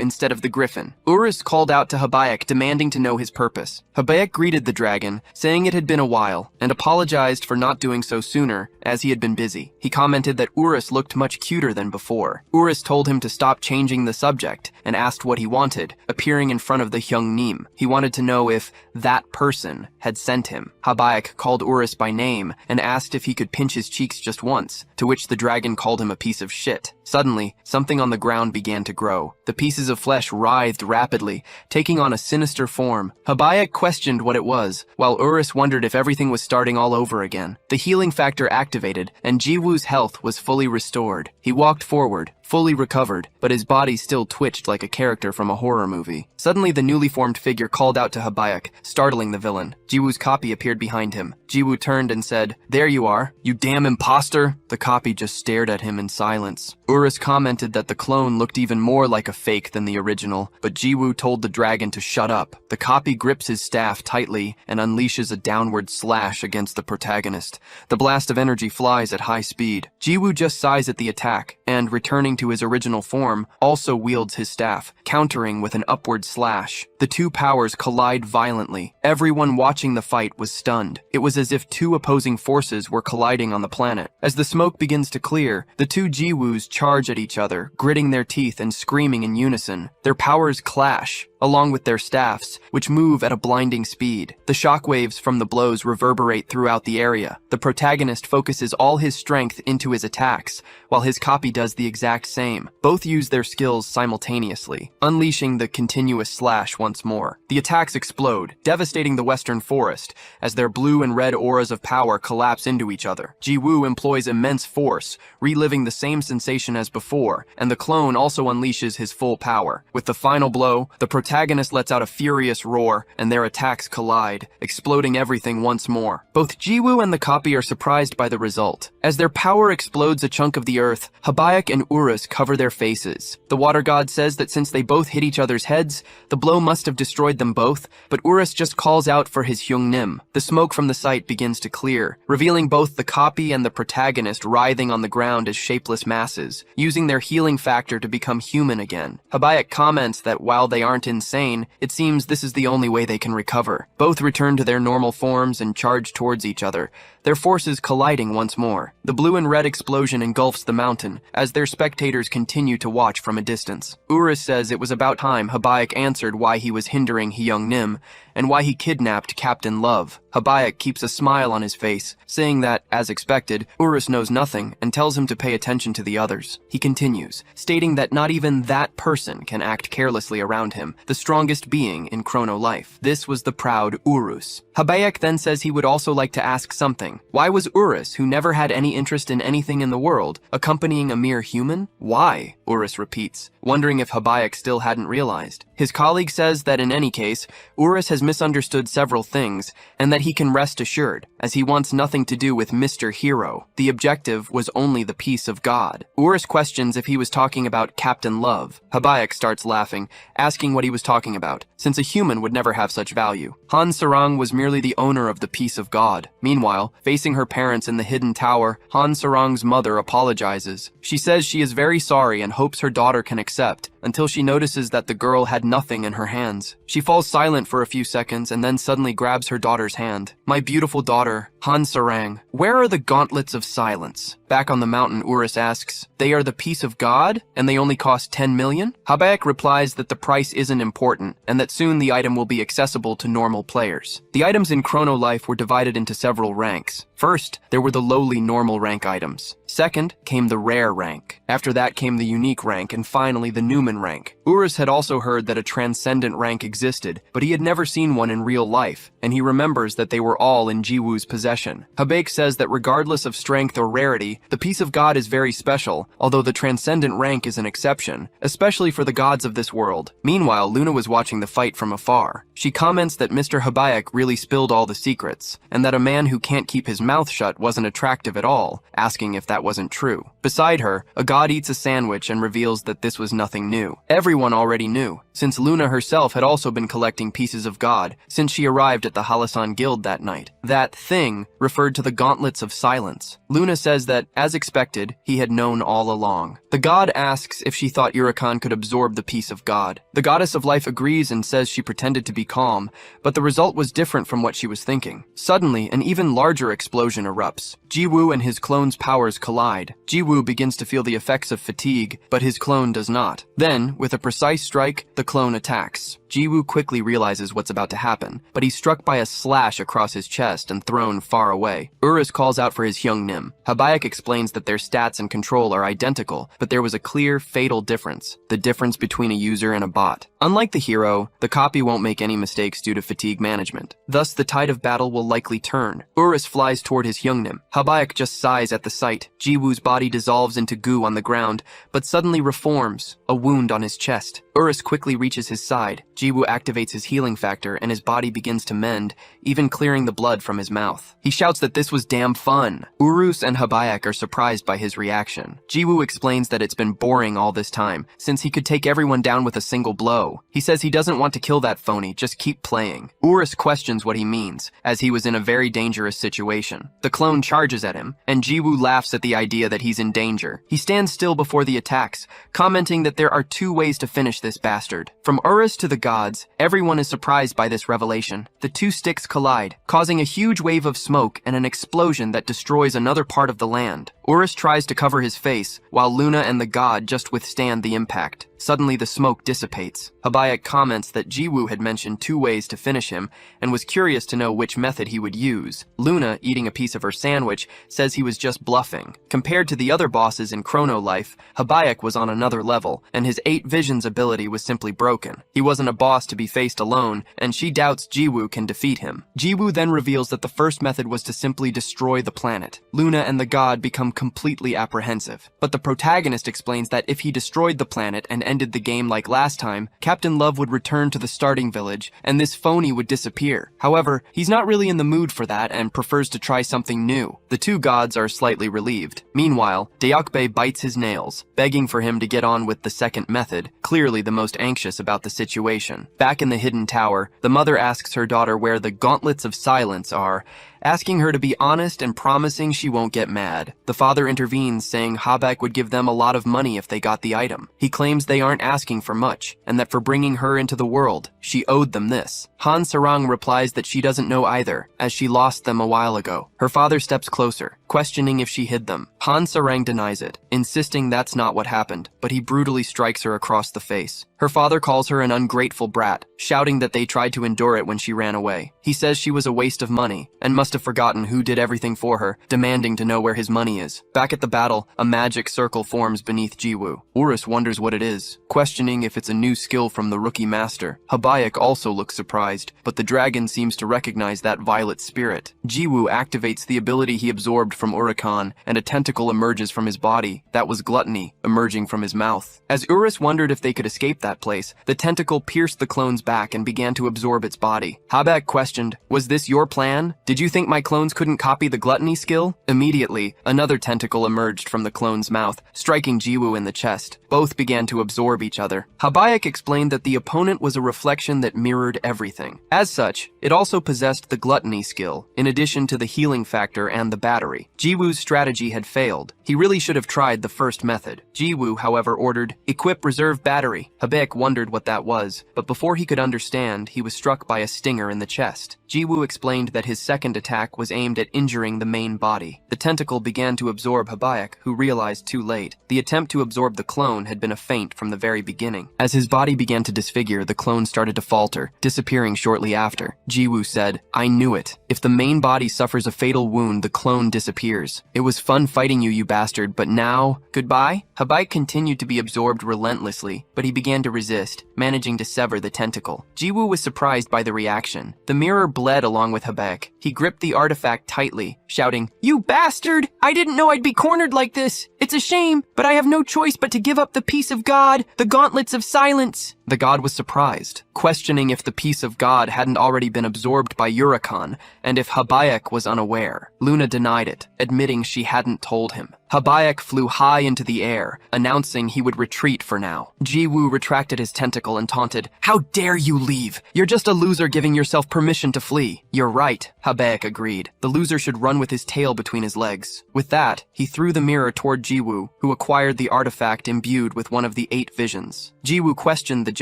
instead of the griffin. Urus called out to Habaek, demanding to know his purpose. Habaek greeted the dragon, saying it had been a while, and apologized for not doing so sooner, as he had been busy. He commented that Urus looked much cuter than before. Urus told him to stop changing the subject, and asked what he wanted, appearing in front of the Hyung Nim. He wanted to know if that person had sent him. Habaek called Urus by name and asked if he could pinch his cheeks just once, to which the dragon called him a piece of shit. Suddenly, something on the ground began to grow. The pieces of flesh writhed rapidly, taking on a sinister form. Habaek questioned what it was, while Urus wondered if everything was starting all over again. The healing factor activated, and Jiwoo's health was fully restored. He walked forward, fully recovered, but his body still twitched like a character from a horror movie. Suddenly, the newly formed figure called out to Habaek, startling the villain. Jiwoo's copy appeared behind him. Jiwoo turned and said, "There you are, you damn imposter!" The copy just stared at him in silence. Urus commented that the clone looked even more like a fake than the original, but Jiwoo told the dragon to shut up. The copy grips his staff tightly and unleashes a downward slash against the protagonist. The blast of energy flies at high speed. Jiwoo just sighs at the attack, and returning to his original form, also wields his staff, countering with an upward slash. The two powers collide violently. Everyone watching the fight was stunned. It was as if two opposing forces were colliding on the planet. As the smoke begins to clear, the two Jiwoos charge at each other, gritting their teeth and screaming in unison. Their powers clash, along with their staffs, which move at a blinding speed. The shockwaves from the blows reverberate throughout the area. The protagonist focuses all his strength into his attacks, while his copy does the exact same. Both use their skills simultaneously, unleashing the continuous slash once more. The attacks explode, devastating the western forest, as their blue and red auras of power collapse into each other. Jiwoo employs immense force, reliving the same sensation as before, and the clone also unleashes his full power. With the final blow, the protagonist lets out a furious roar, and their attacks collide, exploding everything once more. Both Jiwoo and the copy are surprised by the result. As their power explodes a chunk of the earth, Habaek and Urus cover their faces. The water god says that since they both hit each other's heads, the blow must have destroyed them both, but Urus just calls out for his Hyung Nim. The smoke from the site begins to clear, revealing both the copy and the protagonist writhing on the ground as shapeless masses, using their healing factor to become human again. Habaek comments that while they aren't insane, it seems this is the only way they can recover. Both return to their normal forms and charge towards each other, their forces colliding once more. The blue and red explosion engulfs the mountain, as their spectators continue to watch from a distance. Urus says it was about time Habaek answered why he was hindering Hyung Nim, and why he kidnapped Captain Love. Habaek keeps a smile on his face, saying that, as expected, Urus knows nothing and tells him to pay attention to the others. He continues, stating that not even that person can act carelessly around him, the strongest being in chrono life. This was the proud Urus. Habaek then says he would also like to ask something. Why was Urus, who never had any interest in anything in the world, accompanying a mere human? Why? Urus repeats, wondering if Habaek still hadn't realized. His colleague says that in any case, Urus has misunderstood several things, and that he can rest assured, as he wants nothing to do with Mr. Hero. The objective was only the peace of God. Urus questions if he was talking about Captain Love. Habaek starts laughing, asking what he was talking about, since a human would never have such value. Han Sarang was merely the owner of the peace of God. Meanwhile, facing her parents in the hidden tower, Han Sarang's mother apologizes. She says she is very sorry and hopes her daughter can accept, until she notices that the girl had nothing in her hands. She falls silent for a few seconds and then suddenly grabs her daughter's hand. "My beautiful daughter, Han Sarang, where are the gauntlets of silence?" Back on the mountain, Urus asks, "They are the peace of God, and they only cost 10 million? Habaek replies that the price isn't important, and that soon the item will be accessible to normal players. The items in Chrono Life were divided into several ranks. First, there were the lowly normal rank items. Second, came the rare rank. After that came the unique rank, and finally the Newman rank. Urus had also heard that a transcendent rank existed, but he had never seen one in real life, and he remembers that they were all in Jiwoo's possession. Habaek says that regardless of strength or rarity, the peace of God is very special, although the transcendent rank is an exception, especially for the gods of this world. Meanwhile, Luna was watching the fight from afar. She comments that Mr. Habaek really spilled all the secrets, and that a man who can't keep his mouth shut wasn't attractive at all, asking if that wasn't true. Beside her, a god eats a sandwich and reveals that this was nothing new. Everyone already knew, since Luna herself had also been collecting pieces of God since she arrived at the Halisan Guild that night. That thing Sarang referred to the gauntlets of silence. Luna says that, as expected, he had known all along. The god asks if she thought Urakan could absorb the peace of God. The goddess of life agrees and says she pretended to be calm, but the result was different from what she was thinking. Suddenly, an even larger explosion erupts. Jiwoo and his clone's powers collide. Jiwoo begins to feel the effects of fatigue, but his clone does not. Then, with a precise strike, the clone attacks. Jiwoo quickly realizes what's about to happen, but he's struck by a slash across his chest and thrown far away. Urus calls out for his Hyungnim. Habaek explains that their stats and control are identical, but there was a clear, fatal difference: the difference between a user and a bot. Unlike the hero, the copy won't make any mistakes due to fatigue management. Thus, the tide of battle will likely turn. Urus flies toward his Hyungnim. Habaek just sighs at the sight. Jiwoo's body dissolves into goo on the ground, but suddenly reforms, a wound on his chest. Urus quickly reaches his side. Jiwoo activates his healing factor and his body begins to mend, even clearing the blood from his mouth. He shouts that this was damn fun. Urus and Habaek are surprised by his reaction. Jiwoo explains that it's been boring all this time, since he could take everyone down with a single blow. He says he doesn't want to kill that phony, just keep playing. Urus questions what he means, as he was in a very dangerous situation. The clone charges at him, and Jiwoo laughs at the idea that he's in danger. He stands still before the attacks, commenting that there are two ways to finish this bastard. From Urus to the gods, everyone is surprised by this revelation. The two sticks collide, causing a huge wave of smoke and an explosion that destroys another part of the land. Urus tries to cover his face, while Luna and the god just withstand the impact. Suddenly, the smoke dissipates. Habaek comments that Jiwoo had mentioned two ways to finish him, and was curious to know which method he would use. Luna, eating a piece of her sandwich, says he was just bluffing. Compared to the other bosses in Chrono Life, Habaek was on another level, and his 8 visions ability was simply broken. He wasn't a boss to be faced alone, and she doubts Jiwoo can defeat him. Jiwoo then reveals that the first method was to simply destroy the planet. Luna and the god become completely apprehensive, but the protagonist explains that if he destroyed the planet and ended the game like last time, Captain Love would return to the starting village, and this phony would disappear. However, he's not really in the mood for that and prefers to try something new. The two gods are slightly relieved. Meanwhile, Deokbae bites his nails, begging for him to get on with the second method, clearly the most anxious about the situation. Back in the hidden tower, the mother asks her daughter where the gauntlets of silence are, asking her to be honest and promising she won't get mad. The father intervenes, saying Habaek would give them a lot of money if they got the item. He claims they aren't asking for much, and that for bringing her into the world, she owed them this. Han Sarang replies that she doesn't know either, as she lost them a while ago. Her father steps closer, questioning if she hid them. Han Sarang denies it, insisting that's not what happened, but he brutally strikes her across the face. Her father calls her an ungrateful brat, shouting that they tried to endure it when she ran away. He says she was a waste of money, and must have forgotten who did everything for her, demanding to know where his money is. Back at the battle, a magic circle forms beneath Jiwoo. Urus wonders what it is, questioning if it's a new skill from the rookie master. Habaek also looks surprised, but the dragon seems to recognize that violet spirit. Jiwoo activates the ability he absorbed from Urakan, and a tentacle emerges from his body. That was gluttony, emerging from his mouth. As Urus wondered if they could escape that place, the tentacle pierced the clone's back and began to absorb its body. Habaek questioned, "Was this your plan? Did you think my clones couldn't copy the gluttony skill?" Immediately, another tentacle emerged from the clone's mouth, striking Jiwoo in the chest. Both began to absorb each other. Habaek explained that the opponent was a reflection that mirrored everything. As such, it also possessed the gluttony skill, in addition to the healing factor and the battery. Jiwoo's strategy had failed. He really should have tried the first method. Jiwoo, however, ordered, "Equip reserve battery." Habaek wondered what that was, but before he could understand, he was struck by a stinger in the chest. Jiwoo explained that his second attack was aimed at injuring the main body. The tentacle began to absorb Habaek, who realized too late. The attempt to absorb the clone had been a feint from the very beginning. As his body began to disfigure, the clone started to falter, disappearing shortly after. Jiwoo said, "I knew it. If the main body suffers a fatal wound, the clone disappears. It was fun fighting you, you bastard, but now, goodbye?" Habaek continued to be absorbed relentlessly, but he began to resist, managing to sever the tentacle. Jiwoo was surprised by the reaction. The mirror bled along with Habaek. He gripped the artifact tightly, shouting, "You bastard! I didn't know I'd be cornered like this. It's a shame, but I have no choice but to give up the peace of God, the gauntlets of silence." The god was surprised, questioning if the peace of God hadn't already been absorbed by Urakan, and if Habaek was unaware. Luna denied it, admitting she hadn't told him. Habaek flew high into the air, announcing he would retreat for now. Jiwoo retracted his tentacle and taunted, "How dare you leave? You're just a loser giving yourself permission to flee." "You're right," Habaek agreed. "The loser should run with his tail between his legs." With that, he threw the mirror toward Jiwoo, who acquired the artifact imbued with one of the 8 visions. Jiwoo questioned the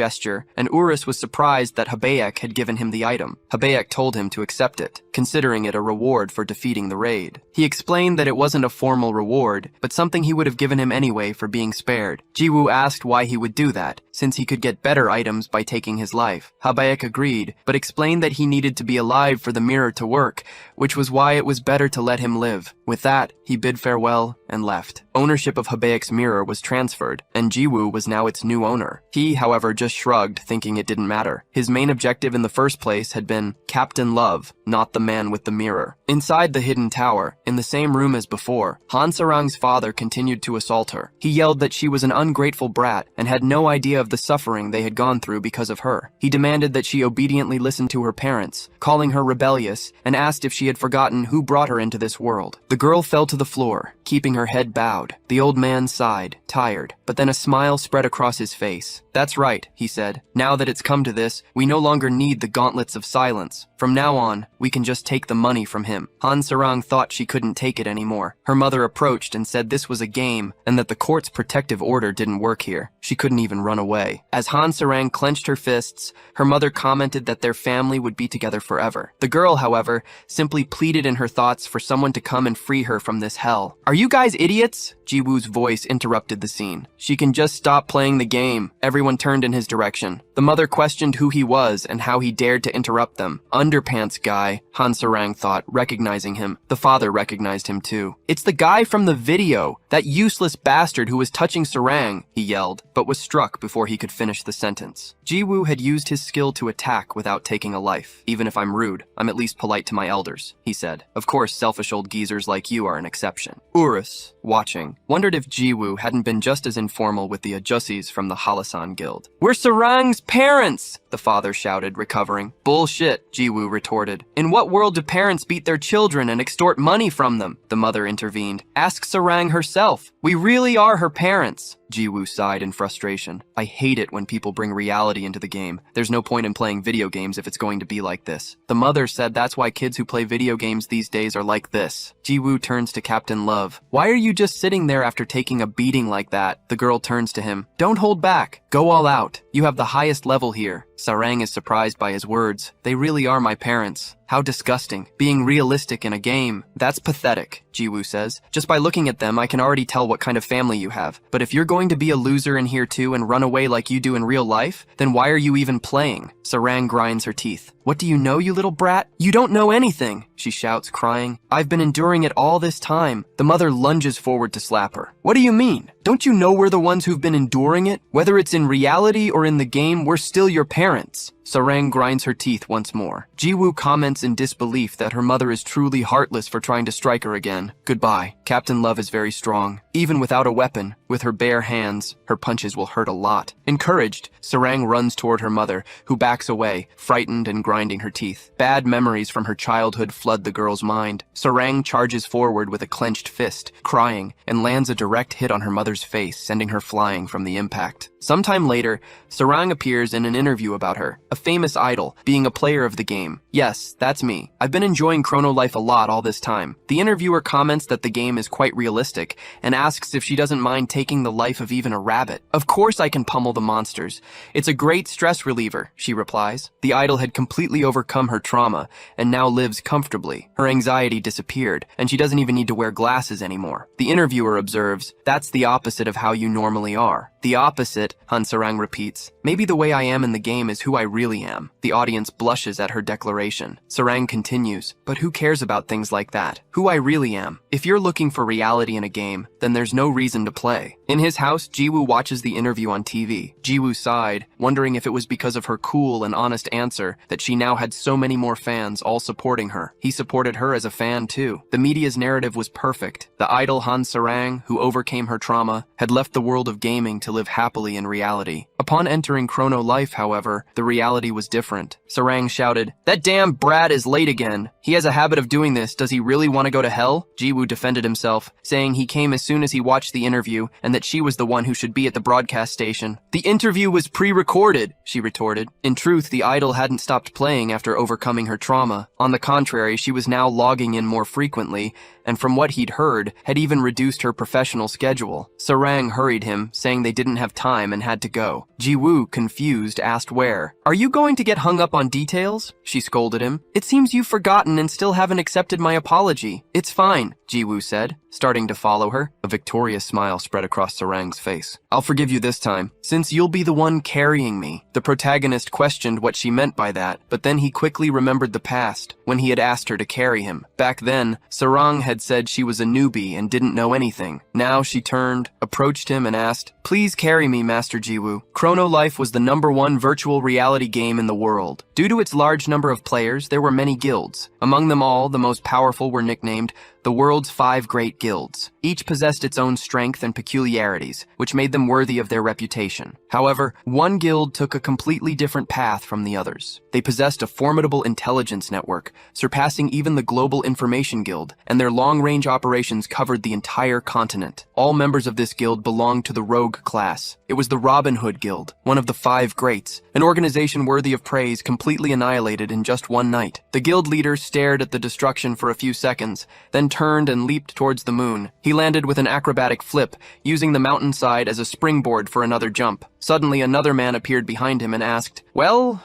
gesture, and Urus was surprised that Habaek had given him the item. Habaek told him to accept it, considering it a reward for defeating the raid. He explained that it wasn't a formal reward, but something he would have given him anyway for being spared. Jiwoo asked why he would do that, since he could get better items by taking his life. Habaek agreed, but explained that he needed to be alive for the mirror to work, which was why it was better to let him live. With that, he bid farewell and left. Ownership of Habaek's mirror was transferred, and Jiwoo was now its new owner. He, however, just shrugged, thinking it didn't matter. His main objective in the first place had been Captain Love, not the man with the mirror. Inside the hidden tower, in the same room as before, Sarang's father continued to assault her. He yelled that she was an ungrateful brat and had no idea of the suffering they had gone through because of her. He demanded that she obediently listen to her parents, calling her rebellious, and asked if she had forgotten who brought her into this world. The girl fell to the floor, keeping her head bowed. The old man sighed, tired, but then a smile spread across his face. "That's right," he said. "Now that it's come to this, we no longer need the gauntlets of silence. From now on, we can just take the money from him." Sarang thought she couldn't take it anymore. Her mother approached and said this was a game and that the court's protective order didn't work here. She couldn't even run away. As Sarang clenched her fists, her mother commented that their family would be together forever. The girl, however, simply pleaded in her thoughts for someone to come and free her from this hell. "Are you guys idiots?" Jiwoo's voice interrupted the scene. "She can just stop playing the game." Everyone turned in his direction. The mother questioned who he was and how he dared to interrupt them. "Underpants guy," Sarang thought, recognizing him. The father recognized him too. "It's the guy from the video, that useless bastard who was touching Sarang," he yelled, but was struck before he could finish the sentence. Jiwoo had used his skill to attack without taking a life. "Even if I'm rude, I'm at least polite to my elders," he said. "Of course, selfish old geezers like you are an exception." Urus, watching, wondered if Jiwoo hadn't been just as informal with the Ajusis from the Halisan Guild. "We're Sarang's parents!" the father shouted, recovering. "Bullshit," Jiwoo retorted. "In what world do parents beat their children and extort money from them?" The mother intervened. "Ask Sarang herself. We really are her parents." Jiwoo sighed in frustration. "I hate it when people bring reality into the game. There's no point in playing video games if it's going to be like this." The mother said that's why kids who play video games these days are like this. Jiwoo turns to Captain Love. "Why are you just sitting there after taking a beating like that?" The girl turns to him. "Don't hold back. Go all out. You have the highest level here." Sarang is surprised by his words. "They really are my parents." How disgusting. Being realistic in a game. "That's pathetic," Jiwoo says. "Just by looking at them, I can already tell what kind of family you have. But if you're going to be a loser in here too and run away like you do in real life, then why are you even playing?" Sarang grinds her teeth. "What do you know, you little brat? You don't know anything," she shouts, crying. "I've been enduring it all this time." The mother lunges forward to slap her. "What do you mean? Don't you know we're the ones who've been enduring it? Whether it's in reality or in the game, we're still your parents." Sarang grinds her teeth once more. Jiwoo comments in disbelief that her mother is truly heartless for trying to strike her again. Goodbye. Captain Love is very strong. Even without a weapon, with her bare hands, her punches will hurt a lot. Encouraged, Sarang runs toward her mother, who backs away, frightened and grinding her teeth. Bad memories from her childhood flood the girl's mind. Sarang charges forward with a clenched fist, crying, and lands a direct hit on her mother's face, sending her flying from the impact. Sometime later, Sarang appears in an interview about her, a famous idol, being a player of the game. "Yes, that's me. I've been enjoying Chrono Life a lot all this time." The interviewer comments that the game is quite realistic, and asks if she doesn't mind taking the life of even a rabbit. "Of course I can pummel the monsters. It's a great stress reliever," she replies. The idol had completely overcome her trauma, and now lives comfortably. Her anxiety disappeared, and she doesn't even need to wear glasses anymore. The interviewer observes, "That's the opposite of how you normally are." "The opposite," Sarang repeats. "Maybe the way I am in the game is who I really am." The audience blushes at her declaration. Sarang continues, "But who cares about things like that? Who I really am. If you're looking for reality in a game, then there's no reason to play." In his house, Jiwoo watches the interview on TV. Jiwoo sighed, wondering if it was because of her cool and honest answer that she now had so many more fans all supporting her. He supported her as a fan too. The media's narrative was perfect. The idol Sarang, who overcame her trauma, had left the world of gaming to live happily in reality. Upon entering Chrono Life, however, the reality was different. Sarang shouted, "That damn brat is late again. He has a habit of doing this. Does he really want to go to hell?" Jiwoo defended himself, saying he came as soon as he watched the interview and that she was the one who should be at the broadcast station. "The interview was pre-recorded," she retorted. In truth, the idol hadn't stopped playing after overcoming her trauma. On the contrary, she was now logging in more frequently, and from what he'd heard, had even reduced her professional schedule. Sarang hurried him, saying they didn't have time and had to go. Jiwoo, confused, asked where. "Are you going to get hung up on details?" she scolded him. "It seems you've forgotten and still haven't accepted my apology." "It's fine," Jiwoo said, starting to follow her. A victorious smile spread across Sarang's face. "I'll forgive you this time, since you'll be the one carrying me." The protagonist questioned what she meant by that, but then he quickly remembered the past, when he had asked her to carry him. Back then, Sarang had said she was a newbie and didn't know anything. Now she turned, approached him, and asked, "Please carry me, Master Jiwoo." Chrono Life was the #1 virtual reality game in the world. Due to its large number of players, there were many guilds. Among them all, the most powerful were nicknamed the world's 5 great guilds. Each possessed its own strength and peculiarities, which made them worthy of their reputation. However, one guild took a completely different path from the others. They possessed a formidable intelligence network, surpassing even the Global Information Guild, and their long-range operations covered the entire continent. All members of this guild belonged to the rogue class. It was the Robin Hood Guild, one of the 5 greats, an organization worthy of praise completely annihilated in just one night. The guild leader stared at the destruction for a few seconds, then turned and leaped towards the moon. He landed with an acrobatic flip, using the mountainside as a springboard for another jump. Suddenly, another man appeared behind him and asked, Well,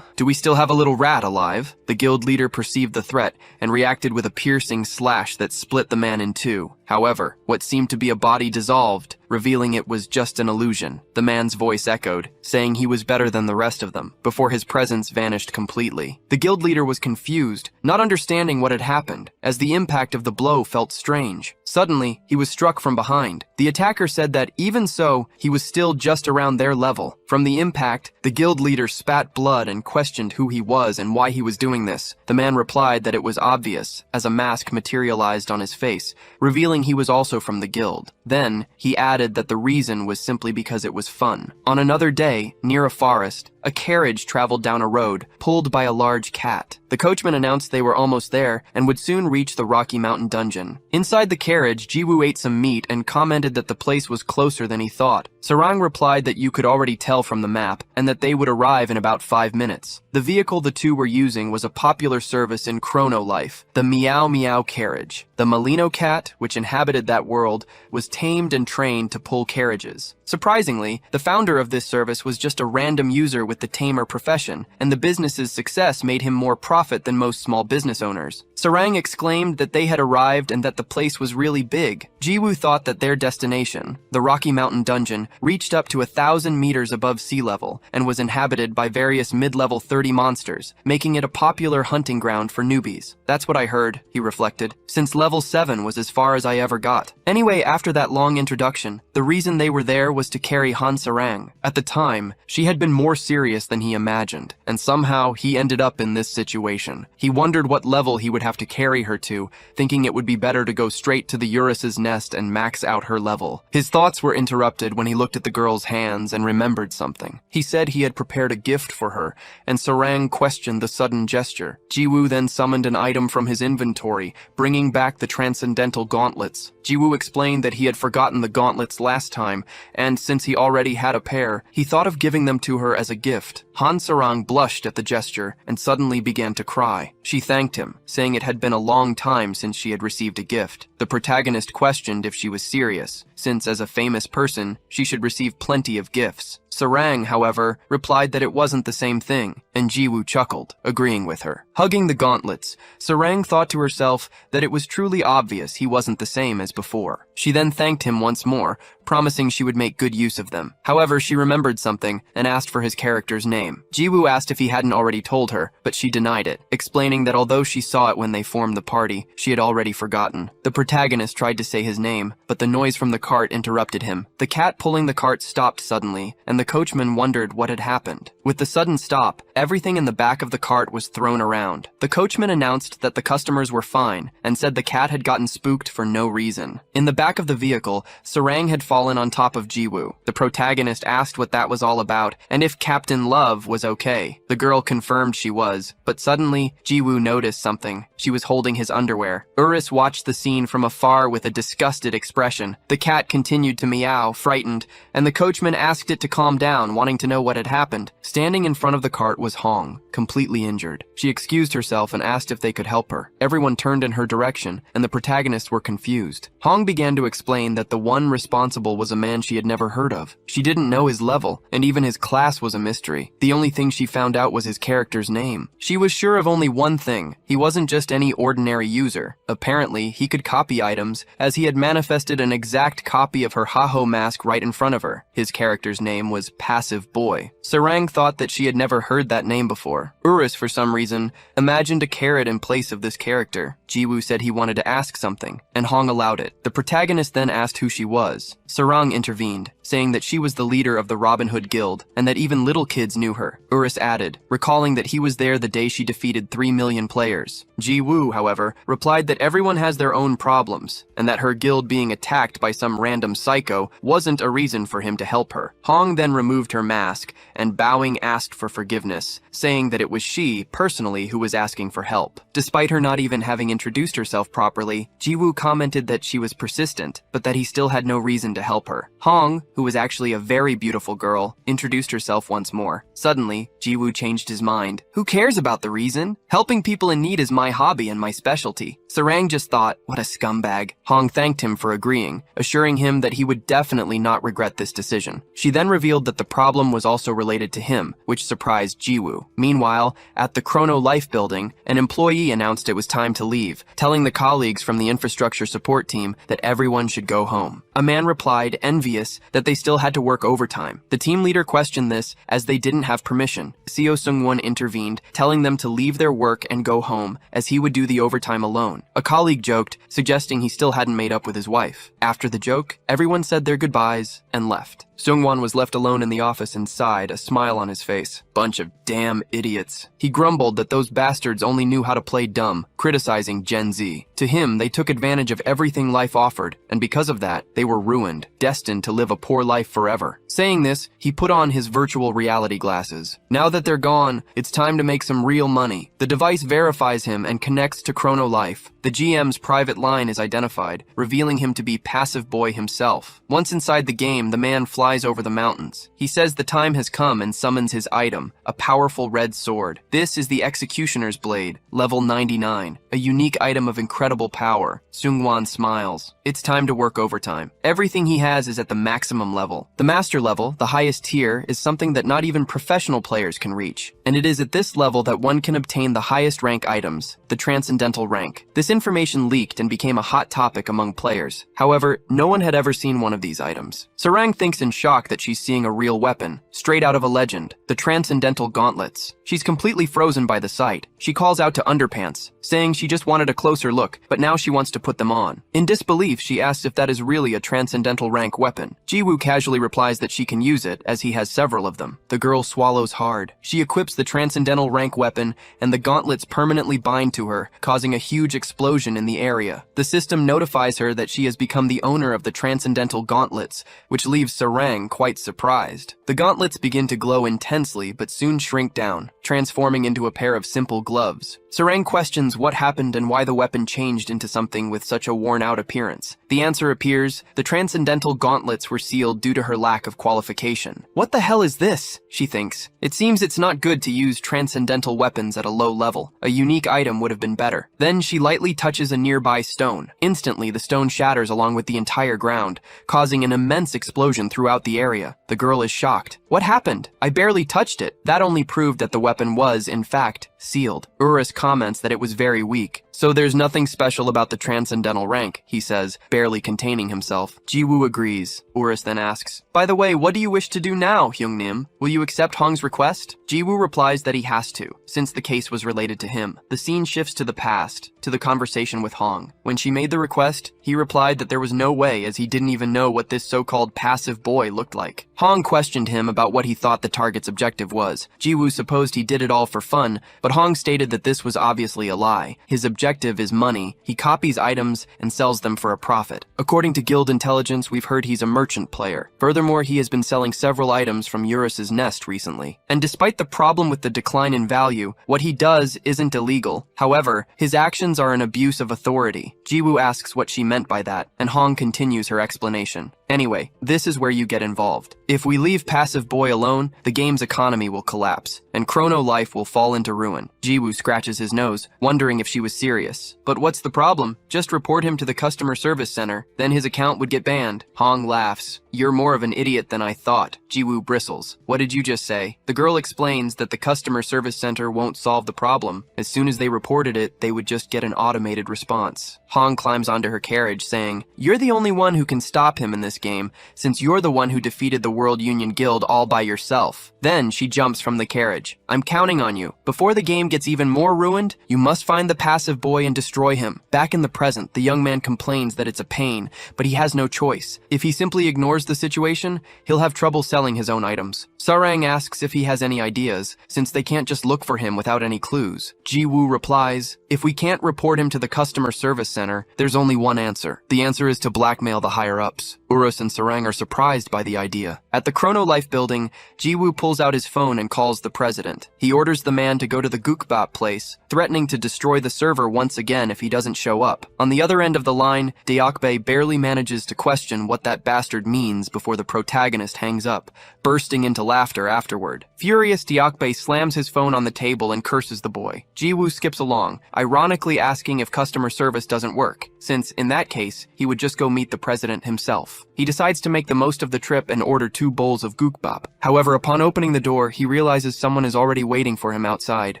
do we still have a little rat alive?" The guild leader perceived the threat and reacted with a piercing slash that split the man in two. However, what seemed to be a body dissolved, revealing it was just an illusion. The man's voice echoed, saying he was better than the rest of them, before his presence vanished completely. The guild leader was confused, not understanding what had happened, as the impact of the blow felt strange. Suddenly, he was struck from behind. The attacker said that, even so, he was still just around their level. From the impact, the guild leader spat blood and questioned who he was and why he was doing this. The man replied that it was obvious, as a mask materialized on his face, revealing he was also from the guild. Then, he added that the reason was simply because it was fun. On another day, near a forest, a carriage traveled down a road, pulled by a large cat. The coachman announced they were almost there and would soon reach the Rocky Mountain dungeon. Inside the carriage, Jiwoo ate some meat and commented that the place was closer than he thought. Sarang replied that you could already tell from the map, and that they would arrive in about 5 minutes. The vehicle the two were using was a popular service in Chrono Life, the Meow Meow carriage. The Molino cat, which inhabited that world, was tamed and trained to pull carriages. Surprisingly, the founder of this service was just a random user with the tamer profession, and the business's success made him more profit than most small business owners. Sarang exclaimed that they had arrived and that the place was really big. Jiwoo thought that their destination, the Rocky Mountain dungeon, reached up to 1,000 meters above sea level and was inhabited by various mid-level 30 monsters, making it a popular hunting ground for newbies. "That's what I heard," he reflected, "since level 7 was as far as I ever got." Anyway, after that long introduction, the reason they were there was to carry Han Sarang. At the time, she had been more serious than he imagined, and somehow he ended up in this situation. He wondered what level he would have to carry her to, thinking it would be better to go straight to the Urus's nest and max out her level. His thoughts were interrupted when he looked at the girl's hands and remembered something. He said he had prepared a gift for her, and Sarang questioned the sudden gesture. Jiwoo then summoned an item from his inventory, bringing back the Transcendental gauntlets. Jiwoo explained that he had forgotten the gauntlets last time, and since he already had a pair, he thought of giving them to her as a gift. Han Sarang blushed at the gesture and suddenly began to cry. She thanked him, saying it had been a long time since she had received a gift. The protagonist questioned if she was serious, since as a famous person, she should receive plenty of gifts. Sarang, however, replied that it wasn't the same thing, and Jiwoo chuckled, agreeing with her. Hugging the gauntlets, Sarang thought to herself that it was truly obvious he wasn't the same as before. She then thanked him once more, promising she would make good use of them. However, she remembered something and asked for his character's name. Jiwoo asked if he hadn't already told her, but she denied it, explaining that although she saw it when they formed the party, she had already forgotten. The protagonist tried to say his name, but the noise from the cart interrupted him. The cat pulling the cart stopped suddenly, and the coachman wondered what had happened. With the sudden stop, everything in the back of the cart was thrown around. The coachman announced that the customers were fine and said the cat had gotten spooked for no reason. In the back of the vehicle, Sarang had fallen on top of Jiwoo. The protagonist asked what that was all about and if Captain Love was okay. The girl confirmed she was, but suddenly, Jiwoo noticed something. She was holding his underwear. Urus watched the scene from afar with a disgusted expression. The cat continued to meow, frightened, and the coachman asked it to calm down, wanting to know what had happened. Standing in front of the cart was Hong, completely injured. She excused herself and asked if they could help her. Everyone turned in her direction, and the protagonists were confused. Hong began to explain that the one responsible was a man she had never heard of. She didn't know his level, and even his class was a mystery. The only thing she found out was his character's name. She was sure of only one thing. He wasn't just any ordinary user. Apparently, he could copy items, as he had manifested an exact copy of her Haho mask right in front of her. His character's name was Passive Boy. Sarang thought that she had never heard that name before. Urus, for some reason, imagined a carrot in place of this character. Jiwoo said he wanted to ask something, and Hong allowed it. The protagonist then asked who she was. Sarang intervened, saying that she was the leader of the Robin Hood Guild, and that even little kids knew her. Urus added, recalling that he was there the day she defeated 3 million players. Jiwoo, however, replied that everyone has their own problems, and that her guild being attacked by some random psycho wasn't a reason for him to help her. Hong then removed her mask, and bowing asked for forgiveness, saying that it was she, personally, who was asking for help. Despite her not even having introduced herself properly, Jiwoo commented that she was persistent, but that he still had no reason to help her. Hong, who was actually a very beautiful girl, introduced herself once more. Suddenly, Jiwoo changed his mind. Who cares about the reason? Helping people in need is my hobby and my specialty. Sarang just thought, what a scumbag. Hong thanked him for agreeing, assuring him that he would definitely not regret this decision. She then revealed that the problem was also related to him, which surprised Jiwoo. Meanwhile, at the Chrono Life building, an employee announced it was time to leave, telling the colleagues from the infrastructure support team that everyone should go home. A man replied, envious, that they still had to work overtime. The team leader questioned this as they didn't have permission. Seo Seung-won intervened, telling them to leave their work and go home, as he would do the overtime alone. A colleague joked, suggesting he still hadn't made up with his wife. After the joke, everyone said their goodbyes and left. Seung-won was left alone in the office and sighed, a smile on his face. Bunch of damn idiots. He grumbled that those bastards only knew how to play dumb, criticizing Gen Z. To him, they took advantage of everything life offered, and because of that, they were ruined, destined to live a poor life forever. Saying this, he put on his virtual reality glasses. Now that they're gone, it's time to make some real money. The device verifies him and connects to Chrono Life. The GM's private line is identified, revealing him to be Passive Boy himself. Once inside the game, the man flies over the mountains. He says the time has come and summons his item, a powerful red sword. This is the Executioner's Blade, level 99, a unique item of incredible power. Seung-won smiles. It's time to work overtime. Everything he has is at the maximum level. The master level, the highest tier, is something that not even professional players can reach. And it is at this level that one can obtain the highest rank items, the Transcendental rank. This information leaked and became a hot topic among players. However, no one had ever seen one of these items. Sarang thinks in shock that she's seeing a real weapon, straight out of a legend, the Transcendental gauntlets. She's completely frozen by the sight. She calls out to Underpants, saying she just wanted a closer look, but now she wants to put them on. In disbelief, she asks if that is really a Transcendental rank weapon. Jiwoo casually replies that she can use it, as he has several of them. The girl swallows hard. She equips the Transcendental rank weapon, and the gauntlets permanently bind to her, causing a huge explosion in the area. The system notifies her that she has become the owner of the Transcendental gauntlets, which leaves Sarang quite surprised. The gauntlets begin to glow intensely, but soon shrink down, transforming into a pair of simple gloves. Sarang questions what happened and why the weapon changed into something with such a worn-out appearance. The answer appears: the Transcendental gauntlets were sealed due to her lack of qualification. What the hell is this? She thinks. It seems it's not good to use Transcendental weapons at a low level. A unique item would have been better. Then she lightly touches a nearby stone. Instantly, the stone shatters along with the entire ground, causing an immense explosion throughout the area. The girl is shocked. What happened? I barely touched it. That only proved that the weapon was, in fact, sealed. Urus comments that it was very weak. So there's nothing special about the Transcendental rank, he says, barely containing himself. Jiwoo agrees. Urus then asks, by the way, what do you wish to do now, Hyungnim? Will you accept Hong's request? Jiwoo replies that he has to, since the case was related to him. The scene shifts to the past, to the conversation with Hong. When she made the request, he replied that there was no way, as he didn't even know what this so-called passive boy looked like. Hong questioned him about what he thought the target's objective was. Jiwoo supposed he did it all for fun, but Hong stated that this was obviously a lie. His objective is money. He copies items and sells them for a profit. According to Guild intelligence, we've heard he's a merchant player. Furthermore, he has been selling several items from Urus's nest recently. And despite the problem with the decline in value, what he does isn't illegal. However, his actions are an abuse of authority. Jiwoo asks what she meant by that, and Hong continues her explanation. Anyway, this is where you get involved. If we leave Passive Boy alone, the game's economy will collapse, and Chrono Life will fall into ruin. Jiwoo scratches his nose, wondering if she was serious. But what's the problem? Just report him to the customer service center, then his account would get banned. Hong laughs. You're more of an idiot than I thought. Jiwoo bristles. What did you just say? The girl explains that the customer service center won't solve the problem. As soon as they reported it, they would just get an automated response. Hong climbs onto her carriage, saying, you're the only one who can stop him in this game, since you're the one who defeated the World Union Guild all by yourself. Then she jumps from the carriage. I'm counting on you. Before the game gets even more ruined, you must find the passive boy and destroy him. Back in the present, the young man complains that it's a pain, but he has no choice. If he simply ignores the situation, he'll have trouble selling his own items. Sarang asks if he has any ideas, since they can't just look for him without any clues. Jiwoo replies, if we can't report him to the customer service center, there's only one answer. The answer is to blackmail the higher-ups. Urus and Sarang are surprised by the idea. At the Chrono Life building, Jiwoo pulls out his phone and calls the president. He orders the man to go to the Gukbap place, threatening to destroy the server once again if he doesn't show up. On the other end of the line, Deokbae barely manages to question what that bastard means before the protagonist hangs up, bursting into laughter afterward. Furious, Deokbae slams his phone on the table and curses the boy. Jiwoo skips along, ironically asking if customer service doesn't work, since in that case, he would just go meet the president himself. He decides to make the most of the trip and order 2 bowls of gukbap. However, upon opening the door, he realizes someone is already waiting for him outside.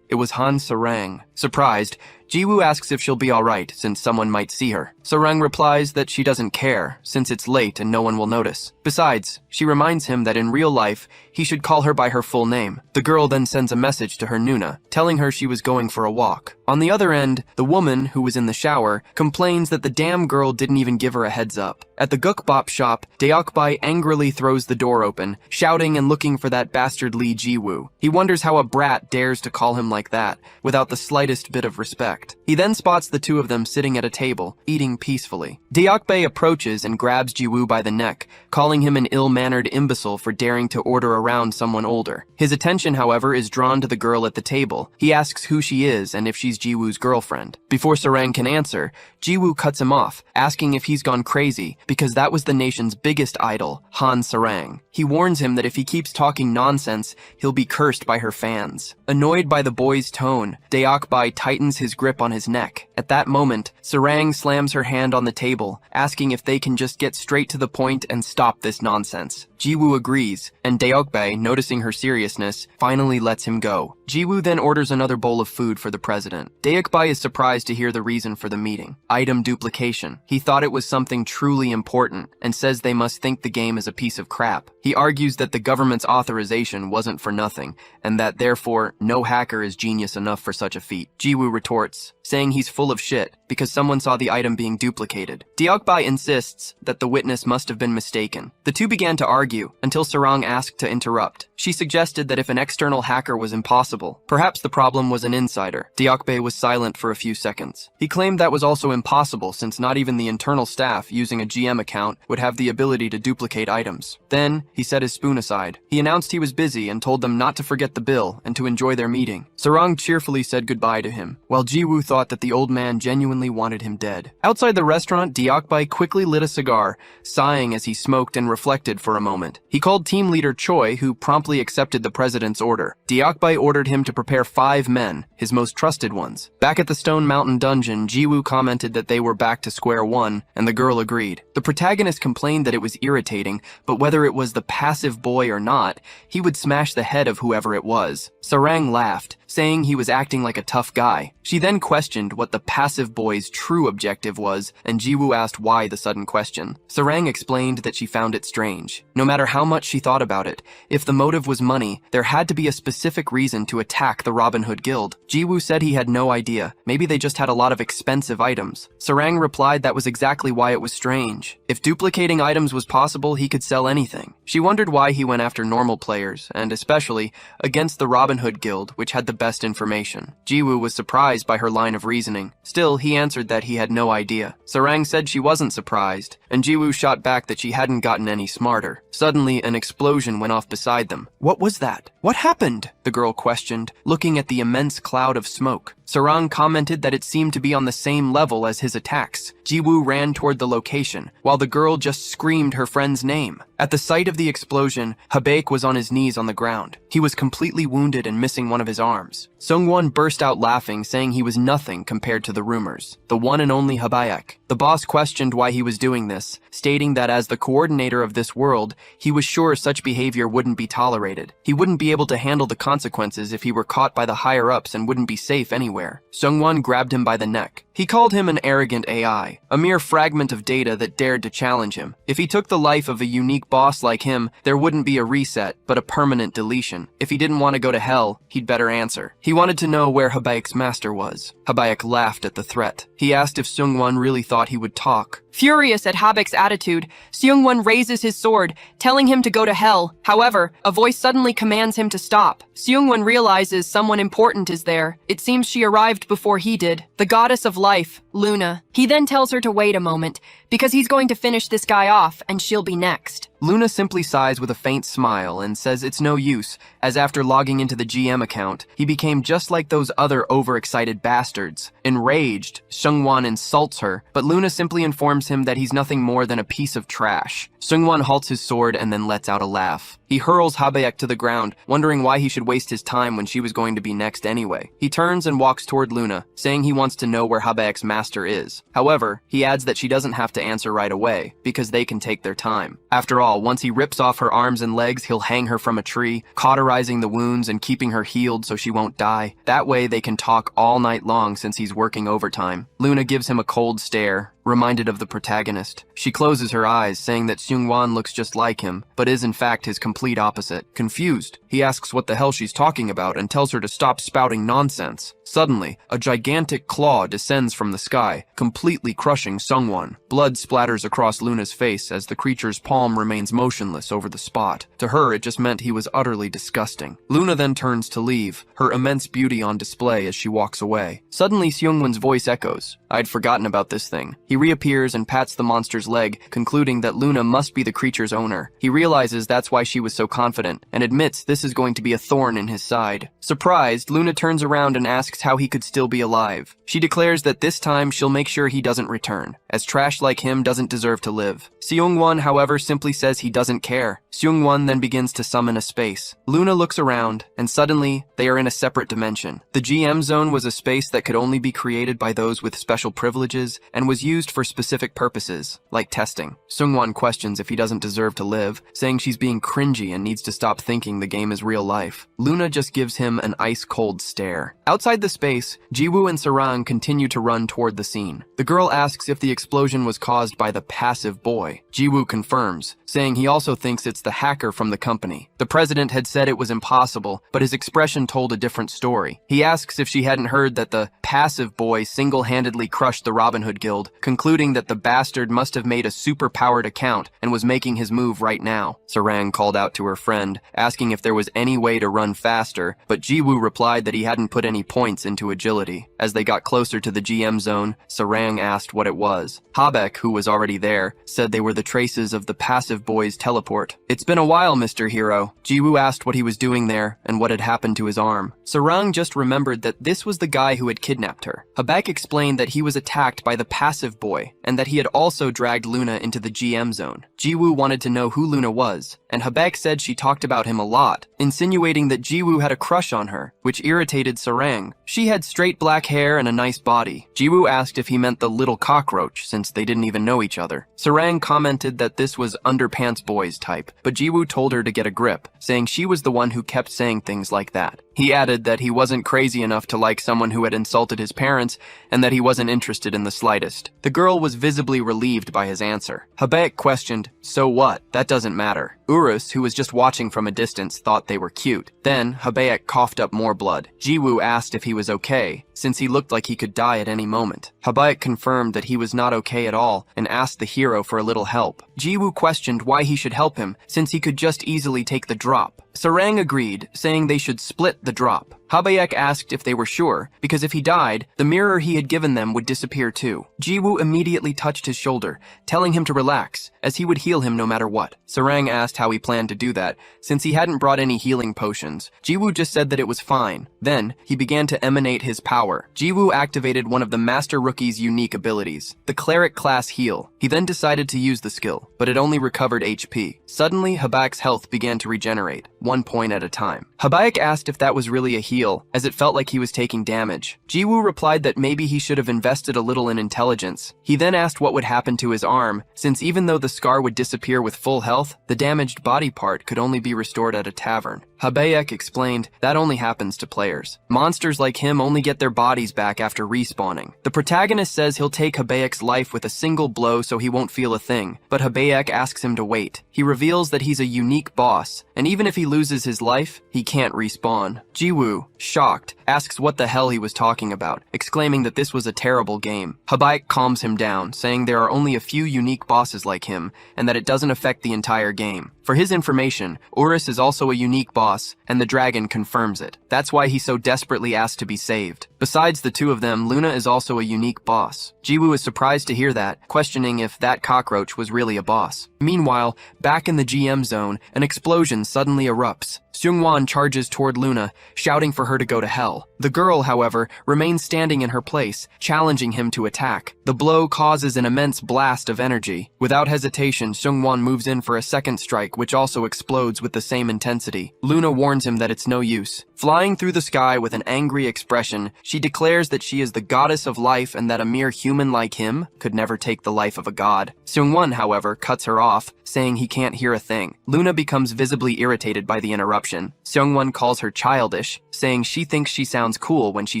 It was Han Sarang. Surprised, Jiwoo asks if she'll be alright, since someone might see her. Sarang replies that she doesn't care, since it's late and no one will notice. Besides, she reminds him that in real life, he should call her by her full name. The girl then sends a message to her Nuna, telling her she was going for a walk. On the other end, the woman, who was in the shower, complains that the damn girl didn't even give her a heads up. At the Gukbap shop, Deokbae angrily throws the door open, shouting and looking for that bastard Lee Jiwoo. He wonders how a brat dares to call him like that, without the slightest bit of respect. He then spots the two of them sitting at a table, eating peacefully. Deokbae approaches and grabs Jiwoo by the neck, calling him an ill-mannered imbecile for daring to order around someone older. His attention, however, is drawn to the girl at the table. He asks who she is and if she's Jiwoo's girlfriend. Before Sarang can answer, Jiwoo cuts him off, asking if he's gone crazy, because that was the nation's biggest idol, Han Sarang. He warns him that if he keeps talking nonsense, he'll be cursed by her fans. Annoyed by the boy's tone, Deokbae tightens his grip on his neck. At that moment, Sarang slams her hand on the table, asking if they can just get straight to the point and stop this nonsense. Jiwoo agrees, and Deokbae, noticing her seriousness, finally lets him go. Jiwoo then orders another bowl of food for the president. Deokbae is surprised to hear the reason for the meeting. Item duplication. He thought it was something truly important, and says they must think the game is a piece of crap. He argues that the government's authorization wasn't for nothing, and that therefore, no hacker is genius enough for such a feat. Jiwoo retorts, saying he's full of shit, because someone saw the item being duplicated. Deokbae insists that the witness must have been mistaken. The two began to argue, until Sarang asked to interrupt. She suggested that if an external hacker was impossible, perhaps the problem was an insider. Deokbae was silent for a few seconds. He claimed that was also impossible, since not even the internal staff using a GM account would have the ability to duplicate items. Then, he set his spoon aside. He announced he was busy and told them not to forget the bill and to enjoy their meeting. Sarang cheerfully said goodbye to him, while Jiwoo thought that the old man genuinely wanted him dead. Outside the restaurant, Deokbae quickly lit a cigar, sighing as he smoked and reflected for a moment. He called team leader Choi, who promptly accepted the president's order. Deokbae ordered him to prepare 5 men, his most trusted ones. Back at the Stone Mountain dungeon, Jiwoo commented that they were back to square one, and the girl agreed. The protagonist complained that it was irritating, but whether it was the passive boy or not, he would smash the head of whoever it was. Sarang laughed, saying he was acting like a tough guy. She then questioned what the passive boy's true objective was, and Jiwoo asked why the sudden question. Sarang explained that she found it strange. No matter how much she thought about it, if the motive was money, there had to be a specific reason to attack the Robin Hood Guild. Jiwoo said he had no idea. Maybe they just had a lot of expensive items. Sarang replied that was exactly why it was strange. If duplicating items was possible, he could sell anything. She wondered why he went after normal players, and especially against the Robin Hood Guild, which had the best information. Jiwoo was surprised by her line of reasoning. Still, he answered that he had no idea. Sarang said she wasn't surprised, and Jiwoo shot back that she hadn't gotten any smarter. Suddenly, an explosion went off beside them. What was that? What happened? The girl questioned, looking at the immense cloud of smoke. Sarang commented that it seemed to be on the same level as his attacks. Jiwoo ran toward the location, while the girl just screamed her friend's name. At the sight of the explosion, Habaek was on his knees on the ground. He was completely wounded and missing one of his arms. Seungwon burst out laughing, saying he was nothing compared to the rumors. The one and only Habaek. The boss questioned why he was doing this, stating that as the coordinator of this world, he was sure such behavior wouldn't be tolerated. He wouldn't be able to handle the consequences if he were caught by the higher-ups and wouldn't be safe anywhere. Seungwon grabbed him by the neck. He called him an arrogant AI, a mere fragment of data that dared to challenge him. If he took the life of a unique boss like him, there wouldn't be a reset, but a permanent deletion. If he didn't want to go to hell, he'd better answer. He wanted to know where Habaek's master was. Habaek laughed at the threat. He asked if Seungwon really thought he would talk. Furious at Habaek's attitude, Seungwon raises his sword, telling him to go to hell. However, a voice suddenly commands him to stop. Seungwon realizes someone important is there. It seems she arrived before he did. The goddess of life, Luna. He then tells her to wait a moment, because he's going to finish this guy off, and she'll be next. Luna simply sighs with a faint smile and says it's no use, as after logging into the GM account, he became just like those other overexcited bastards. Enraged, Seungwon insults her, but Luna simply informs him that he's nothing more than a piece of trash. Seungwon halts his sword and then lets out a laugh. He hurls Habaek to the ground, wondering why he should waste his time when she was going to be next anyway. He turns and walks toward Luna, saying he wants to know where Habaek's master is. However, he adds that she doesn't have to answer right away, because they can take their time. After all, once he rips off her arms and legs, he'll hang her from a tree, cauterizing the wounds and keeping her healed so she won't die. That way they can talk all night long since he's working overtime. Luna gives him a cold stare, reminded of the protagonist. She closes her eyes, saying that Seungwon looks just like him, but is in fact his complete opposite. Confused, he asks what the hell she's talking about and tells her to stop spouting nonsense. Suddenly, a gigantic claw descends from the sky, completely crushing Seungwon. Blood splatters across Luna's face as the creature's palm remains motionless over the spot. To her, it just meant he was utterly disgusting. Luna then turns to leave, her immense beauty on display as she walks away. Suddenly, Seungwon's voice echoes. I'd forgotten about this thing. He reappears and pats the monster's leg, concluding that Luna must be the creature's owner. He realizes that's why she was so confident, and admits this is going to be a thorn in his side. Surprised, Luna turns around and asks how he could still be alive. She declares that this time she'll make sure he doesn't return, as trash like him doesn't deserve to live. Seungwon, however, simply says he doesn't care. Seungwon then begins to summon a space. Luna looks around, and suddenly, they are in a separate dimension. The GM zone was a space that could only be created by those with special privileges, and was used for specific purposes, like testing. Seungwon questions if he doesn't deserve to live, saying she's being cringy and needs to stop thinking the game is real life. Luna just gives him an ice-cold stare. Outside the space, Jiwoo and Sarang continue to run toward the scene. The girl asks if the explosion was caused by the passive boy. Jiwoo confirms, saying he also thinks it's the hacker from the company. The president had said it was impossible, but his expression told a different story. He asks if she hadn't heard that the passive boy single-handedly crushed the Robin Hood Guild, concluding that the bastard must have made a super-powered account and was making his move right now. Sarang called out to her friend, asking if there was any way to run faster, but Jiwoo replied that he hadn't put any points into agility. As they got closer to the GM zone, Sarang asked what it was. Habaek, who was already there, said they were the traces of the passive boy's teleport. It's been a while, Mr. Hero. Jiwoo asked what he was doing there and what had happened to his arm. Sarang just remembered that this was the guy who had kidnapped her. Habaek explained that he was attacked by the passive boy, and that he had also dragged Luna into the GM zone. Jiwoo wanted to know who Luna was, and Habaek said she talked about him a lot, insinuating that Jiwoo had a crush on her, which irritated Sarang. She had straight black hair and a nice body. Jiwoo asked if he meant the little cockroach, since they didn't even know each other. Sarang commented that this was underpants boys type, but Jiwoo told her to get a grip, saying she was the one who kept saying things like that. He added that he wasn't crazy enough to like someone who had insulted his parents, and that he wasn't interested in the slightest. The girl was visibly relieved by his answer. Habaek questioned, "So what? That doesn't matter." Urus, who was just watching from a distance, thought they were cute. Then, Habaek coughed up more blood. Jiwoo asked if he was okay, since he looked like he could die at any moment. Habaek confirmed that he was not okay at all, and asked the hero for a little help. Jiwoo questioned why he should help him, since he could just easily take the drop. Sarang agreed, saying they should split the drop. Habaek asked if they were sure, because if he died, the mirror he had given them would disappear too. Jiwoo immediately touched his shoulder, telling him to relax, as he would heal him no matter what. Sarang asked how he planned to do that, since he hadn't brought any healing potions. Jiwoo just said that it was fine. Then, he began to emanate his power. Jiwoo activated one of the Master Rookie's unique abilities, the Cleric class heal. He then decided to use the skill, but it only recovered HP. Suddenly, Habaek's health began to regenerate, 1 point at a time. Habaek asked if that was really a heal, as it felt like he was taking damage. Jiwoo replied that maybe he should have invested a little in intelligence. He then asked what would happen to his arm, since even though the scar would disappear with full health, the damaged body part could only be restored at a tavern. Habaek explained that only happens to players. Monsters like him only get their bodies back after respawning. The protagonist says he'll take Habaek's life with a single blow so he won't feel a thing, but Habaek asks him to wait. He reveals that he's a unique boss, and even if he loses his life, he can't respawn. Jiwoo, shocked, asks what the hell he was talking about, exclaiming that this was a terrible game. Habaek calms him down, saying there are only a few unique bosses like him, and that it doesn't affect the entire game. For his information, Urus is also a unique boss, and the dragon confirms it. That's why he so desperately asked to be saved. Besides the two of them, Luna is also a unique boss. Jiwoo is surprised to hear that, questioning if that cockroach was really a boss. Meanwhile, back in the GM zone, an explosion suddenly erupts. Seungwon charges toward Luna, shouting for her to go to hell. The girl, however, remains standing in her place, challenging him to attack. The blow causes an immense blast of energy. Without hesitation, Seungwon moves in for a second strike, which also explodes with the same intensity. Luna warns him that it's no use. Flying through the sky with an angry expression, she declares that she is the goddess of life and that a mere human like him could never take the life of a god. Seungwon, however, cuts her off, saying he can't hear a thing. Luna becomes visibly irritated by the interruption. Seungwon calls her childish, saying she thinks she sounds cool when she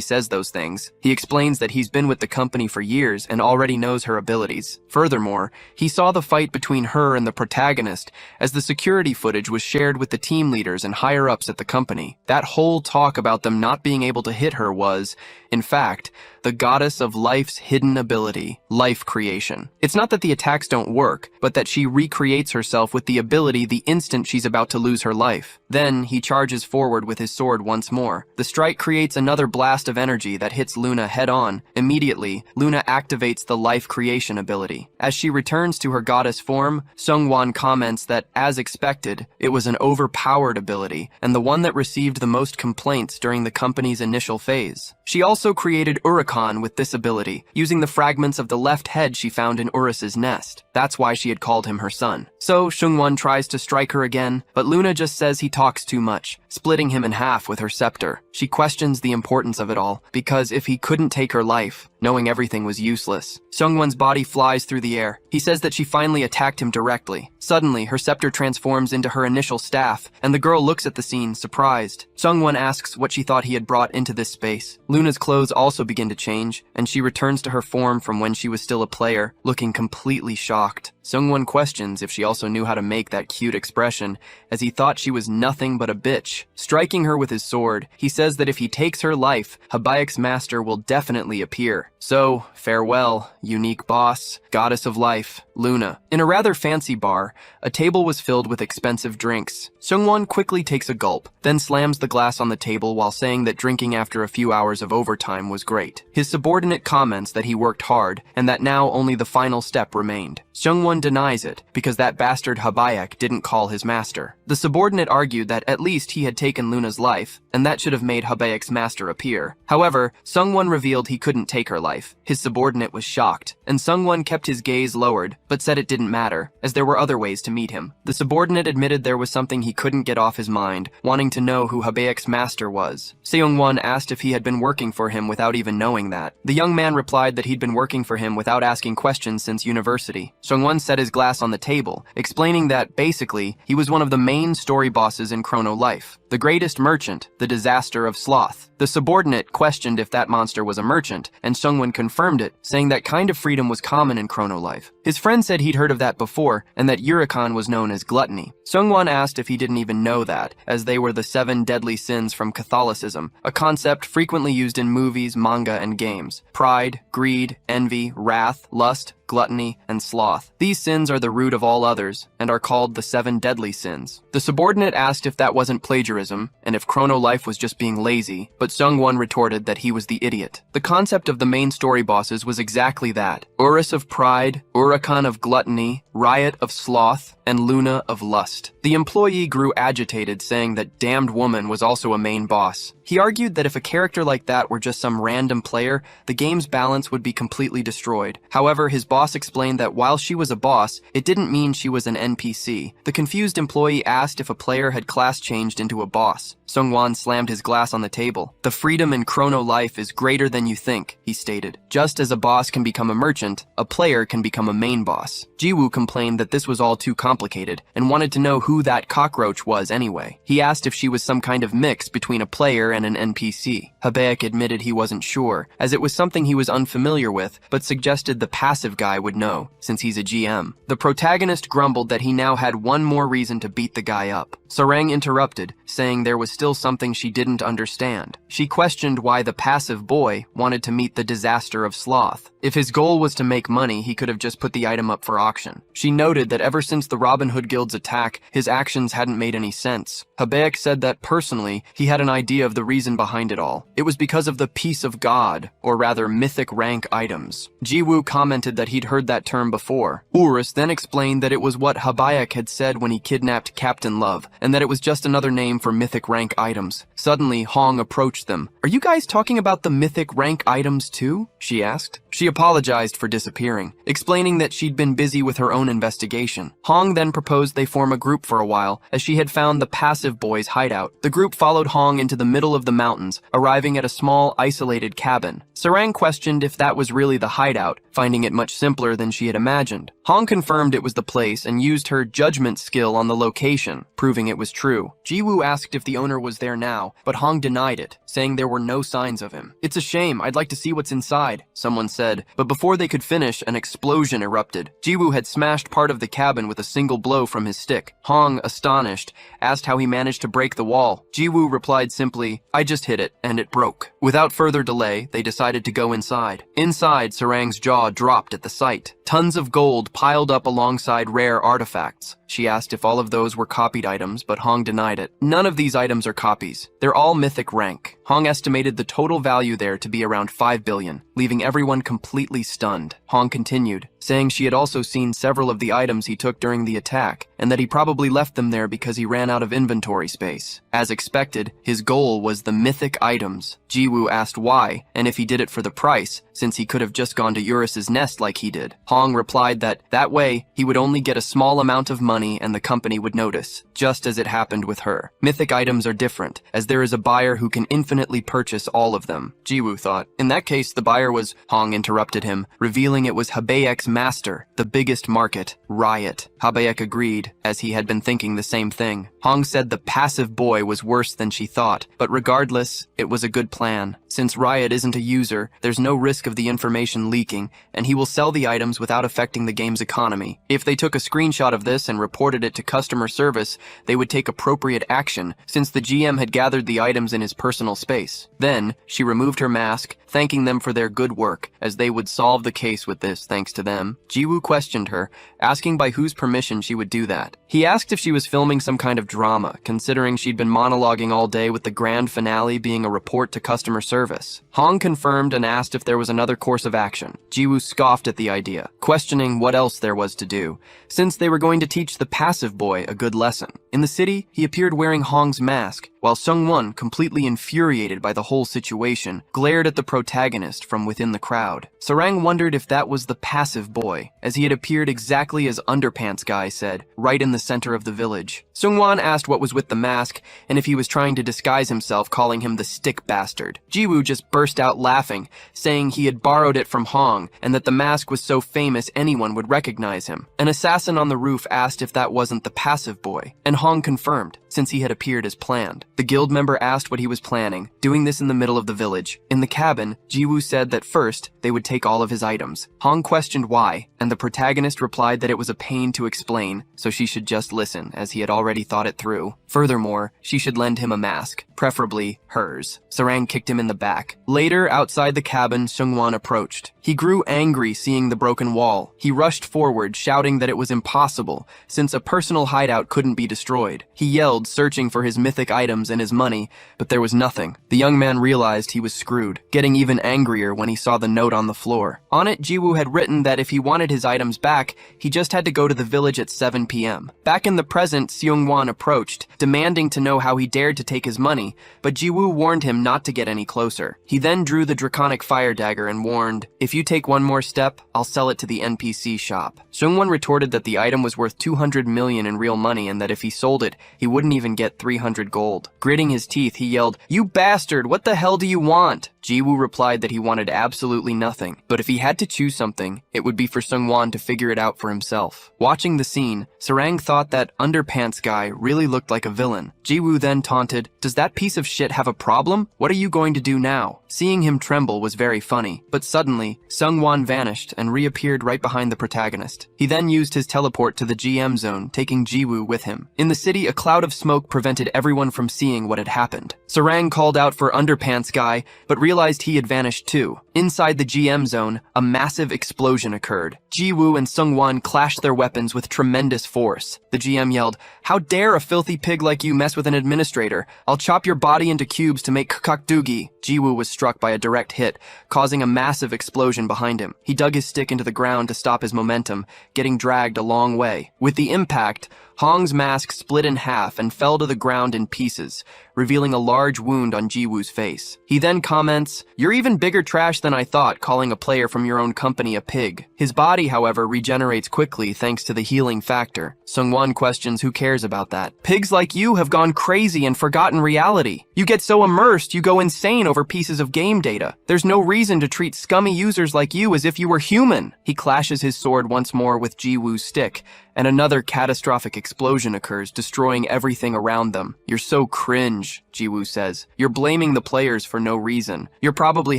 says those things. He explains that he's been with the company for years and already knows her abilities. Furthermore, he saw the fight between her and the protagonist, as the security footage was shared with the team leaders and higher-ups at the company. That whole talk about them not being able to hit her was, in fact, the goddess of life's hidden ability, life creation. It's not that the attacks don't work, but that she recreates herself with the ability the instant she's about to lose her life. Then, he charges forward with his sword once more. The strike creates another blast of energy that hits Luna head-on. Immediately, Luna activates the life creation ability. As she returns to her goddess form, Seungwon comments that, as expected, it was an overpowered ability, and the one that received the most complaints during the company's initial phase. She also created Urakan with this ability, using the fragments of the left head she found in Urus's nest. That's why she had called him her son. So, Seungwon tries to strike her again, but Luna just says he talks too much, splitting him in half with her scepter. She questions the importance of it all, because if he couldn't take her life, knowing everything was useless. Seungwon's body flies through the air. He says that she finally attacked him directly. Suddenly, her scepter transforms into her initial staff, and the girl looks at the scene, surprised. Seungwon asks what she thought he had brought into this space. Luna's clothes also begin to change, and she returns to her form from when she was still a player, looking completely shocked. Seungwon questions if she also knew how to make that cute expression, as he thought she was nothing but a bitch. Striking her with his sword, he says that if he takes her life, Habaek's master will definitely appear. So, farewell, unique boss, goddess of life, Luna. In a rather fancy bar, a table was filled with expensive drinks. Seungwon quickly takes a gulp, then slams the glass on the table while saying that drinking after a few hours of overtime was great. His subordinate comments that he worked hard, and that now only the final step remained. Seungwon Sungwon denies it, because that bastard Habaek didn't call his master. The subordinate argued that at least he had taken Luna's life, and that should have made Habaek's master appear. However, Sungwon revealed he couldn't take her life. His subordinate was shocked, and Sungwon kept his gaze lowered, but said it didn't matter, as there were other ways to meet him. The subordinate admitted there was something he couldn't get off his mind, wanting to know who Habaek's master was. Seong-won asked if he had been working for him without even knowing that. The young man replied that he'd been working for him without asking questions since university. Seong-won set his glass on the table, explaining that, basically, he was one of the main story bosses in Chrono Life. The greatest merchant, the disaster of sloth. The subordinate questioned if that monster was a merchant, and Seong-won confirmed it, saying that kind of freedom was common in Chrono Life. His friend said he'd heard of that before, and that Urakan was known as gluttony. Seong-won asked if he didn't even know that, as they were the 7 deadly sins from Catholicism, a concept frequently used in movies, manga, and games. Pride, greed, envy, wrath, lust, gluttony, and sloth. These sins are the root of all others, and are called the 7 deadly sins. The subordinate asked if that wasn't plagiarism, and if Chrono Life was just being lazy, but Seong-won retorted that he was the idiot. The concept of the main story bosses was exactly that. Urus of pride, Urakan of gluttony, Riot of sloth, and Luna of lust. The employee grew agitated, saying that damned woman was also a main boss. He argued that if a character like that were just some random player, the game's balance would be completely destroyed. However, his boss explained that while she was a boss, it didn't mean she was an NPC. The confused employee asked if a player had class changed into a boss. Seong-won slammed his glass on the table. The freedom in Chrono Life is greater than you think, he stated. Just as a boss can become a merchant, a player can become a main boss. Jiwoo complained that this was all too complicated, and wanted to know who that cockroach was anyway. He asked if she was some kind of mix between a player and an NPC. Habaek admitted he wasn't sure, as it was something he was unfamiliar with, but suggested the passive guy would know, since he's a GM. The protagonist grumbled that he now had one more reason to beat the guy up. Sarang interrupted, saying there was still something she didn't understand. She questioned why the passive boy wanted to meet the disaster of sloth. If his goal was to make money, he could have just put the item up for auction. She noted that ever since the Robin Hood Guild's attack, his actions hadn't made any sense. Habaek said that personally, he had an idea of the reason behind it all. It was because of the peace of God, or rather mythic rank items. Jiwoo commented that he'd heard that term before. Urus then explained that it was what Habaek had said when he kidnapped Captain Love, and that it was just another name for mythic rank items. Suddenly, Hong approached them. "Are you guys talking about the mythic rank items too?" she asked. She apologized for disappearing, explaining that she'd been busy with her own investigation. Hong then proposed they form a group for a while, as she had found the passive boy's hideout. The group followed Hong into the middle of the mountains, arriving at a small, isolated cabin. Sarang questioned if that was really the hideout, finding it much simpler than she had imagined. Hong confirmed it was the place and used her judgment skill on the location, proving it was true. Jiwoo asked if the owner was there now, but Hong denied it, saying there were no signs of him. "It's a shame, I'd like to see what's inside," someone said, but before they could finish, an explosion erupted. Jiwoo had smashed part of the cabin with a single blow from his stick. Hong, astonished, asked how he managed to break the wall. Jiwoo replied simply, "I just hit it, and it broke." Without further delay, they decided to go inside. Inside, Sarang's jaw dropped at the sight. Tons of gold piled up alongside rare artifacts. She asked if all of those were copied items, but Hong denied it. None of these items are copies. They're all mythic rank. Hong estimated the total value there to be around 5 billion, leaving everyone completely stunned. Hong continued, saying she had also seen several of the items he took during the attack, and that he probably left them there because he ran out of inventory space. As expected, his goal was the mythic items. Jiwoo asked why, and if he did it for the price, since he could have just gone to Urus's nest like he did. Hong replied that way, he would only get a small amount of money and the company would notice, just as it happened with her. Mythic items are different, as there is a buyer who can infinitely purchase all of them, Jiwoo thought. In that case, the buyer was, Hong interrupted him, revealing it was Habaek's master, the biggest market, Riot. Habaek agreed, as he had been thinking the same thing. Hong said the passive boy was worse than she thought, but regardless, it was a good plan. Since Riot isn't a user, there's no risk of the information leaking, and he will sell the items without affecting the game's economy. If they took a screenshot of this and reported it to customer service, they would take appropriate action, since the GM had gathered the items in his personal space. space. Then, she removed her mask, thanking them for their good work, as they would solve the case with this thanks to them. Jiwoo questioned her, asking by whose permission she would do that. He asked if she was filming some kind of drama, considering she'd been monologuing all day with the grand finale being a report to customer service. Hong confirmed and asked if there was another course of action. Jiwoo scoffed at the idea, questioning what else there was to do, since they were going to teach the passive boy a good lesson. In the city, he appeared wearing Hong's mask, while Sungwon, completely infuriated by the whole situation, glared at the protagonist from within the crowd. Sarang wondered if that was the passive boy, as he had appeared exactly as Underpants Guy said, right in the center of the village. Sungwon asked what was with the mask, and if he was trying to disguise himself, calling him the stick bastard. Jiwoo just burst out laughing, saying he had borrowed it from Hong, and that the mask was so famous anyone would recognize him. An assassin on the roof asked if that wasn't the passive boy, and Hong confirmed, since he had appeared as planned. The guild member asked what he was planning, doing this in the middle of the village. In the cabin, Jiwoo said that first, they would take all of his items. Hong questioned why, and the protagonist replied that it was a pain to explain, so she should just listen, as he had already thought it through. Furthermore, she should lend him a mask, preferably hers. Sarang kicked him in the back. Later, outside the cabin, Sungwon approached. He grew angry seeing the broken wall. He rushed forward, shouting that it was impossible, since a personal hideout couldn't be destroyed. He yelled, searching for his mythic items and his money, but there was nothing. The young man realized he was screwed, getting even angrier when he saw the note on the floor. On it, Jiwoo had written that if he wanted his items back, he just had to go to the village at 7 p.m. Back in the present, Seungwon approached, demanding to know how he dared to take his money, but Jiwoo warned him not to get any closer. He then drew the draconic fire dagger and warned, "If you take one more step, I'll sell it to the NPC shop." Seungwon retorted that the item was worth 200 million in real money and that if he sold it, he wouldn't even get 300 gold. Gritting his teeth, he yelled, "You bastard, what the hell do you want?" Jiwoo replied that he wanted absolutely nothing, but if he had to choose something, it would be for Sungwon to figure it out for himself. Watching the scene, Sarang thought that Underpants Guy really looked like a villain. Jiwoo then taunted, "Does that piece of shit have a problem? What are you going to do now?" Seeing him tremble was very funny, but suddenly, Sungwon vanished and reappeared right behind the protagonist. He then used his teleport to the GM zone, taking Jiwoo with him. In the city, a cloud of smoke prevented everyone from seeing what had happened. Sarang called out for Underpants Guy, but realized he had vanished too. Inside the GM zone, a massive explosion occurred. Jiwoo and Sungwon clashed their weapons with tremendous force. The GM yelled, "How dare a filthy pig like you mess with an administrator? I'll chop your body into cubes to make kakdoogie." Jiwoo was struck by a direct hit, causing a massive explosion behind him. He dug his stick into the ground to stop his momentum, getting dragged a long way. With the impact, Hong's mask split in half and fell to the ground in pieces, revealing a large wound on Jiwoo's face. He then comments, "You're even bigger trash than I thought, calling a player from your own company a pig." His body, however, regenerates quickly thanks to the healing factor. Sungwon questions who cares about that. "Pigs like you have gone crazy and forgotten reality. You get so immersed you go insane over pieces of game data. There's no reason to treat scummy users like you as if you were human." He clashes his sword once more with Jiwoo's stick, and another catastrophic explosion occurs, destroying everything around them. "You're so cringe," Jiwoo says. "You're blaming the players for no reason. You're probably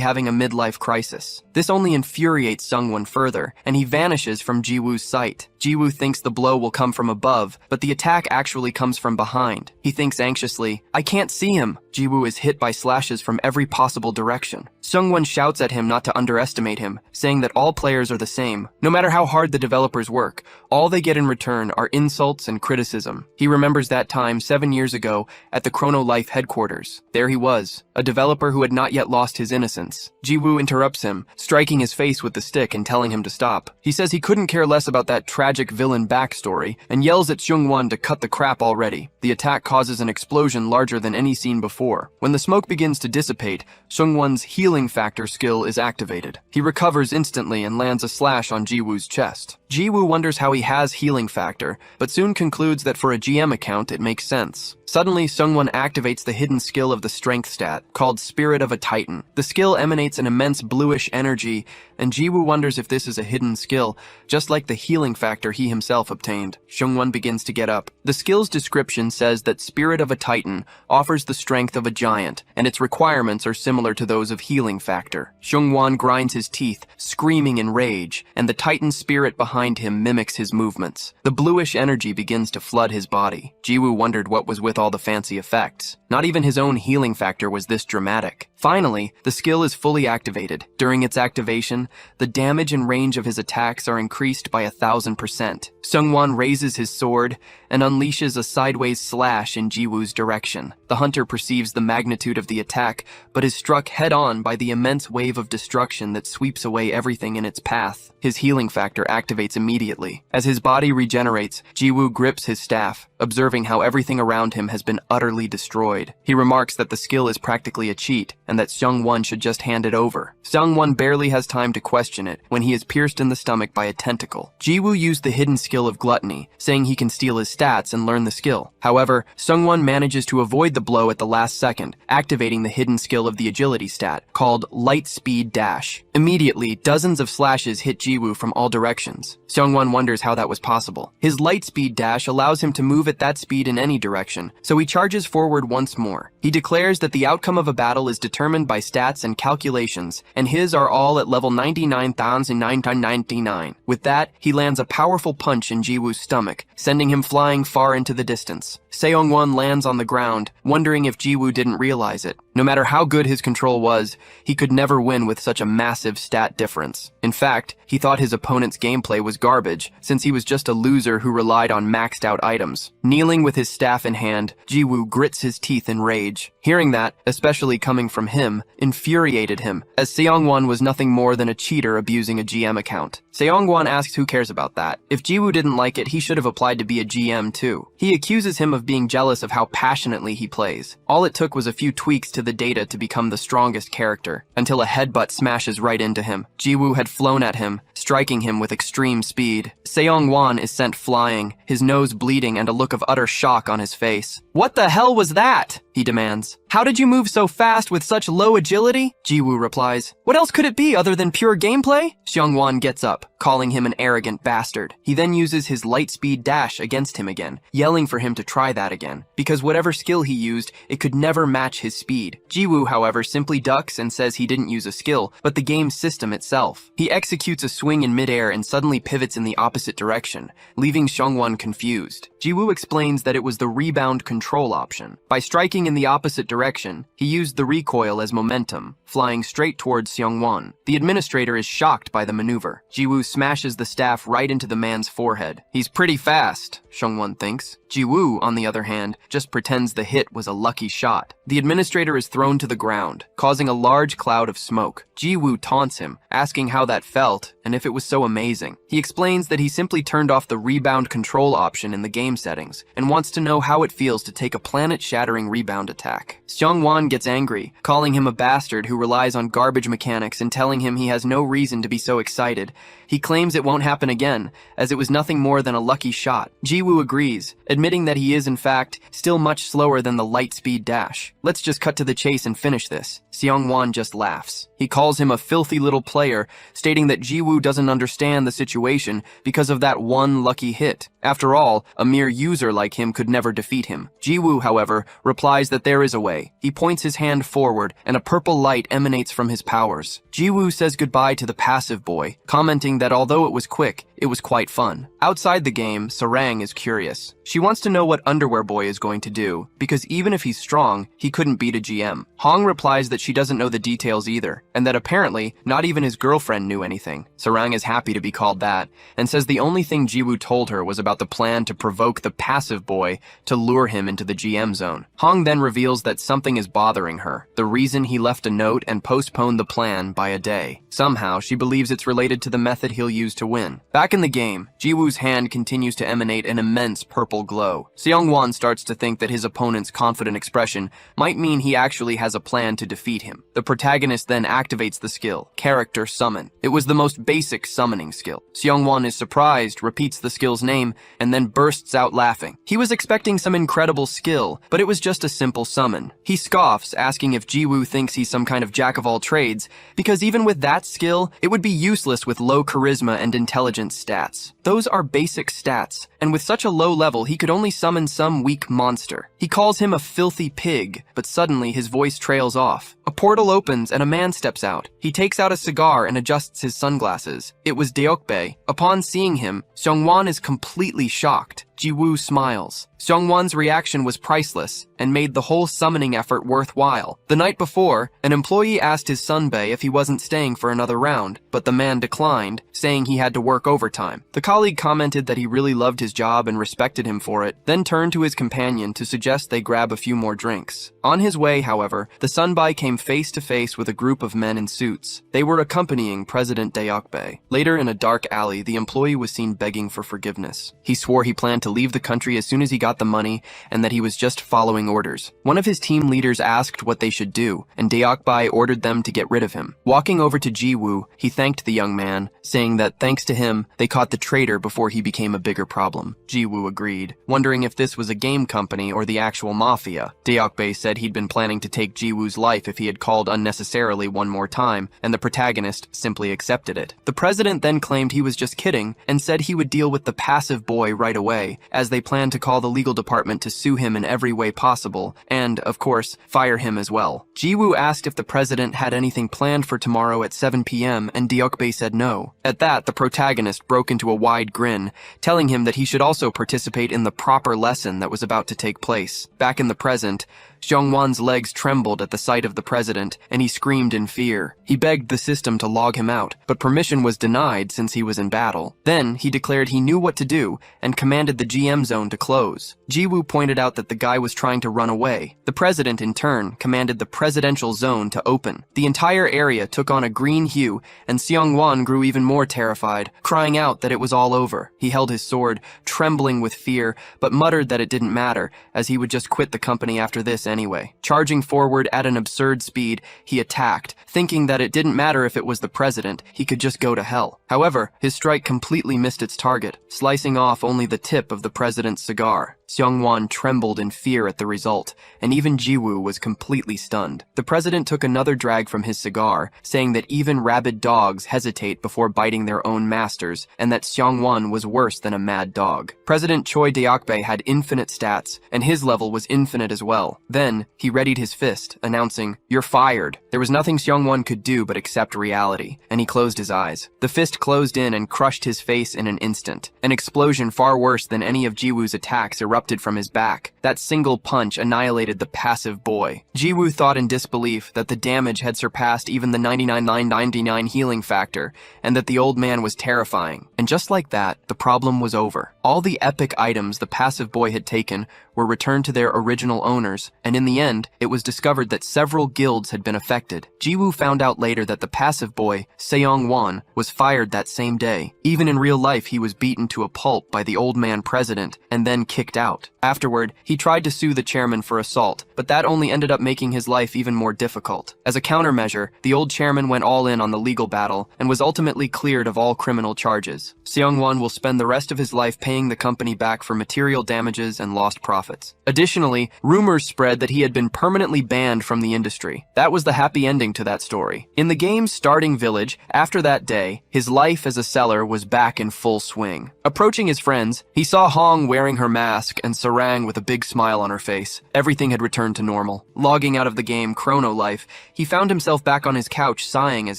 having a midlife crisis." This only infuriates Sungwon further, and he vanishes from Jiwoo's sight. Jiwoo thinks the blow will come from above, but the attack actually comes from behind. He thinks anxiously, "I can't see him." Jiwoo is hit by slashes from every possible direction. Sungwon shouts at him not to underestimate him, saying that all players are the same. No matter how hard the developers work, all they get in return are insults and criticism. He remembers that time 7 years ago at the Chrono Life headquarters. There he was, a developer who had not yet lost his innocence. Jiwoo interrupts him, striking his face with the stick and telling him to stop. He says he couldn't care less about that tragic villain backstory and yells at Seungwon to cut the crap already. The attack causes an explosion larger than any seen before. When the smoke begins to dissipate, Seungwon's healing factor skill is activated. He recovers instantly and lands a slash on Jiwoo's chest. Jiwoo wonders how he has healing factor, but soon concludes that for a GM account it makes sense. Suddenly, Sungwon activates the hidden skill of the strength stat, called Spirit of a Titan. The skill emanates an immense bluish energy, and Jiwoo wonders if this is a hidden skill, just like the healing factor he himself obtained. Seongwon begins to get up. The skill's description says that Spirit of a Titan offers the strength of a giant, and its requirements are similar to those of healing factor. Seongwon grinds his teeth, screaming in rage, and the Titan spirit behind him mimics his movements. The bluish energy begins to flood his body. Jiwoo wondered what was with all the fancy effects. Not even his own healing factor was this dramatic. Finally, the skill is fully activated. During its activation, the damage and range of his attacks are increased by 1,000%. Seongwon raises his sword and unleashes a sideways slash in Jiwoo's direction. The hunter perceives the magnitude of the attack, but is struck head-on by the immense wave of destruction that sweeps away everything in its path. His healing factor activates immediately. As his body regenerates, Jiwoo grips his staff, observing how everything around him has been utterly destroyed. He remarks that the skill is practically a cheat, and that Seongwon should just hand it over. Seongwon barely has time to question it when he is pierced in the stomach by a tentacle. Jiwoo used the hidden skill of gluttony, saying he can steal his stats and learn the skill. However, Seongwon manages to avoid the blow at the last second, activating the hidden skill of the agility stat, called Light Speed Dash. Immediately, dozens of slashes hit Jiwoo from all directions. Seongwon wonders how that was possible. His Light Speed Dash allows him to move at that speed in any direction, so he charges forward once more. He declares that the outcome of a battle is determined by stats and calculations, and his are all at level 99,999. With that, he lands a powerful punch in Jiwoo's stomach, sending him flying far into the distance. Seongwon lands on the ground, wondering if Jiwoo didn't realize it. No matter how good his control was, he could never win with such a massive stat difference. In fact, he thought his opponent's gameplay was garbage, since he was just a loser who relied on maxed out items. Kneeling with his staff in hand, Jiwoo grits his teeth in rage. Hearing that, especially coming from him, infuriated him, as Seongwon was nothing more than a cheater abusing a GM account. Seongwon asks who cares about that. If Jiwoo didn't like it, he should have applied to be a GM too. He accuses him of being jealous of how passionately he plays. All it took was a few tweaks to the data to become the strongest character, until a headbutt smashes right into him. Jiwoo had flown at him, striking him with extreme speed. Seongwon is sent flying, his nose bleeding and a look of utter shock on his face. "What the hell was that?" he demands. "How did you move so fast with such low agility?" Jiwoo replies, "What else could it be other than pure gameplay?" Seongwon gets up, calling him an arrogant bastard. He then uses his light speed dash against him again, yelling for him to try that again, because whatever skill he used, it could never match his speed. Jiwoo, however, simply ducks and says he didn't use a skill, but the game's system itself. He executes a swing in midair and suddenly pivots in the opposite direction, leaving Seongwon confused. Jiwoo explains that it was the rebound control option. By striking in the opposite direction, he used the recoil as momentum, flying straight towards Seongwon. The administrator is shocked by the maneuver. Jiwoo smashes the staff right into the man's forehead. He's pretty fast, Seongwon thinks. Jiwoo, on the other hand, just pretends the hit was a lucky shot. The administrator is thrown to the ground, causing a large cloud of smoke. Jiwoo taunts him, asking how that felt and if it was so amazing. He explains that he simply turned off the rebound control option in the game settings and wants to know how it feels to take a planet-shattering rebound attack. Seongwon gets angry, calling him a bastard who relies on garbage mechanics and telling him he has no reason to be so excited. He claims it won't happen again, as it was nothing more than a lucky shot. Jiwoo agrees, admitting that he is, in fact, still much slower than the light speed dash. "Let's just cut to the chase and finish this." Seongwon just laughs. He calls him a filthy little player, stating that Jiwoo doesn't understand the situation because of that one lucky hit. After all, a mere user like him could never defeat him. Jiwoo, however, replies that there is a way. He points his hand forward, and a purple light emanates from his powers. Jiwoo says goodbye to the passive boy, commenting that although it was quick, it was quite fun. Outside the game, Sarang is curious. She wants to know what Underwear Boy is going to do, because even if he's strong, he couldn't beat a GM. Hong replies that she doesn't know the details either, and that apparently, not even his girlfriend knew anything. Sarang is happy to be called that, and says the only thing Jiwoo told her was about the plan to provoke the passive boy to lure him into the GM zone. Hong then reveals that something is bothering her, the reason he left a note and postponed the plan by a day. Somehow, she believes it's related to the method he'll use to win. Back in the game, Jiwoo's hand continues to emanate an immense purple glow. Seong Seong-won starts to think that his opponent's confident expression might mean he actually has a plan to defeat him. The protagonist then activates the skill, Character Summon. It was the most basic summoning skill. Seong-won is surprised, repeats the skill's name, and then bursts out laughing. He was expecting some incredible skill, but it was just a simple summon. He scoffs, asking if Jiwoo thinks he's some kind of jack-of-all-trades, because even with that skill, it would be useless with low charisma and intelligence stats. Those are basic stats, and with such a low level, he could only summon some weak monster. He calls him a filthy pig, but suddenly his voice trails off. A portal opens and a man steps out. He takes out a cigar and adjusts his sunglasses. It was Deokbae. Upon seeing him, Seong-won is completely shocked. Jiwoo smiles. Seong-won's reaction was priceless and made the whole summoning effort worthwhile. The night before, an employee asked his sunbae if he wasn't staying for another round, but the man declined, saying he had to work overtime. The colleague commented that he really loved his job and respected him for it, then turned to his companion to suggest they grab a few more drinks. On his way, however, the sunbae came face to face with a group of men in suits. They were accompanying President Deokbae. Later, in a dark alley, the employee was seen begging for forgiveness. He swore he planned to leave the country as soon as he got the money and that he was just following orders. One of his team leaders asked what they should do, and Deokbae ordered them to get rid of him. Walking over to Jiwoo, he thanked the young man, saying that thanks to him, they caught the traitor before he became a bigger problem. Jiwoo agreed, wondering if this was a game company or the actual mafia. Deokbae said he'd been planning to take Jiwoo's life if he had called unnecessarily one more time, and the protagonist simply accepted it. The president then claimed he was just kidding and said he would deal with the passive boy right away, as they planned to call the legal department to sue him in every way possible, and, of course, fire him as well. Jiwoo asked if the president had anything planned for tomorrow at 7 p.m., and Deokbae said no. At that, the protagonist broke into a wide grin, telling him that he should also participate in the proper lesson that was about to take place. Back in the present, Seong-won's legs trembled at the sight of the president, and he screamed in fear. He begged the system to log him out, but permission was denied since he was in battle. Then, he declared he knew what to do, and commanded the GM zone to close. Jiwoo pointed out that the guy was trying to run away. The president, in turn, commanded the presidential zone to open. The entire area took on a green hue, and Seong-won grew even more terrified, crying out that it was all over. He held his sword, trembling with fear, but muttered that it didn't matter, as he would just quit the company after this anyway. Charging forward at an absurd speed, he attacked, thinking that it didn't matter if it was the president, he could just go to hell. However, his strike completely missed its target, slicing off only the tip of the president's cigar. Seong-won trembled in fear at the result, and even Jiwoo was completely stunned. The president took another drag from his cigar, saying that even rabid dogs hesitate before biting their own masters, and that Seong-won was worse than a mad dog. President Choi Deokbae had infinite stats, and his level was infinite as well. Then, he readied his fist, announcing, "You're fired." There was nothing Seong-won could do but accept reality, and he closed his eyes. The fist closed in and crushed his face in an instant. An explosion far worse than any of Jiwoo's attacks erupted from his back. That single punch annihilated the passive boy. Jiwoo thought in disbelief that the damage had surpassed even the 99,999 healing factor, and that the old man was terrifying. And just like that, the problem was over. All the epic items the passive boy had taken were returned to their original owners, and in the end, it was discovered that several guilds had been affected. Jiwoo found out later that the passive boy, Seong-won, was fired that same day. Even in real life, he was beaten to a pulp by the old man president, and then kicked out. Afterward, he tried to sue the chairman for assault, but that only ended up making his life even more difficult. As a countermeasure, the old chairman went all in on the legal battle, and was ultimately cleared of all criminal charges. Seong-won will spend the rest of his life paying the company back for material damages and lost profits. Additionally, rumors spread that he had been permanently banned from the industry. That was the happy ending to that story. In the game's starting village, after that day, his life as a seller was back in full swing. Approaching his friends, he saw Hong wearing her mask and Sarang with a big smile on her face. Everything had returned to normal. Logging out of the game Chrono Life, he found himself back on his couch sighing as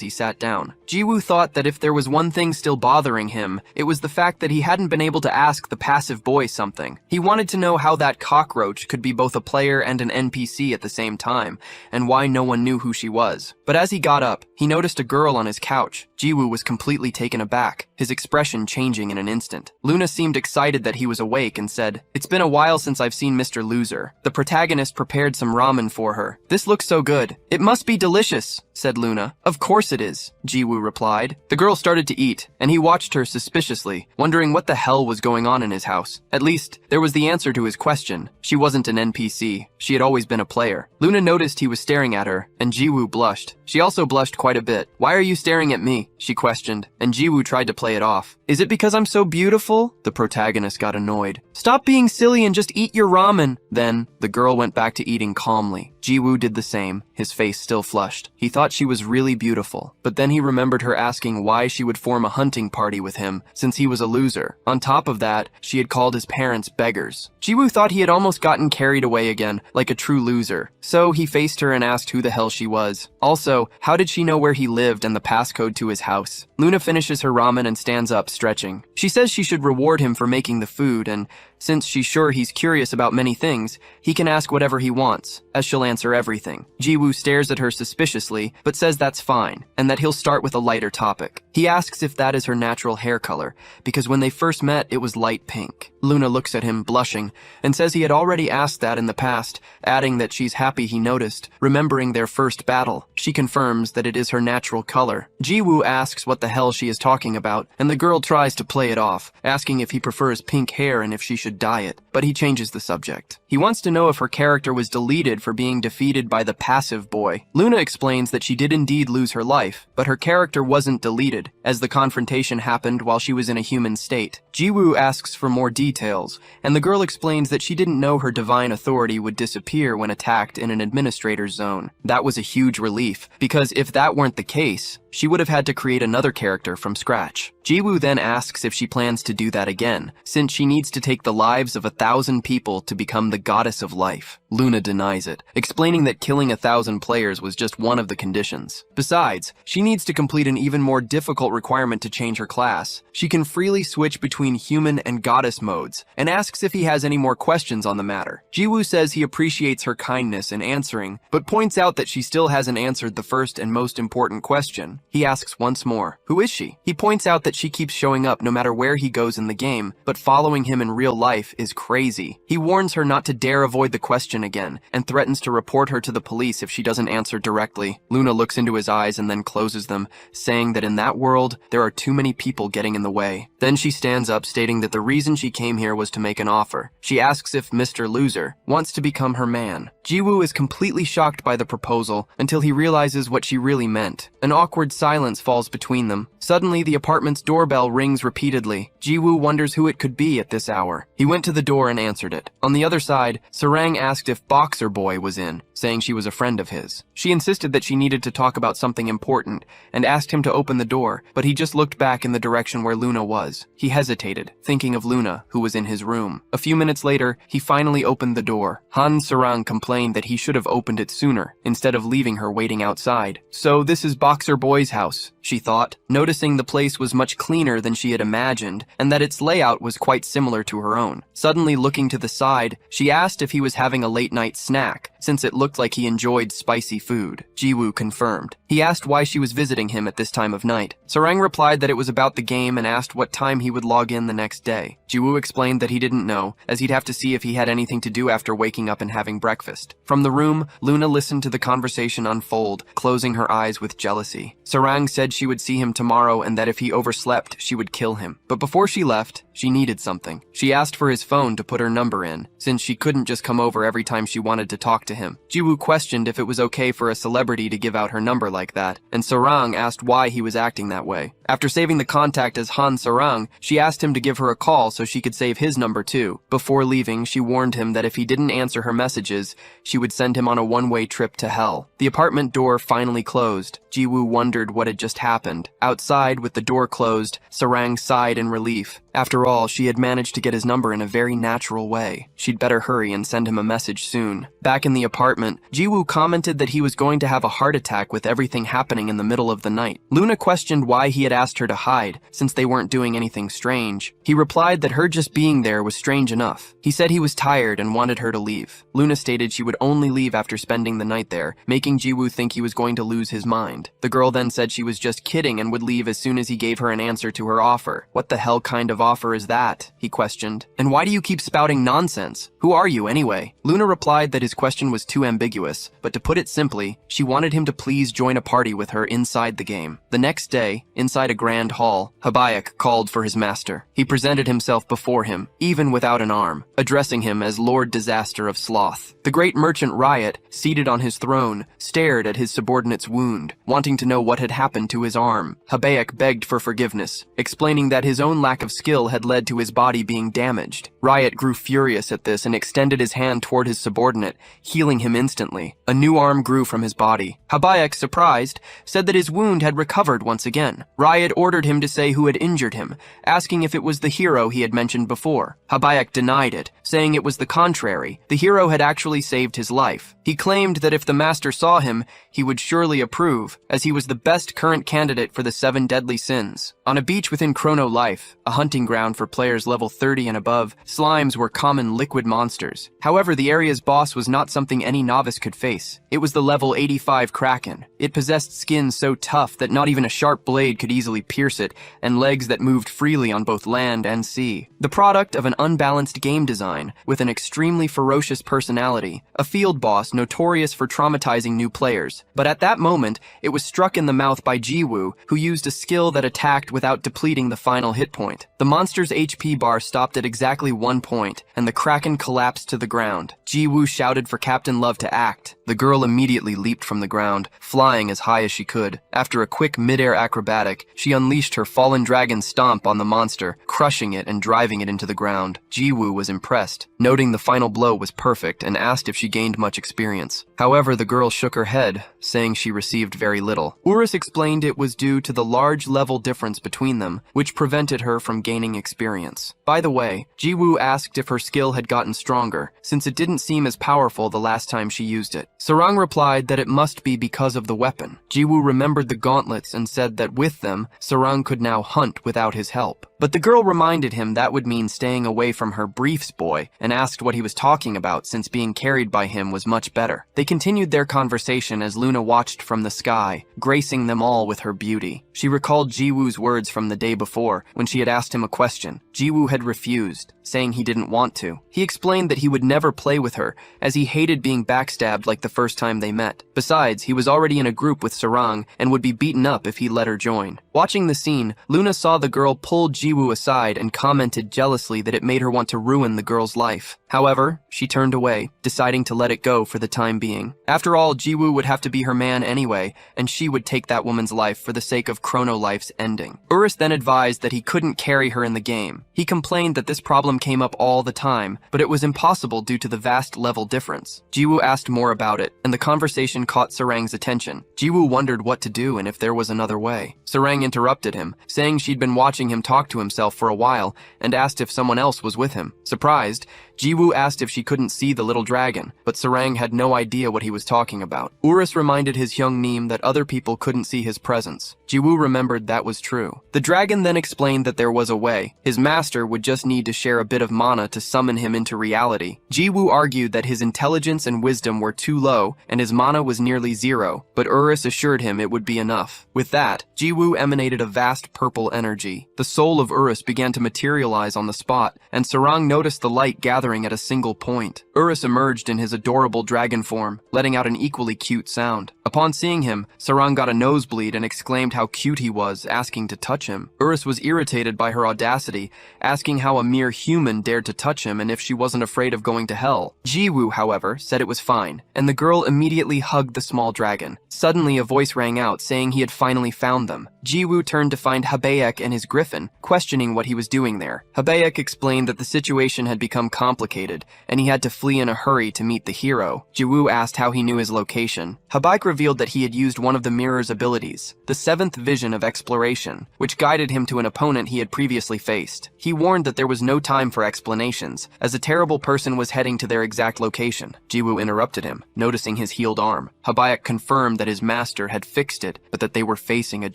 he sat down. Jiwoo thought that if there was one thing still bothering him, it was the fact that he hadn't been able to ask the passive boy something. He wanted to know how that cockroach could be both a player and an NPC at the same time, and why no one knew who she was. But as he got up, he noticed a girl on his couch. Jiwoo was completely taken aback. his expression changing in an instant. Luna seemed excited that he was awake and said, "It's been a while since I've seen Mr. Loser." The protagonist prepared some ramen for her. "This looks so good. It must be delicious," said Luna. "Of course it is," Jiwoo replied. The girl started to eat, and he watched her suspiciously, wondering what the hell was going on in his house. At least, there was the answer to his question. She wasn't an NPC. She had always been a player. Luna noticed he was staring at her, and Jiwoo blushed. She also blushed quite a bit. "Why are you staring at me?" she questioned, and Jiwoo tried to play it off. "Is it because I'm so beautiful?" The protagonist got annoyed. "Stop being silly and just eat your ramen." Then, the girl went back to eating calmly. Jiwoo did the same, his face still flushed. He thought she was really beautiful, but then he remembered her asking why she would form a hunting party with him, since he was a loser. On top of that, she had called his parents beggars. Jiwoo thought he had almost gotten carried away again, like a true loser. So he faced her and asked who the hell she was. Also, how did she know where he lived and the passcode to his house? Luna finishes her ramen and stands up, stretching. She says she should reward him for making the food, and since she's sure he's curious about many things, he can ask whatever he wants, as she'll answer everything. Jiwoo stares at her suspiciously, but says that's fine, and that he'll start with a lighter topic. He asks if that is her natural hair color, because when they first met, it was light pink. Luna looks at him, blushing, and says he had already asked that in the past, adding that she's happy he noticed, remembering their first battle. She confirms that it is her natural color. Jiwoo asks what the hell she is talking about, and the girl tries to play it off, asking if he prefers pink hair and if she should dye it, but he changes the subject. He wants to know if her character was deleted for being defeated by the passive boy. Luna explains that she did indeed lose her life, but her character wasn't deleted, as the confrontation happened while she was in a human state. Jiwoo asks for more details, and the girl explains that she didn't know her divine authority would disappear when attacked in an administrator's zone. That was a huge relief, because if that weren't the case, she would have had to create another character from scratch. Jiwoo then asks if she plans to do that again, since she needs to take the lives of 1,000 people to become the goddess of life. Luna denies it, explaining that killing 1,000 players was just one of the conditions. Besides, she needs to complete an even more difficult requirement to change her class. She can freely switch between human and goddess modes, and asks if he has any more questions on the matter. Jiwoo says he appreciates her kindness in answering, but points out that she still hasn't answered the first and most important question. He asks once more, who is she? He points out that she keeps showing up no matter where he goes in the game, but following him in real life is crazy. He warns her not to dare avoid the question again, and threatens to report her to the police if she doesn't answer directly. Luna looks into his eyes and then closes them, saying that in that world, there are too many people getting in the way. Then she stands up, stating that the reason she came here was to make an offer. She asks if Mr. Loser wants to become her man. Jiwoo is completely shocked by the proposal until he realizes what she really meant. An awkward silence falls between them. Suddenly, the apartment's doorbell rings repeatedly. Jiwoo wonders who it could be at this hour. He went to the door and answered it. On the other side, Sarang asked if Boxer Boy was in, saying she was a friend of his. She insisted that she needed to talk about something important and asked him to open the door, but he just looked back in the direction where Luna was. He hesitated, thinking of Luna, who was in his room. A few minutes later, he finally opened the door. Sarang complained that he should have opened it sooner, instead of leaving her waiting outside. So this is Boxer Boy's house, she thought, noticing the place was much cleaner than she had imagined, and that its layout was quite similar to her own. Suddenly looking to the side, she asked if he was having a late-night snack, since it looked like he enjoyed spicy food. Jiwoo confirmed. He asked why she was visiting him at this time of night. Sarang replied that it was about the game and asked what time he would log in the next day. Jiwoo explained that he didn't know, as he'd have to see if he had anything to do after waking up and having breakfast. From the room, Luna listened to the conversation unfold, closing her eyes with jealousy. Sarang said she would see him tomorrow and that if he overslept, she would kill him. But before she left, she needed something. She asked for his phone to put her number in, since she couldn't just come over every time she wanted to talk to him. Jiwoo questioned if it was okay for a celebrity to give out her number like that, and Sarang asked why he was acting that way. After saving the contact as Sarang, she asked him to give her a call so she could save his number too. Before leaving, she warned him that if he didn't answer her messages, she would send him on a one-way trip to hell. The apartment door finally closed. Jiwoo wondered what had just happened. Outside, with the door closed, Sarang sighed in relief. After After all, she had managed to get his number in a very natural way. She'd better hurry and send him a message soon. Back in the apartment, Jiwoo commented that he was going to have a heart attack with everything happening in the middle of the night. Luna questioned why he had asked her to hide, since they weren't doing anything strange. He replied that her just being there was strange enough. He said he was tired and wanted her to leave. Luna stated she would only leave after spending the night there, making Jiwoo think he was going to lose his mind. The girl then said she was just kidding and would leave as soon as he gave her an answer to her offer. What the hell kind of offer is that? He questioned. And why do you keep spouting nonsense? Who are you anyway? Luna replied that his question was too ambiguous, but to put it simply, she wanted him to please join a party with her inside the game. The next day, inside a grand hall, Habayak called for his master. He presented himself before him, even without an arm, addressing him as Lord Disaster of Sloth. The great merchant Riot, seated on his throne, stared at his subordinate's wound, wanting to know what had happened to his arm. Habayak begged for forgiveness, explaining that his own lack of skill had led to his body being damaged. Riot grew furious at this and extended his hand toward his subordinate, healing him instantly. A new arm grew from his body. Habayak, surprised, said that his wound had recovered once again. Riot ordered him to say who had injured him, asking if it was the hero he had mentioned before. Habayak denied it, saying it was the contrary. The hero had actually saved his life. He claimed that if the master saw him, he would surely approve, as he was the best current candidate for the 7 deadly sins. On a beach within Chrono Life, a hunting ground for players level 30 and above, slimes were common liquid monsters. However, the area's boss was not something any novice could face. It was the level 85 Kraken. It possessed skin so tough that not even a sharp blade could easily pierce it, and legs that moved freely on both land and sea. The product of an unbalanced game design, with an extremely ferocious personality, a field boss notorious for traumatizing new players. But at that moment, it was struck in the mouth by Jiwoo, who used a skill that attacked without depleting the final hit point. The monster's HP bar stopped at exactly 1 point, and the Kraken collapsed to the ground. Jiwoo shouted for Captain Love to act. The girl immediately leaped from the ground, flying as high as she could. After a quick mid-air acrobatic, she unleashed her fallen dragon stomp on the monster, crushing it and driving it into the ground. Jiwoo was impressed, noting the final blow was perfect, and asked if she gained much experience. However, the girl shook her head, saying she received very little. Urus explained it was due to the large level difference between them, which prevented her from gaining experience. By the way, Jiwoo asked if her skill had gotten stronger, since it didn't seem as powerful the last time she used it. Sarang replied that it must be because of the weapon. Jiwoo remembered the gauntlets and said that with them, Sarang could now hunt without his help. But the girl reminded him that would mean staying away from her briefs boy, and asked what he was talking about since being carried by him was much better. They continued their conversation as Luna watched from the sky, gracing them all with her beauty. She recalled Jiwoo's words from the day before, when she had asked him a question. Jiwoo had refused, saying he didn't want to. He explained that he would never play with her, as he hated being backstabbed like the first time they met. Besides, he was already in a group with Sarang and would be beaten up if he let her join. Watching the scene, Luna saw the girl pull Jiwoo aside and commented jealously that it made her want to ruin the girl's life. However, she turned away, deciding to let it go for the time being. After all, Jiwoo would have to be her man anyway, and she would take that woman's life for the sake of Chrono Life's ending. Urus then advised that he couldn't carry her in the game. He complained that this problem came up all the time, but it was impossible due to the vast level difference. Jiwoo asked more about it, and the conversation caught Sarang's attention. Jiwoo wondered what to do and if there was another way. Sarang interrupted him, saying she'd been watching him talk to himself for a while, and asked if someone else was with him. Surprised, Jiwoo asked if she couldn't see the little dragon, but Sarang had no idea what he was talking about. Urus reminded his young Neem that other people couldn't see his presence. Jiwoo remembered that was true. The dragon then explained that there was a way. His master would just need to share a bit of mana to summon him into reality. Jiwoo argued that his intelligence and wisdom were too low, and his mana was nearly 0, but Urus assured him it would be enough. With that, Jiwoo emanated a vast purple energy. The soul of Urus began to materialize on the spot, and Sarang noticed the light gathering at a single point. Urus emerged in his adorable dragon form, letting out an equally cute sound. Upon seeing him, Sarang got a nosebleed and exclaimed how cute he was, asking to touch him. Urus was irritated by her audacity, asking how a mere human dared to touch him and if she wasn't afraid of going to hell. Jiwoo, however, said it was fine, and the girl immediately hugged the small dragon. Suddenly, a voice rang out, saying he had finally found them. Jiwoo turned to find Habayak and his griffin, questioning what he was doing there. Habayak explained that the situation had become complicated complicated, and he had to flee in a hurry to meet the hero. Jiwoo asked how he knew his location. Habaek revealed that he had used one of the mirror's abilities, the seventh vision of exploration, which guided him to an opponent he had previously faced. He warned that there was no time for explanations, as a terrible person was heading to their exact location. Jiwoo interrupted him, noticing his healed arm. Habaek confirmed that his master had fixed it, but that they were facing a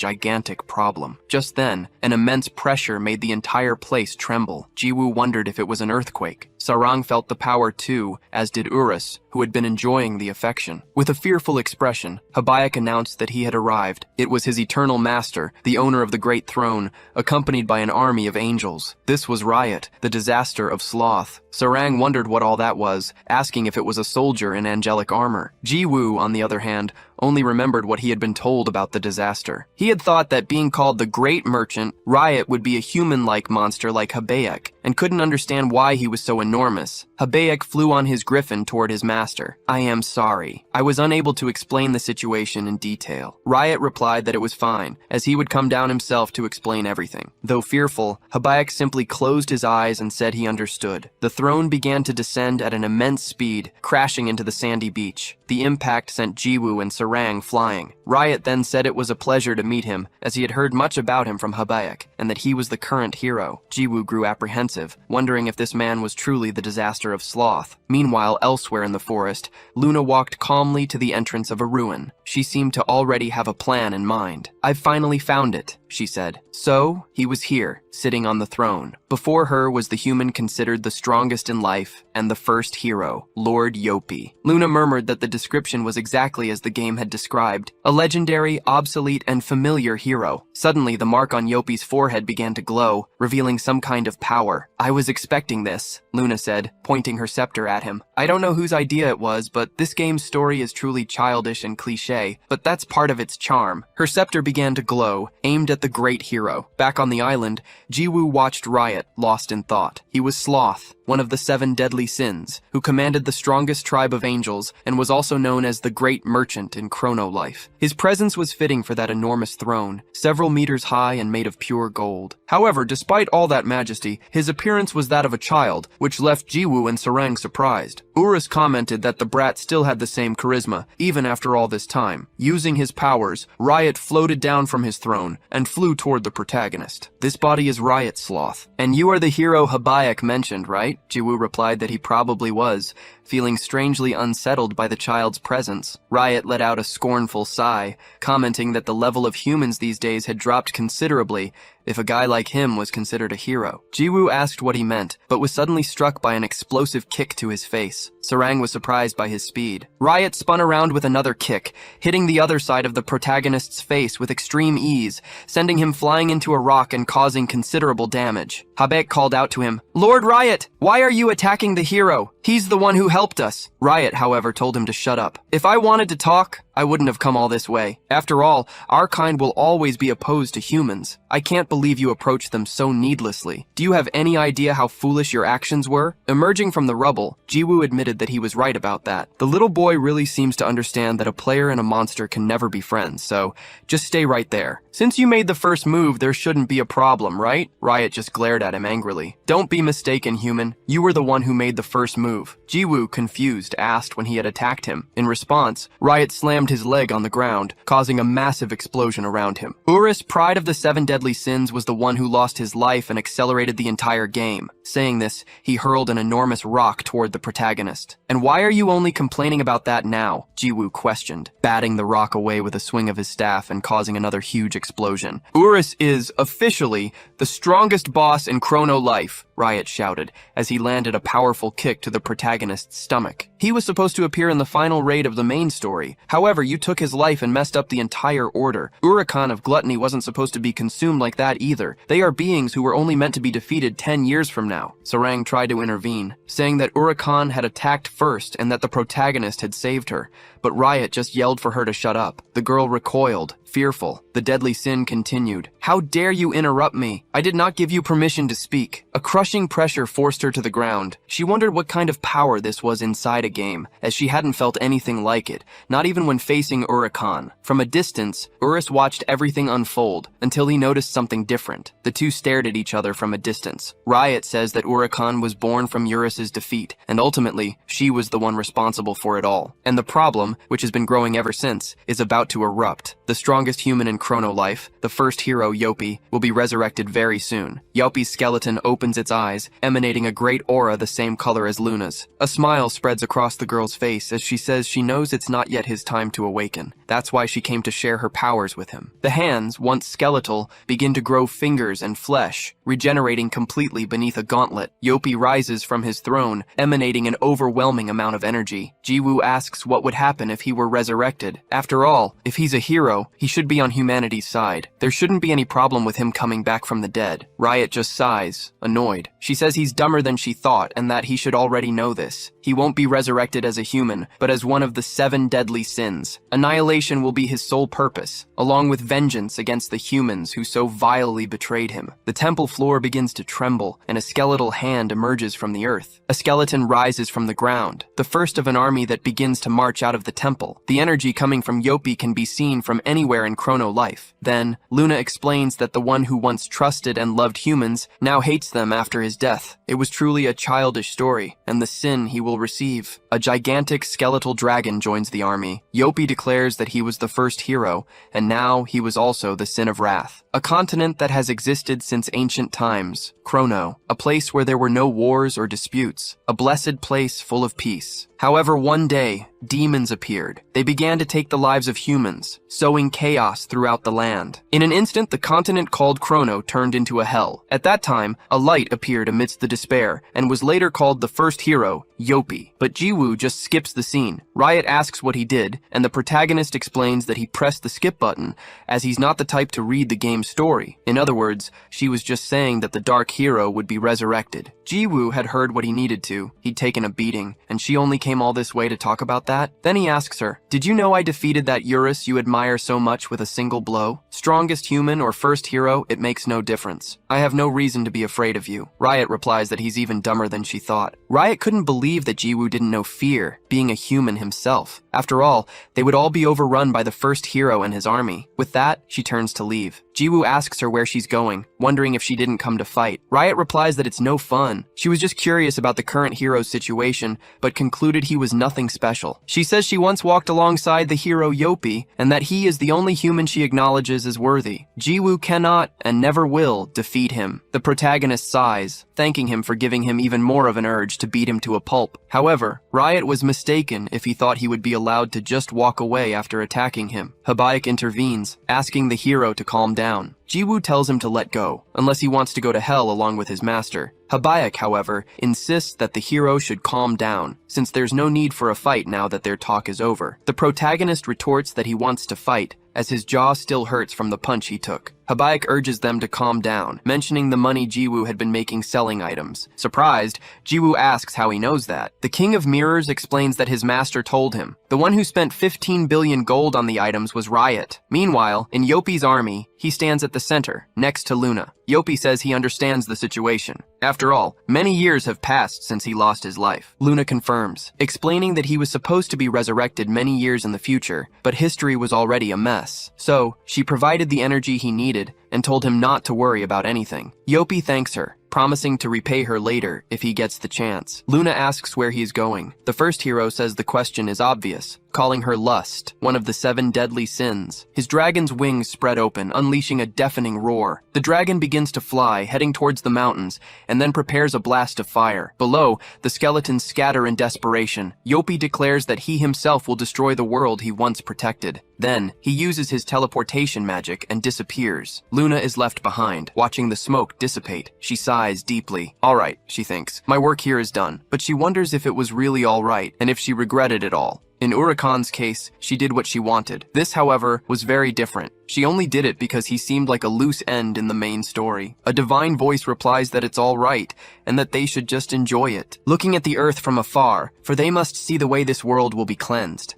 gigantic problem. Just then, an immense pressure made the entire place tremble. Jiwoo wondered if it was an earthquake. Sarang felt the power too, as did Urus, who had been enjoying the affection. With a fearful expression, Habaek announced that he had arrived. It was his eternal master, the owner of the great throne, accompanied by an army of angels. This was Riot, the disaster of sloth. Sarang wondered what all that was, asking if it was a soldier in angelic armor. Jiwoo, on the other hand, only remembered what he had been told about the disaster. He had thought that being called the Great Merchant, Riot would be a human-like monster like Habaek, and couldn't understand why he was so enormous. Habaek flew on his griffin toward his master. "I am sorry. I was unable to explain the situation in detail." Riot replied that it was fine, as he would come down himself to explain everything. Though fearful, Habaek simply closed his eyes and said he understood. The throne began to descend at an immense speed, crashing into the sandy beach. The impact sent Jiwoo and Sarang flying. Riot then said it was a pleasure to meet him, as he had heard much about him from Habaek, and that he was the current hero. Jiwoo grew apprehensive, wondering if this man was truly the disaster of sloth. Meanwhile, elsewhere in the forest, Luna walked calmly to the entrance of a ruin. She seemed to already have a plan in mind. "I've finally found it," she said. So, he was here, sitting on the throne. Before her was the human considered the strongest in life and the first hero, Lord Yopi. Luna murmured that the description was exactly as the game had described. A legendary, obsolete, and familiar hero. Suddenly, the mark on Yopi's forehead began to glow, revealing some kind of power. "I was expecting this," Luna said, pointing her scepter at him. "I don't know whose idea it was, but this game's story is truly childish and cliché, but that's part of its charm." Her scepter began to glow, aimed at the great hero. Back on the island, Jiwoo watched Riot, lost in thought. He was Sloth, one of the 7 deadly sins, who commanded the strongest tribe of angels and was also known as the Great Merchant in Chrono Life. His presence was fitting for that enormous throne, several meters high and made of pure gold. However, despite all that majesty, his appearance was that of a child, which left Jiwoo and Sarang surprised. Urus commented that the brat still had the same charisma, even after all this time. Using his powers, Riot floated down from his throne and flew toward the protagonist. "This body is Riot, Sloth. And you are the hero Habaek mentioned, right?" Jiwoo replied that he probably was, feeling strangely unsettled by the child's presence. Riot let out a scornful sigh, commenting that the level of humans these days had dropped considerably if a guy like him was considered a hero. Jiwoo asked what he meant, but was suddenly struck by an explosive kick to his face. Sarang was surprised by his speed. Riot spun around with another kick, hitting the other side of the protagonist's face with extreme ease, sending him flying into a rock and causing considerable damage. Habaek called out to him, "Lord Riot, why are you attacking the hero? He's the one who helped us." Riot, however, told him to shut up. "If I wanted to talk, I wouldn't have come all this way. After all, our kind will always be opposed to humans. I can't believe you approached them so needlessly. Do you have any idea how foolish your actions were?" Emerging from the rubble, Jiwoo admitted that he was right about that. The little boy really seems to understand that a player and a monster can never be friends, so just stay right there. "Since you made the first move, there shouldn't be a problem, right?" Riot just glared at him angrily. "Don't be mistaken, human. You were the one who made the first move." Jiwoo, confused, asked when he had attacked him. In response, Riot slammed his leg on the ground, causing a massive explosion around him. Urus, pride of the 7 deadly sins, was the one who lost his life and accelerated the entire game. Saying this, he hurled an enormous rock toward the protagonist. "And why are you only complaining about that now?" Jiwoo questioned, batting the rock away with a swing of his staff and causing another huge explosion. "Urus is, officially, the strongest boss in Chrono Life," Riot shouted, as he landed a powerful kick to the protagonist's stomach. "He was supposed to appear in the final raid of the main story. However, you took his life and messed up the entire order. Urakan of Gluttony wasn't supposed to be consumed like that either. They are beings who were only meant to be defeated 10 years from now." Sarang tried to intervene, saying that Urakan had attacked first and that the protagonist had saved her, but Riot just yelled for her to shut up. The girl recoiled, fearful. The deadly sin continued. "How dare you interrupt me? I did not give you permission to speak." A crushing pressure forced her to the ground. She wondered what kind of power this was inside a game, as she hadn't felt anything like it, not even when began facing Urakan. From a distance, Urus watched everything unfold until he noticed something different. The two stared at each other from a distance. Riot says that Urakan was born from Urus's defeat, and ultimately, she was the one responsible for it all. And the problem, which has been growing ever since, is about to erupt. The strongest human in Chrono Life, the first hero, Yopi, will be resurrected very soon. Yopi's skeleton opens its eyes, emanating a great aura the same color as Luna's. A smile spreads across the girl's face as she says she knows it's not yet his time to awaken. That's why she came to share her powers with him. The hands, once skeletal, begin to grow fingers and flesh, regenerating completely beneath a gauntlet. Yopi rises from his throne, emanating an overwhelming amount of energy. Jiwoo asks what would happen if he were resurrected. After all, if he's a hero, he should be on humanity's side. There shouldn't be any problem with him coming back from the dead. Riot just sighs, annoyed. She says he's dumber than she thought and that he should already know this. He won't be resurrected as a human, but as one of the 7 deadly sins. Annihilation will be his sole purpose, along with vengeance against the humans who so vilely betrayed him. The temple floor begins to tremble, and a skeletal hand emerges from the earth. A skeleton rises from the ground, the first of an army that begins to march out of the temple. The energy coming from Yopi can be seen from anywhere in Chrono Life. Then, Luna explains that the one who once trusted and loved humans now hates them after his death. It was truly a childish story, and the sin he will receive. A gigantic skeletal dragon joins the army. Yopi declares that he was the first hero, and now he was also the sin of wrath. A continent that has existed since ancient times, Chrono, a place where there were no wars or disputes, a blessed place full of peace. However, one day, demons appeared. They began to take the lives of humans, sowing chaos throughout the land. In an instant, the continent called Chrono turned into a hell. At that time, a light appeared amidst the despair, and was later called the first hero, Yopi. But Jiwoo just skips the scene. Riot asks what he did, and the protagonist explains that he pressed the skip button, as he's not the type to read the game's story. In other words, she was just saying that the dark hero would be resurrected. Jiwoo had heard what he needed to. He'd taken a beating, and she only came all this way to talk about that? Then he asks her, "Did you know I defeated that Urus you admire so much with a single blow? Strongest human or first hero, it makes no difference. I have no reason to be afraid of you." Riot replies that he's even dumber than she thought. Riot couldn't believe that Jiwoo didn't know fear, being a human himself. After all, they would all be overrun by the first hero and his army. With that, she turns to leave. Jiwoo asks her where she's going, wondering if she didn't come to fight. Riot replies that it's no fun. She was just curious about the current hero's situation, but concluded he was nothing special. She says she once walked alongside the hero Yopi, and that he is the only human she acknowledges as worthy. Jiwoo cannot, and never will, defeat him. The protagonist sighs, thanking him for giving him even more of an urge to beat him to a pulp. However, Riot was mistaken if he thought he would be allowed to just walk away after attacking him. Habaek intervenes, asking the hero to calm down. Jiwoo tells him to let go, unless he wants to go to hell along with his master. Habaek, however, insists that the hero should calm down, since there's no need for a fight now that their talk is over. The protagonist retorts that he wants to fight, as his jaw still hurts from the punch he took. Habaek urges them to calm down, mentioning the money Jiwoo had been making selling items. Surprised, Jiwoo asks how he knows that. The King of Mirrors explains that his master told him. The one who spent 15 billion gold on the items was Riot. Meanwhile, in Yopi's army, he stands at the center, next to Luna. Yopi says he understands the situation. After all, many years have passed since he lost his life. Luna confirms, explaining that he was supposed to be resurrected many years in the future, but history was already a mess. So, she provided the energy he needed and told him not to worry about anything. Yopi thanks her, promising to repay her later if he gets the chance. Luna asks where he is going. The first hero says the question is obvious, calling her lust, one of the 7 deadly sins. His dragon's wings spread open, unleashing a deafening roar. The dragon begins to fly, heading towards the mountains, and then prepares a blast of fire. Below, the skeletons scatter in desperation. Yopi declares that he himself will destroy the world he once protected. Then, he uses his teleportation magic and disappears. Luna is left behind, watching the smoke dissipate. She sighs deeply. Alright, she thinks, my work here is done. But she wonders if it was really alright, and if she regretted it all. In Urakan's case, she did what she wanted. This, however, was very different. She only did it because he seemed like a loose end in the main story. A divine voice replies that it's all right, and that they should just enjoy it, looking at the earth from afar, for they must see the way this world will be cleansed.